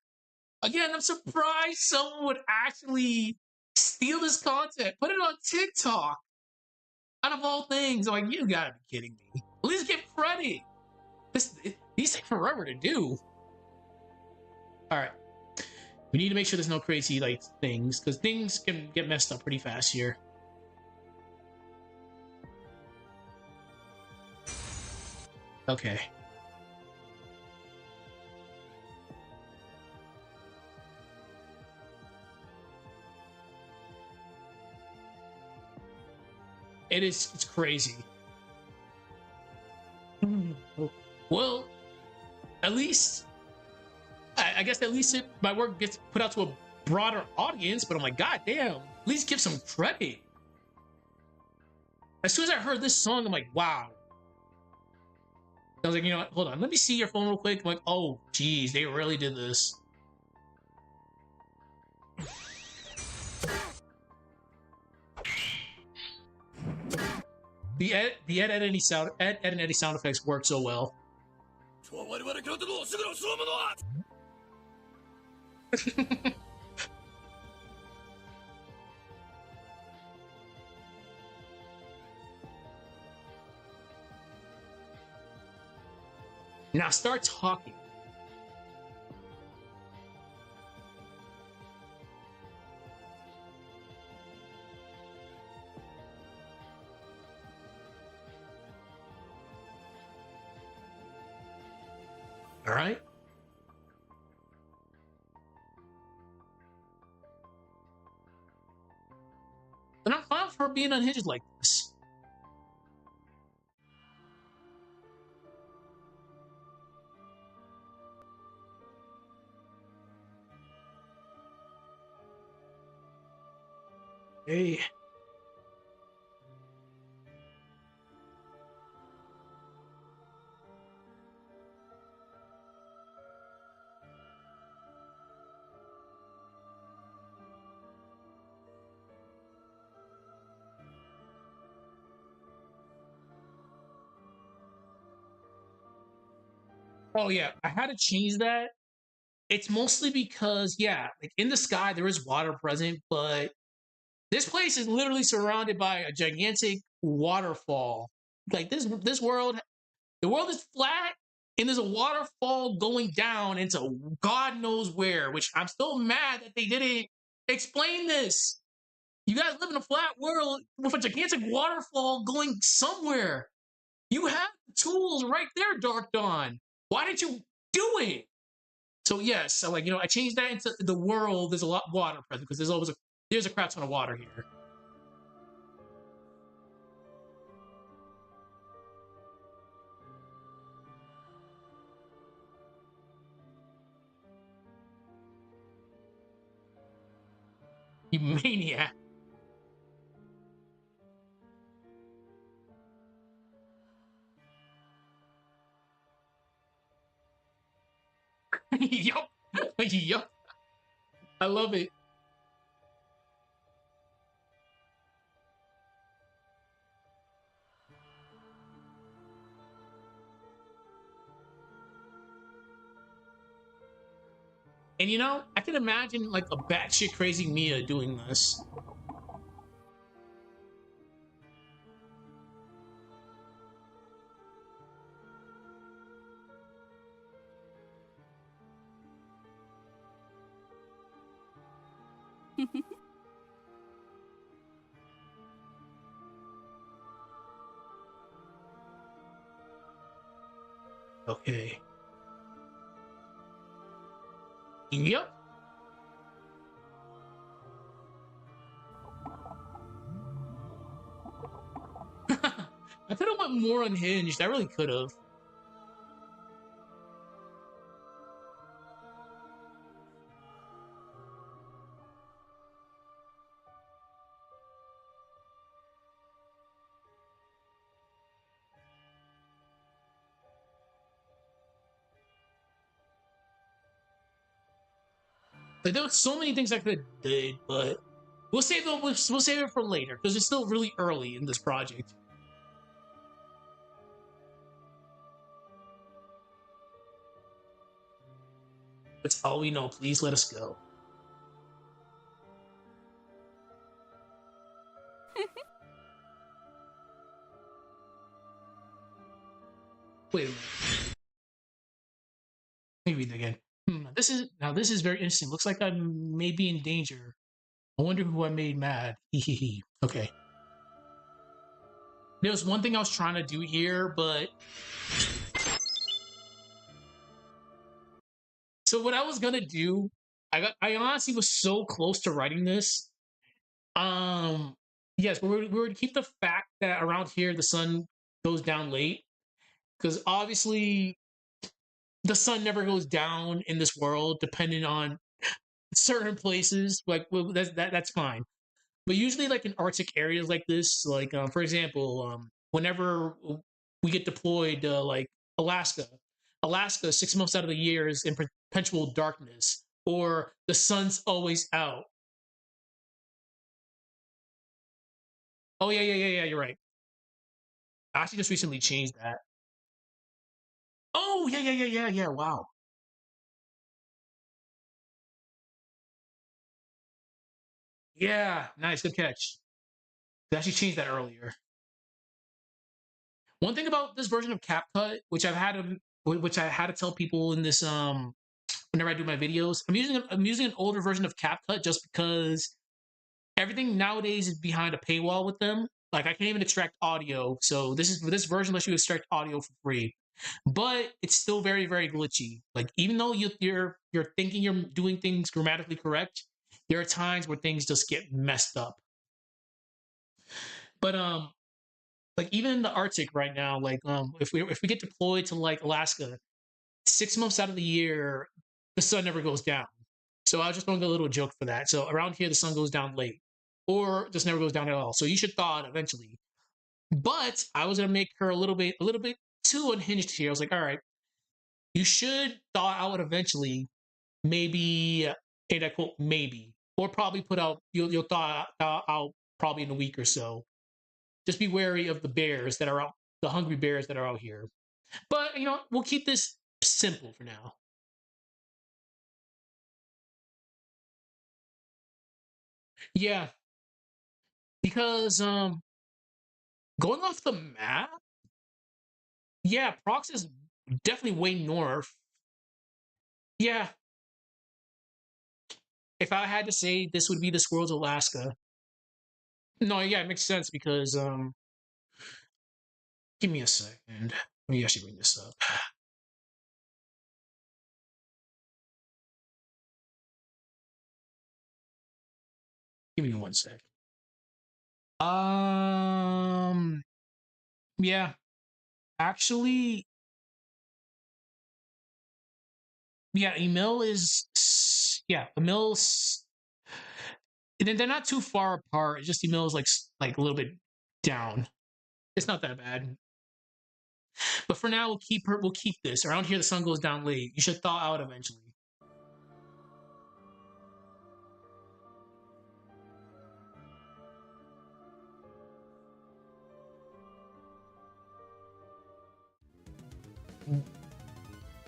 S1: Again, I'm surprised someone would actually steal this content, put it on TikTok. Out of all things, I'm like, you gotta be kidding me. At least give credit. These take forever to do. All right. We need to make sure there's no crazy like things, because things can get messed up pretty fast here. Okay. It's crazy. Well, at least I guess at least my work gets put out to a broader audience, but I'm like, god damn, at least give some credit. As soon as I heard this song, I'm like, wow. I was like, you know what, hold on, let me see your phone real quick. I'm like, oh geez, they really did this. The Ed Eddie sound effects work so well. Now start talking. All right. And I'm fine for being unhinged like this. Hey. Oh yeah, I had to change that. It's mostly because yeah, like in the sky there is water present, but this place is literally surrounded by a gigantic waterfall. Like this world, the world is flat, and there's a waterfall going down into God knows where, which I'm still mad that they didn't explain this. You guys live in a flat world with a gigantic waterfall going somewhere. You have the tools right there, Dark Dawn. Why didn't you do it? So yes, so like I changed that into the world. There's a lot of water present because there's a crap ton of water here. You maniac. Yup. Yup. I love it. And I can imagine like a batshit crazy Mia doing this. Okay. Yep. I could have went more unhinged. I really could have. Like there were so many things I could have did, but we'll save them. We'll save it for later because it's still really early in this project. That's all we know. Please let us go. Wait a minute. Let me read that again. This is very interesting. Looks like I may be in danger. I wonder who I made mad. Okay. There was one thing I was trying to do here, but so what I was gonna do, I honestly was so close to writing this. Um, yes, we were to keep the fact that around here the sun goes down late because obviously the sun never goes down in this world, depending on certain places. Like well, that's fine. But usually, like in Arctic areas like this, like for example, whenever we get deployed, like Alaska, Alaska 6 months out of the year is in perpetual darkness, or the sun's always out. Oh yeah. You're right. I actually just recently changed that. Oh yeah. Wow. Yeah, nice, good catch. I actually changed that earlier. One thing about this version of CapCut, which I had to tell people in this whenever I do my videos, I'm using an older version of CapCut just because everything nowadays is behind a paywall with them. Like I can't even extract audio, so this version lets you extract audio for free, but it's still very glitchy. Like even though you're thinking you're doing things grammatically correct, there are times where things just get messed up. But like even in the Arctic right now, like if we get deployed to like Alaska, 6 months out of the year, the sun never goes down. So I was just throwing a little joke for that. So around here, the sun goes down late, or just never goes down at all. So you should thaw it eventually. But I was gonna make her a little bit too unhinged here. I was like, all right, you should thaw out eventually. Maybe, and I quote, maybe, or probably put out. You'll thaw out probably in a week or so. Just be wary of the bears that are out, the hungry bears that are out here. But we'll keep this simple for now. Yeah, because going off the map, yeah, Prox is definitely way north. Yeah, if I had to say, this would be this world's Alaska. No, yeah, it makes sense because give me a second. Let me actually bring this up. Give me one sec. Yeah, actually, yeah, Emil is, yeah, Emil's. They're not too far apart. It's just Emil's like a little bit down. It's not that bad. But for now, we'll keep her. We'll keep this. Around here, the sun goes down late. You should thaw out eventually.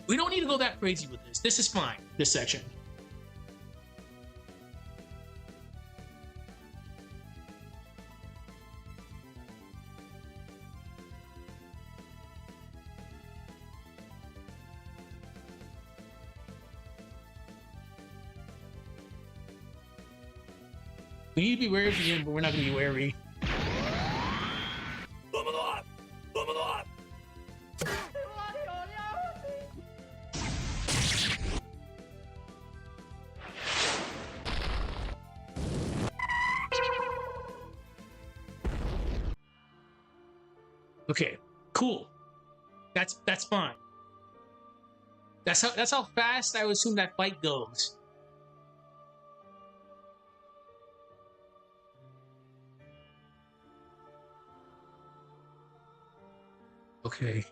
S1: We don't need to go that crazy with this. This is fine. This section. We need to be wary of the end, but we're not going to be wary. Okay, cool. That's fine. That's how fast I would assume that fight goes. Okay.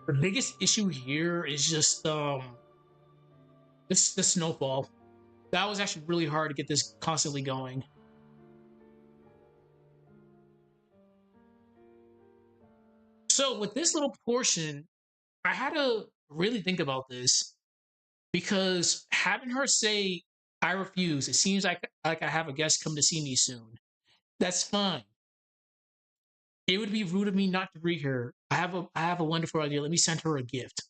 S1: The biggest issue here is just this the snowfall. That was actually really hard to get this constantly going. So with this little portion, I had to really think about this because having her say I refuse, it seems like I have a guest come to see me soon. That's fine. It would be rude of me not to greet her. I have a wonderful idea. Let me send her a gift.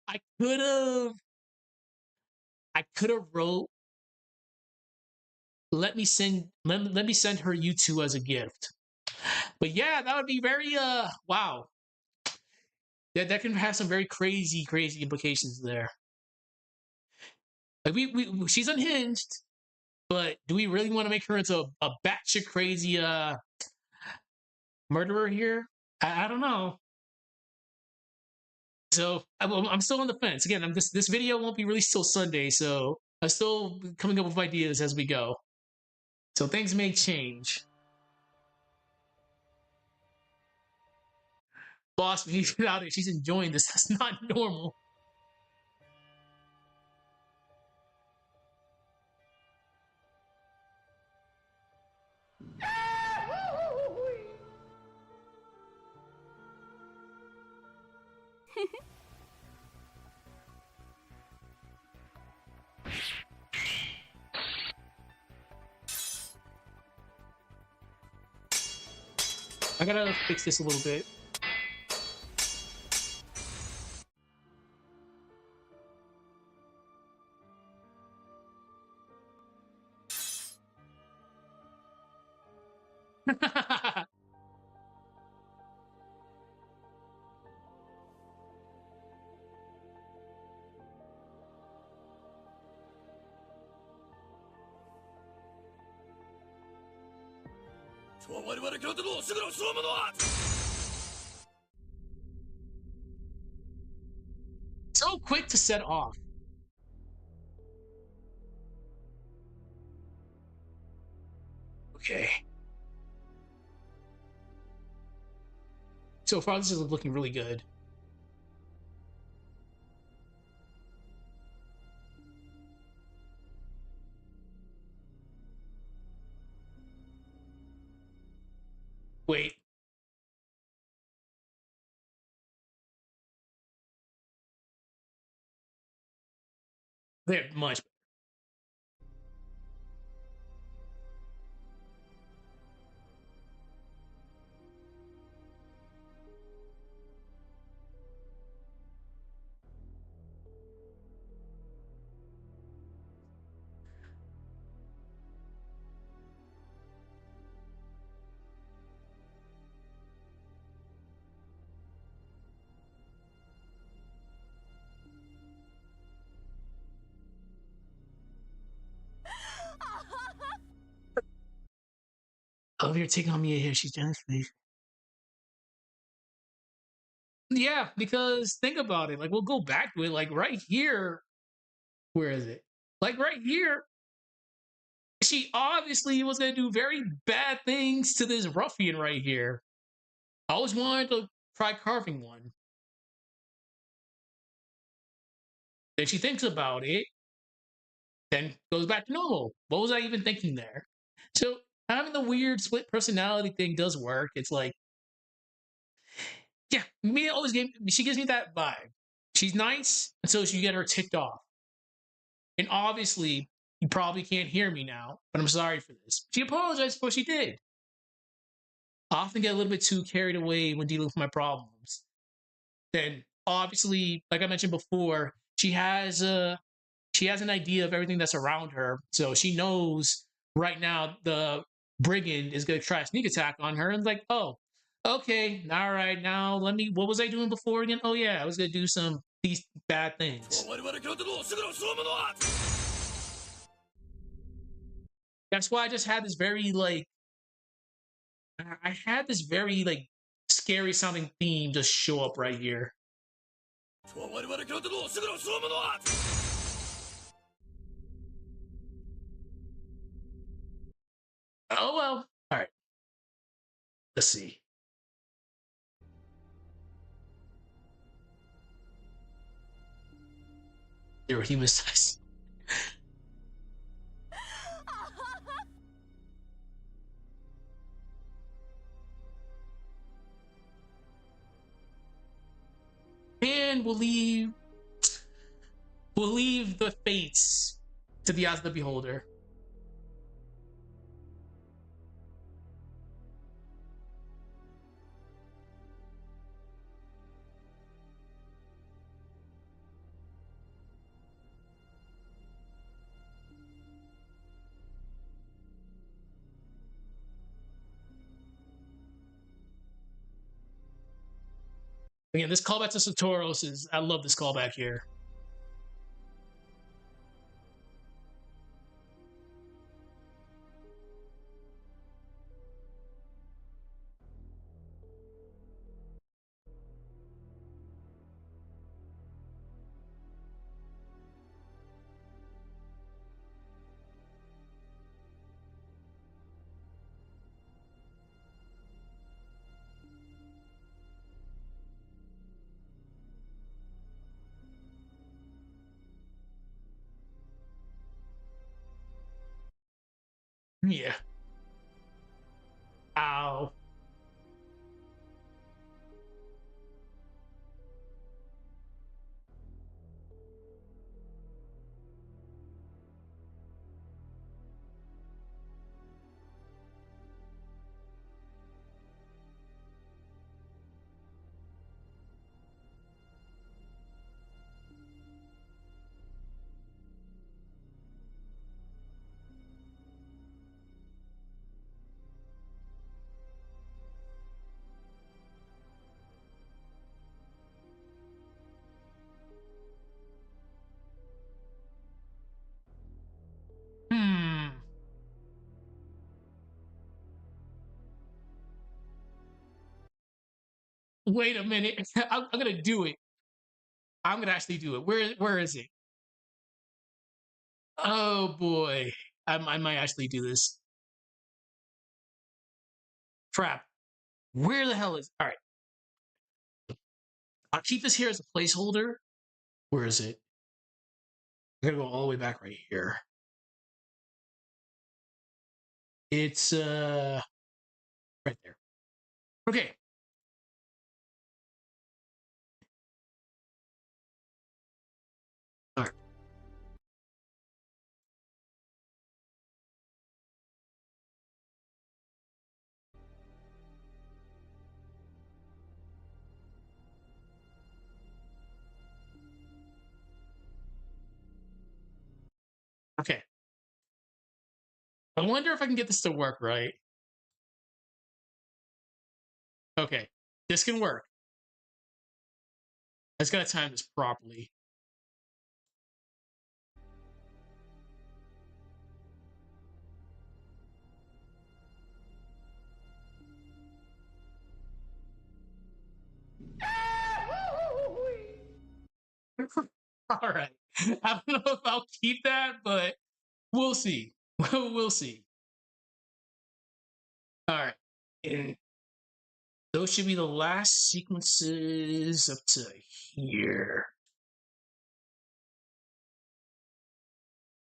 S1: I could have I could have wrote, let me send her you two as a gift. But yeah, that would be very wow. That can have some very crazy implications there. Like she's unhinged, but do we really want to make her into a batshit crazy murderer here? I don't know. So I'm still on the fence. Again, this video won't be released till Sunday, so I'm still coming up with ideas as we go. So things may change. Boss, we need to get out of here. She's enjoying this. That's not normal. I gotta fix this a little bit. So quick to set off. Okay. So far, this is looking really good. They're much. Oh, you're taking on me here. She's jealous, please. Yeah, because think about it. Like, we'll go back to it. Like, right here, where is it? Like, right here, she obviously was going to do very bad things to this ruffian right here. I always wanted to try carving one. Then she thinks about it, then goes back to normal. What was I even thinking there? So, having the weird split personality thing does work. It's like, yeah, me always she gives me that vibe. She's nice until you get her ticked off. And obviously, you probably can't hear me now, but I'm sorry for this. She apologized for what she did. I often get a little bit too carried away when dealing with my problems. Then, obviously, like I mentioned before, she has an idea of everything that's around her, so she knows right now the brigand is going to try a sneak attack on her, and it's like, oh, okay, all right, now let me. What was I doing before again? Oh yeah, I was going to do these bad things. That's why I just had this very like I had this very like scary sounding theme just show up right here. Oh well. All right. Let's see. There were human size. And we'll leave the fates to the eyes of the beholder. Again, this callback to Satoros is I love this callback here. Yeah. Ow. Hmm. Wait a minute. I'm gonna do it. I'm gonna actually do it. Where is it? Oh boy. I might actually do this. Crap. Where the hell is all right. I'll keep this here as a placeholder. Where is it? I'm gonna go all the way back right here. It's right there. Okay. All right. Okay. I wonder if I can get this to work right. Okay. This can work. I just gotta time this properly. All right. I don't know if I'll keep that, but we'll see. We'll see. All right. And those should be the last sequences up to here.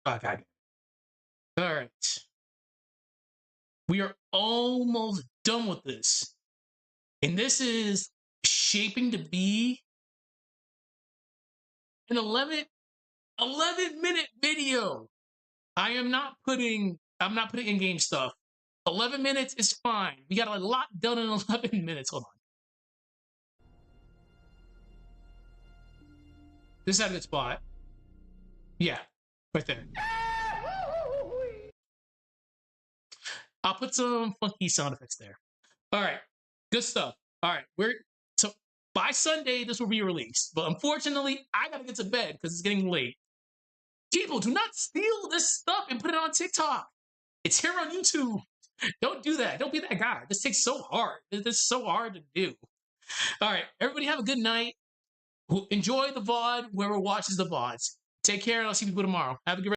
S1: Okay. All right. We are almost done with this. And this is shaping to be an 11-minute video. I'm not putting in-game stuff. 11 minutes is fine. We got a lot done in 11 minutes. Hold on. This is a good spot. Yeah, right there. I'll put some funky sound effects there. All right, good stuff. All right, so by Sunday this will be released, but unfortunately I gotta get to bed because it's getting late. People, do not steal this stuff and put it on TikTok. It's here on YouTube. Don't do that. Don't be that guy. This takes so hard. This is so hard to do. All right, everybody have a good night. Enjoy the VOD, whoever watches the VODs. Take care, and I'll see people tomorrow. Have a good